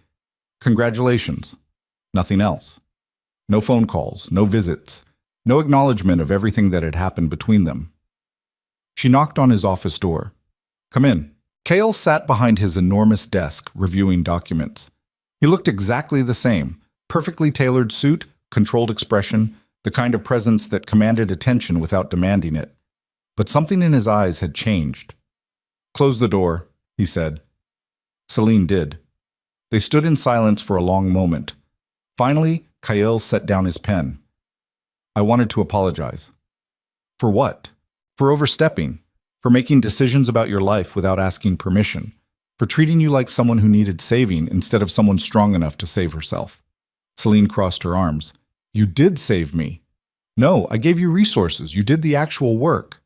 "Congratulations." Nothing else. No phone calls, no visits, no acknowledgement of everything that had happened between them. She knocked on his office door. Come in. Kael sat behind his enormous desk, reviewing documents. He looked exactly the same, perfectly tailored suit, controlled expression, the kind of presence that commanded attention without demanding it. But something in his eyes had changed. Close the door, he said. Celine did. They stood in silence for a long moment. Finally, Kael set down his pen. I wanted to apologize. For what? For overstepping. For making decisions about your life without asking permission. For treating you like someone who needed saving instead of someone strong enough to save herself. Celine crossed her arms. You did save me. No, I gave you resources. You did the actual work.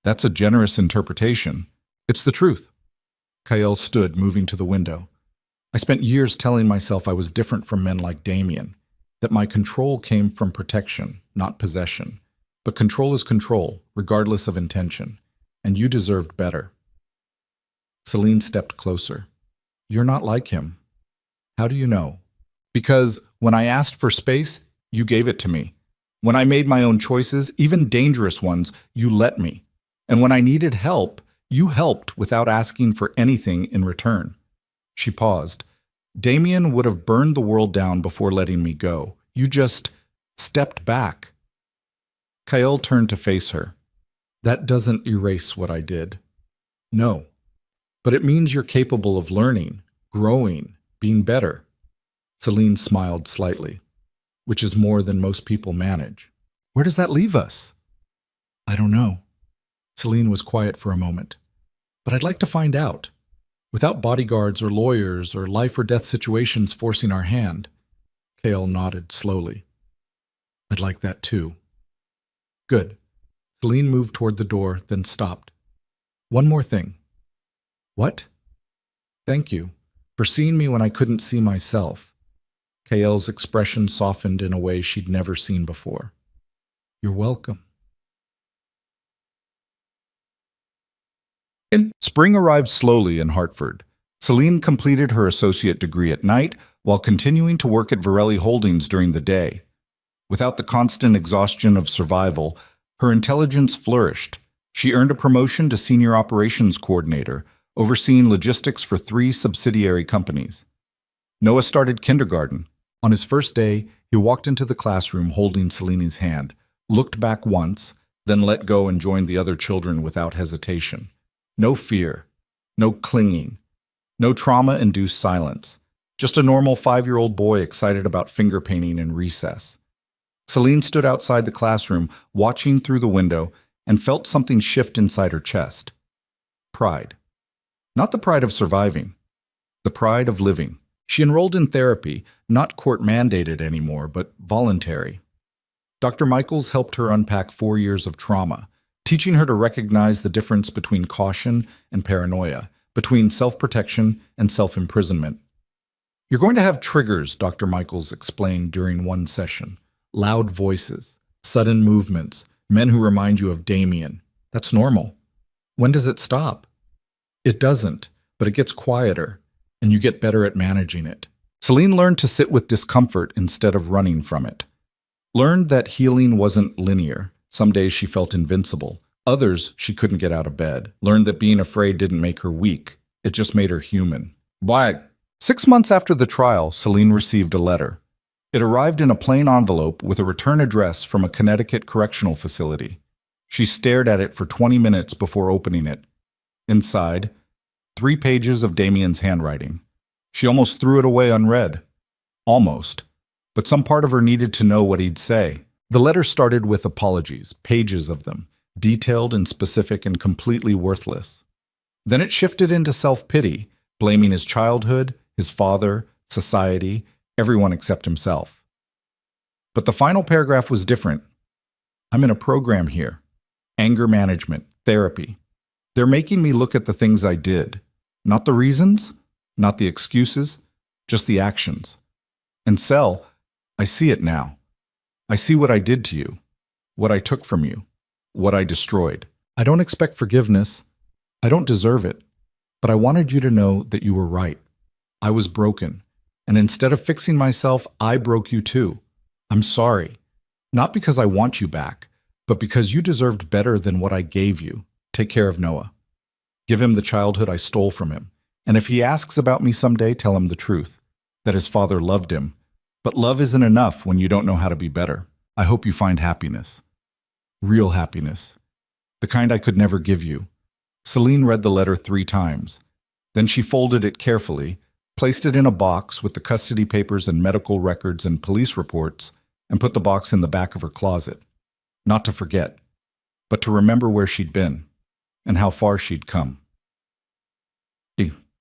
That's a generous interpretation. It's the truth. Kael stood, moving to the window. I spent years telling myself I was different from men like Damien, that my control came from protection, not possession. But control is control, regardless of intention, and you deserved better. Celine stepped closer. You're not like him. How do you know? Because when I asked for space, you gave it to me. When I made my own choices, even dangerous ones, you let me. And when I needed help, you helped without asking for anything in return. She paused. Damien would have burned the world down before letting me go. You just stepped back. Kael turned to face her. That doesn't erase what I did. No. But it means you're capable of learning, growing, being better. Celine smiled slightly, which is more than most people manage. Where does that leave us? I don't know. Celine was quiet for a moment. But I'd like to find out. Without bodyguards or lawyers or life or death situations forcing our hand. Kael nodded slowly. I'd like that too. Good. Celine moved toward the door, then stopped. One more thing. What? Thank you for seeing me when I couldn't see myself. Kael's expression softened in a way she'd never seen before. You're welcome. Spring arrived slowly in Hartford. Celine completed her associate degree at night while continuing to work at Varelli Holdings during the day. Without the constant exhaustion of survival, her intelligence flourished. She earned a promotion to senior operations coordinator, overseeing logistics for 3 subsidiary companies. Noah started kindergarten. On his first day, he walked into the classroom holding Celine's hand, looked back once, then let go and joined the other children without hesitation. No fear, no clinging, no trauma-induced silence. Just a normal 5-year-old boy excited about finger painting in recess. Celine stood outside the classroom, watching through the window, and felt something shift inside her chest. Pride. Not the pride of surviving, the pride of living. She enrolled in therapy, not court-mandated anymore, but voluntary. Dr. Michaels helped her unpack 4 years of trauma, teaching her to recognize the difference between caution and paranoia, between self-protection and self-imprisonment. You're going to have triggers, Dr. Michaels explained during one session. Loud voices, sudden movements, men who remind you of Damien. That's normal. When does it stop? It doesn't, but it gets quieter, and you get better at managing it. Celine learned to sit with discomfort instead of running from it. Learned that healing wasn't linear. Some days she felt invincible. Others, she couldn't get out of bed. Learned that being afraid didn't make her weak. It just made her human. 6 months after the trial, Celine received a letter. It arrived in a plain envelope with a return address from a Connecticut correctional facility. She stared at it for 20 minutes before opening it. Inside, 3 pages of Damien's handwriting. She almost threw it away unread. Almost. But some part of her needed to know what he'd say. The letter started with apologies, pages of them, detailed and specific and completely worthless. Then it shifted into self-pity, blaming his childhood, his father, society, everyone except himself. But the final paragraph was different. I'm in a program here. Anger management, therapy. They're making me look at the things I did. Not the reasons, not the excuses, just the actions. And Cel, I see it now. I see what I did to you, what I took from you, what I destroyed. I don't expect forgiveness. I don't deserve it. But I wanted you to know that you were right. I was broken. And instead of fixing myself, I broke you too. I'm sorry. Not because I want you back, but because you deserved better than what I gave you. Take care of Noah. Give him the childhood I stole from him. And if he asks about me someday, tell him the truth, that his father loved him. But love isn't enough when you don't know how to be better. I hope you find happiness. Real happiness. The kind I could never give you. Celine read the letter 3 times. Then she folded it carefully, placed it in a box with the custody papers and medical records and police reports, and put the box in the back of her closet. Not to forget, but to remember where she'd been and how far she'd come.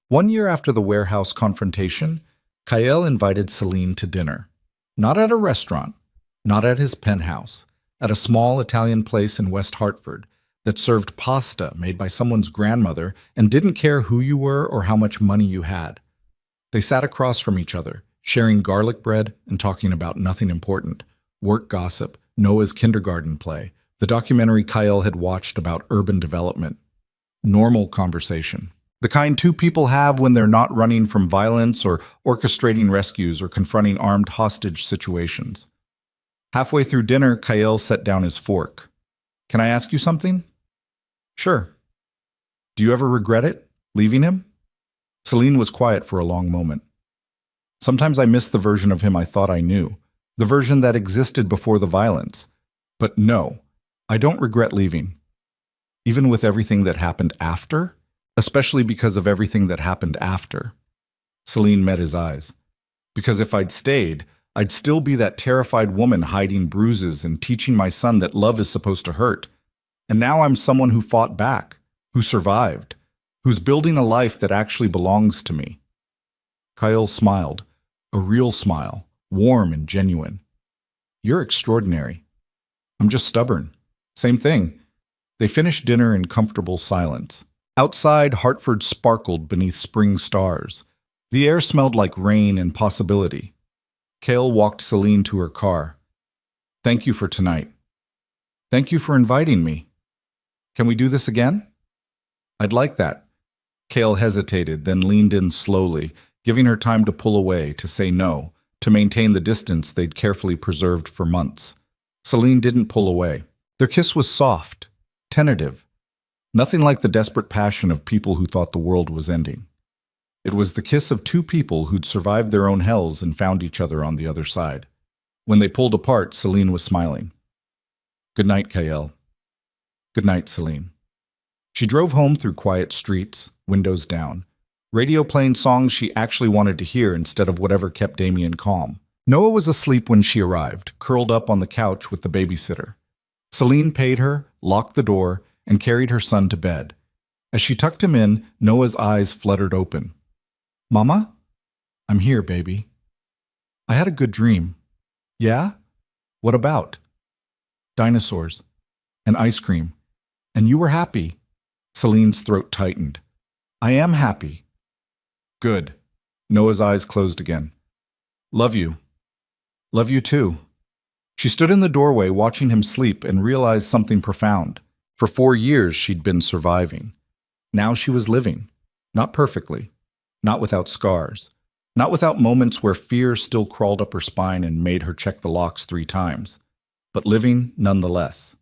1 year after the warehouse confrontation, Kael invited Celine to dinner. Not at a restaurant, not at his penthouse, at a small Italian place in West Hartford that served pasta made by someone's grandmother and didn't care who you were or how much money you had. They sat across from each other, sharing garlic bread and talking about nothing important, work gossip, Noah's kindergarten play, the documentary Kael had watched about urban development. Normal conversation. The kind 2 people have when they're not running from violence or orchestrating rescues or confronting armed hostage situations. Halfway through dinner, Kael set down his fork. Can I ask you something? Sure. Do you ever regret it, leaving him? Celine was quiet for a long moment. Sometimes I miss the version of him I thought I knew, the version that existed before the violence. But no, I don't regret leaving. Even with everything that happened after? Especially because of everything that happened after. Celine met his eyes. Because if I'd stayed, I'd still be that terrified woman hiding bruises and teaching my son that love is supposed to hurt. And now I'm someone who fought back, who survived, who's building a life that actually belongs to me. Kael smiled, a real smile, warm and genuine. You're extraordinary. I'm just stubborn. Same thing. They finished dinner in comfortable silence. Outside, Hartford sparkled beneath spring stars. The air smelled like rain and possibility. Cale walked Celine to her car. Thank you for tonight. Thank you for inviting me. Can we do this again? I'd like that. Cale hesitated, then leaned in slowly, giving her time to pull away, to say no, to maintain the distance they'd carefully preserved for months. Celine didn't pull away. Their kiss was soft, tentative, nothing like the desperate passion of people who thought the world was ending. It was the kiss of two people who'd survived their own hells and found each other on the other side. When they pulled apart, Celine was smiling. Good night, Cale. Good night, Celine. She drove home through quiet streets, windows down, radio playing songs she actually wanted to hear instead of whatever kept Damien calm. Noah was asleep when she arrived, curled up on the couch with the babysitter. Celine paid her, locked the door, and carried her son to bed. As she tucked him in, Noah's eyes fluttered open. Mama? I'm here, baby. I had a good dream. Yeah? What about? Dinosaurs. And ice cream. And you were happy. Celine's throat tightened. I am happy. Good. Noah's eyes closed again. Love you. Love you too. She stood in the doorway watching him sleep and realized something profound. For 4 years she'd been surviving. Now she was living. Not perfectly. Not without scars. Not without moments where fear still crawled up her spine and made her check the locks 3 times. But living nonetheless.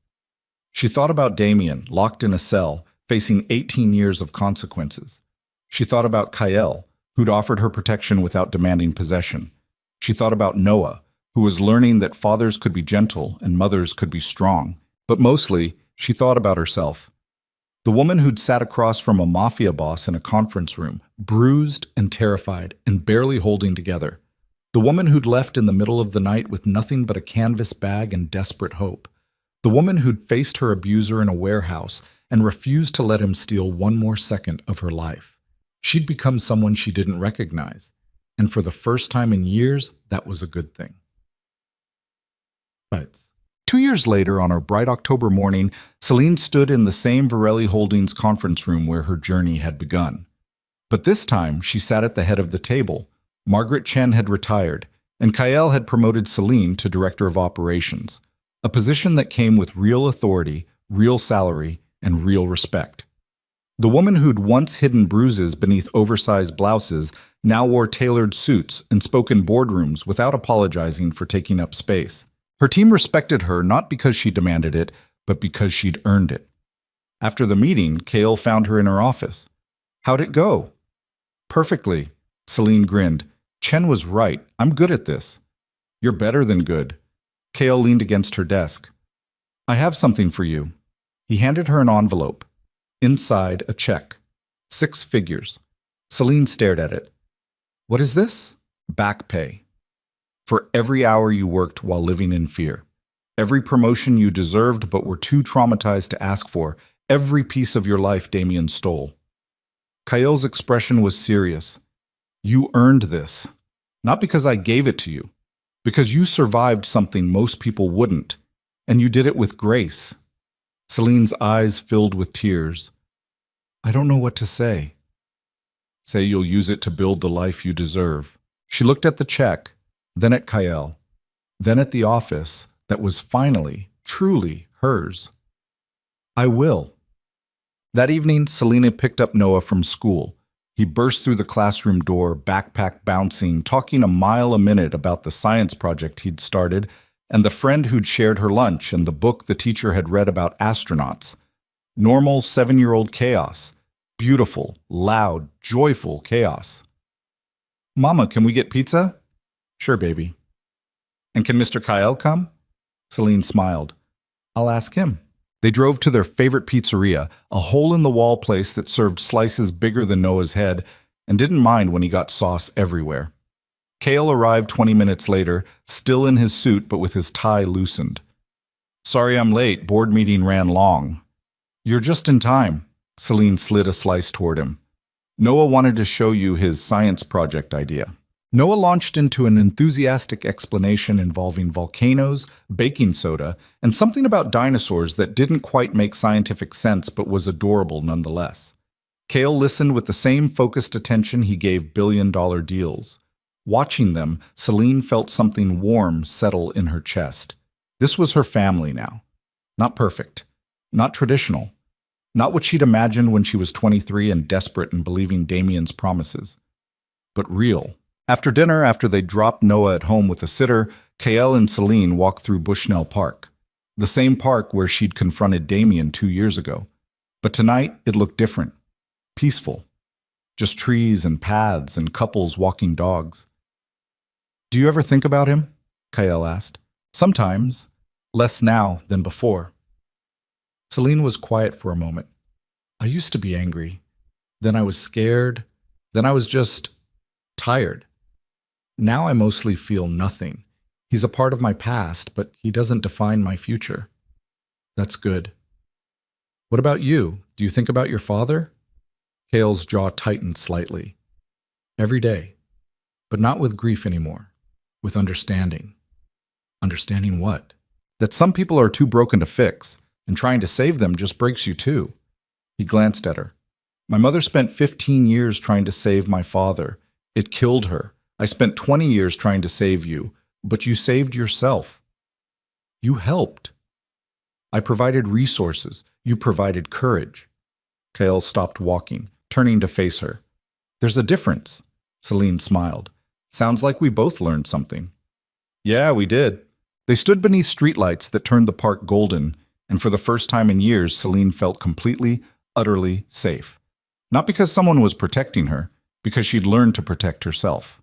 She thought about Damien, locked in a cell, facing 18 years of consequences. She thought about Cale, who'd offered her protection without demanding possession. She thought about Noah, who was learning that fathers could be gentle and mothers could be strong. But mostly, she thought about herself. The woman who'd sat across from a Mafia boss in a conference room, bruised and terrified and barely holding together. The woman who'd left in the middle of the night with nothing but a canvas bag and desperate hope. The woman who'd faced her abuser in a warehouse and refused to let him steal one more second of her life. She'd become someone she didn't recognize. And for the first time in years, that was a good thing. But 2 years later, on a bright October morning, Celine stood in the same Varelli Holdings conference room where her journey had begun. But this time, she sat at the head of the table. Margaret Chen had retired, and Cale had promoted Celine to director of operations, a position that came with real authority, real salary, and real respect. The woman who'd once hidden bruises beneath oversized blouses now wore tailored suits and spoke in boardrooms without apologizing for taking up space. Her team respected her not because she demanded it, but because she'd earned it. After the meeting, Cale found her in her office. How'd it go? Perfectly. Celine grinned. Chen was right. I'm good at this. You're better than good. Cale leaned against her desk. I have something for you. He handed her an envelope. Inside, a check. 6 figures. Celine stared at it. What is this? Back pay. For every hour you worked while living in fear. Every promotion you deserved but were too traumatized to ask for. Every piece of your life Damien stole. Cale's expression was serious. You earned this. Not because I gave it to you. Because you survived something most people wouldn't. And you did it with grace. Celine's eyes filled with tears. I don't know what to say. Say you'll use it to build the life you deserve. She looked at the check, then at Cale, then at the office that was finally, truly hers. I will. That evening, Selena picked up Noah from school. He burst through the classroom door, backpack bouncing, talking a mile a minute about the science project he'd started, and the friend who'd shared her lunch and the book the teacher had read about astronauts. Normal 7-year-old chaos. Beautiful, loud, joyful chaos. Mama, can we get pizza? Sure, baby. And can Mr. Cale come? Celine smiled. I'll ask him. They drove to their favorite pizzeria, a hole-in-the-wall place that served slices bigger than Noah's head, and didn't mind when he got sauce everywhere. Cale arrived 20 minutes later, still in his suit but with his tie loosened. Sorry I'm late, board meeting ran long. You're just in time. Celine slid a slice toward him. Noah wanted to show you his science project idea. Noah launched into an enthusiastic explanation involving volcanoes, baking soda, and something about dinosaurs that didn't quite make scientific sense but was adorable nonetheless. Cale listened with the same focused attention he gave billion-dollar deals. Watching them, Celine felt something warm settle in her chest. This was her family now. Not perfect. Not traditional. Not what she'd imagined when she was 23 and desperate and believing Damien's promises. But real. After dinner, after they dropped Noah at home with a sitter, Kael and Celine walked through Bushnell Park. The same park where she'd confronted Damien 2 years ago. But tonight, it looked different. Peaceful. Just trees and paths and couples walking dogs. "Do you ever think about him?" Kael asked. "Sometimes. Less now than before." Celine was quiet for a moment. "I used to be angry. Then I was scared. Then I was just tired. Now I mostly feel nothing. He's a part of my past, but he doesn't define my future." "That's good." "What about you? Do you think about your father?" Kael's jaw tightened slightly. "Every day. But not with grief anymore. With understanding." "Understanding what?" "That some people are too broken to fix, and trying to save them just breaks you too." He glanced at her. "My mother spent 15 years trying to save my father. It killed her. I spent 20 years trying to save you, but you saved yourself. You helped. I provided resources. You provided courage." Kael stopped walking, turning to face her. "There's a difference." Celine smiled. "Sounds like we both learned something." "Yeah, we did." They stood beneath streetlights that turned the park golden, and for the first time in years, Celine felt completely, utterly safe. Not because someone was protecting her, because she'd learned to protect herself.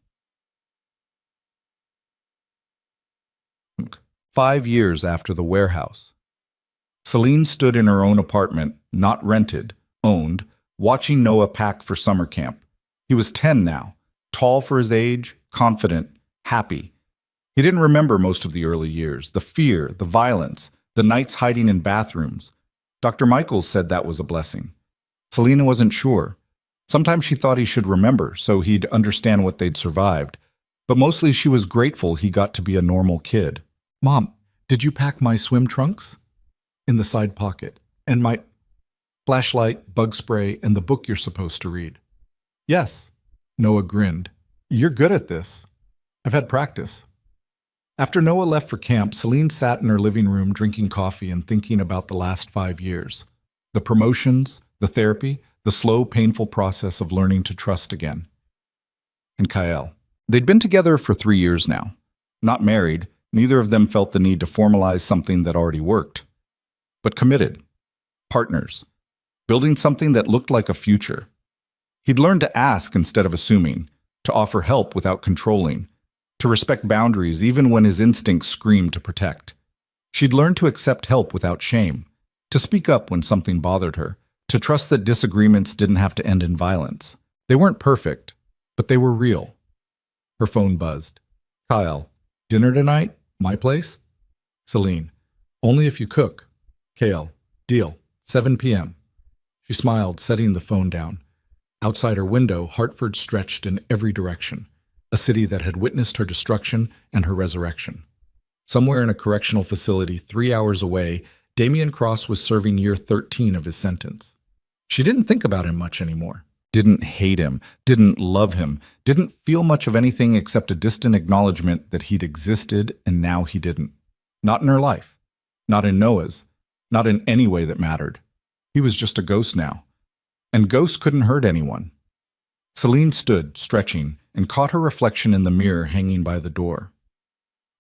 5 years after the warehouse. Celine stood in her own apartment, not rented, owned, watching Noah pack for summer camp. He was 10 now, tall for his age, confident, happy. He didn't remember most of the early years, the fear, the violence, the nights hiding in bathrooms. Dr. Michaels said that was a blessing. Selena wasn't sure. Sometimes she thought he should remember, so he'd understand what they'd survived. But mostly she was grateful he got to be a normal kid. "Mom, did you pack my swim trunks?" "In the side pocket. And my flashlight, bug spray, and the book you're supposed to read." "Yes." Noah grinned. "You're good at this. I've had practice." After Noah left for camp, Celine sat in her living room drinking coffee and thinking about the last 5 years. The promotions, the therapy, the slow, painful process of learning to trust again. And Kael. They'd been together for 3 years now. Not married, neither of them felt the need to formalize something that already worked. But committed. Partners. Building something that looked like a future. He'd learned to ask instead of assuming, to offer help without controlling, to respect boundaries even when his instincts screamed to protect. She'd learned to accept help without shame, to speak up when something bothered her, to trust that disagreements didn't have to end in violence. They weren't perfect, but they were real. Her phone buzzed. "Kyle, dinner tonight? My place?" Celine. "Only if you cook." Kale. "Deal. 7 p.m. She smiled, setting the phone down. Outside her window, Hartford stretched in every direction, a city that had witnessed her destruction and her resurrection. Somewhere in a correctional facility 3 hours away, Damien Cross was serving year 13 of his sentence. She didn't think about him much anymore. Didn't hate him, didn't love him, didn't feel much of anything except a distant acknowledgement that he'd existed and now he didn't. Not in her life. Not in Noah's. Not in any way that mattered. He was just a ghost now. And ghosts couldn't hurt anyone. Celine stood, stretching, and caught her reflection in the mirror hanging by the door.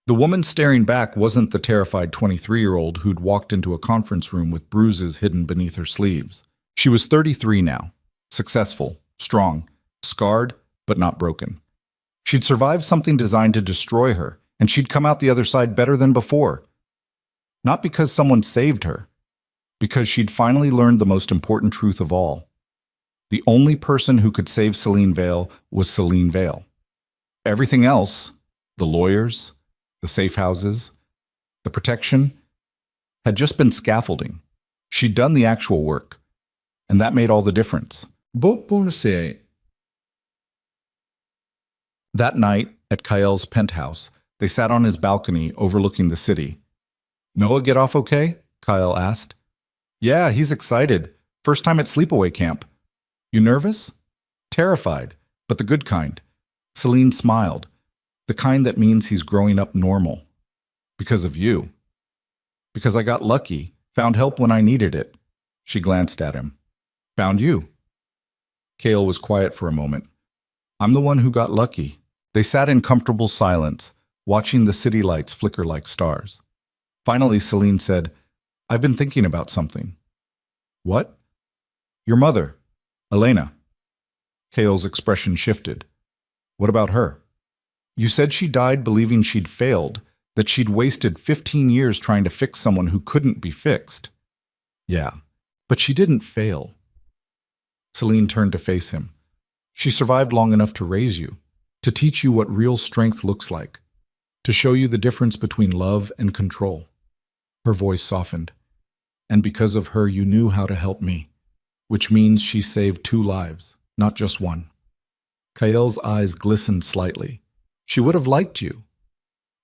The woman staring back wasn't the terrified 23-year-old who'd walked into a conference room with bruises hidden beneath her sleeves. She was 33 now, successful, strong, scarred, but not broken. She'd survived something designed to destroy her, and she'd come out the other side better than before. Not because someone saved her, because she'd finally learned the most important truth of all. The only person who could save Celine Vale was Celine Vale. Everything else, the lawyers, the safe houses, the protection, had just been scaffolding. She'd done the actual work, and that made all the difference. The That night, at Kael's penthouse, they sat on his balcony overlooking the city. "Noah get off okay?" Kael asked. "Yeah, he's excited. First time at sleepaway camp." "You nervous?" "Terrified, but the good kind." Celine smiled. "The kind that means he's growing up normal." "Because of you." "Because I got lucky, found help when I needed it." She glanced at him. "Found you." Kael was quiet for a moment. "I'm the one who got lucky." They sat in comfortable silence, watching the city lights flicker like stars. Finally, Celine said, "I've been thinking about something." "What?" "Your mother, Elena." Kael's expression shifted. "What about her?" "You said she died believing she'd failed, that she'd wasted 15 years trying to fix someone who couldn't be fixed." "Yeah, but she didn't fail." Celine turned to face him. "She survived long enough to raise you, to teach you what real strength looks like, to show you the difference between love and control." Her voice softened. "And because of her, you knew how to help me, which means she saved 2 lives, not just one." Kael's eyes glistened slightly. "She would have liked you.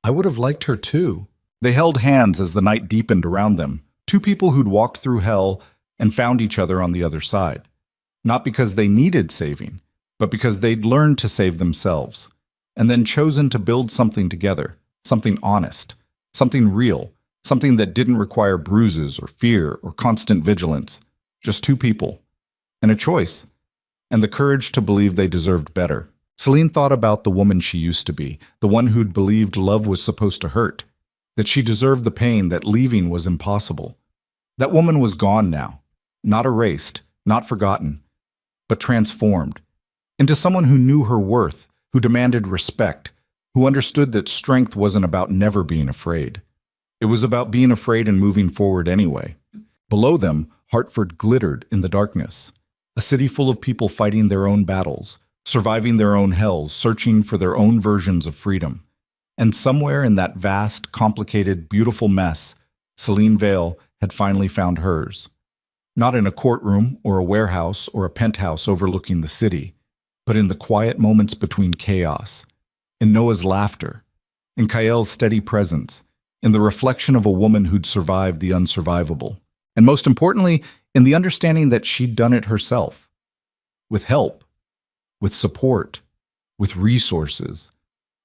I would have liked her too." They held hands as the night deepened around them, 2 people who'd walked through hell and found each other on the other side. Not because they needed saving, but because they'd learned to save themselves, and then chosen to build something together, something honest, something real, something that didn't require bruises or fear or constant vigilance. Just 2 people, and a choice, and the courage to believe they deserved better. Celine thought about the woman she used to be, the one who'd believed love was supposed to hurt, that she deserved the pain, that leaving was impossible. That woman was gone now, not erased, not forgotten, but transformed into someone who knew her worth, who demanded respect, who understood that strength wasn't about never being afraid. It was about being afraid and moving forward anyway. Below them, Hartford glittered in the darkness, a city full of people fighting their own battles, surviving their own hells, searching for their own versions of freedom. And somewhere in that vast, complicated, beautiful mess, Celine Vale had finally found hers. Not in a courtroom or a warehouse or a penthouse overlooking the city, but in the quiet moments between chaos, in Noah's laughter, in Kael's steady presence, in the reflection of a woman who'd survived the unsurvivable, and most importantly, in the understanding that she'd done it herself, with help, with support, with resources,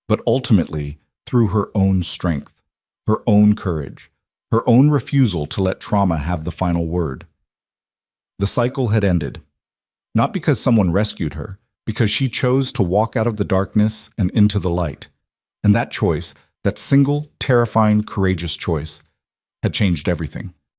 but ultimately through her own strength, her own courage, her own refusal to let trauma have the final word. The cycle had ended, not because someone rescued her, because she chose to walk out of the darkness and into the light. And that choice, that single, terrifying, courageous choice, had changed everything.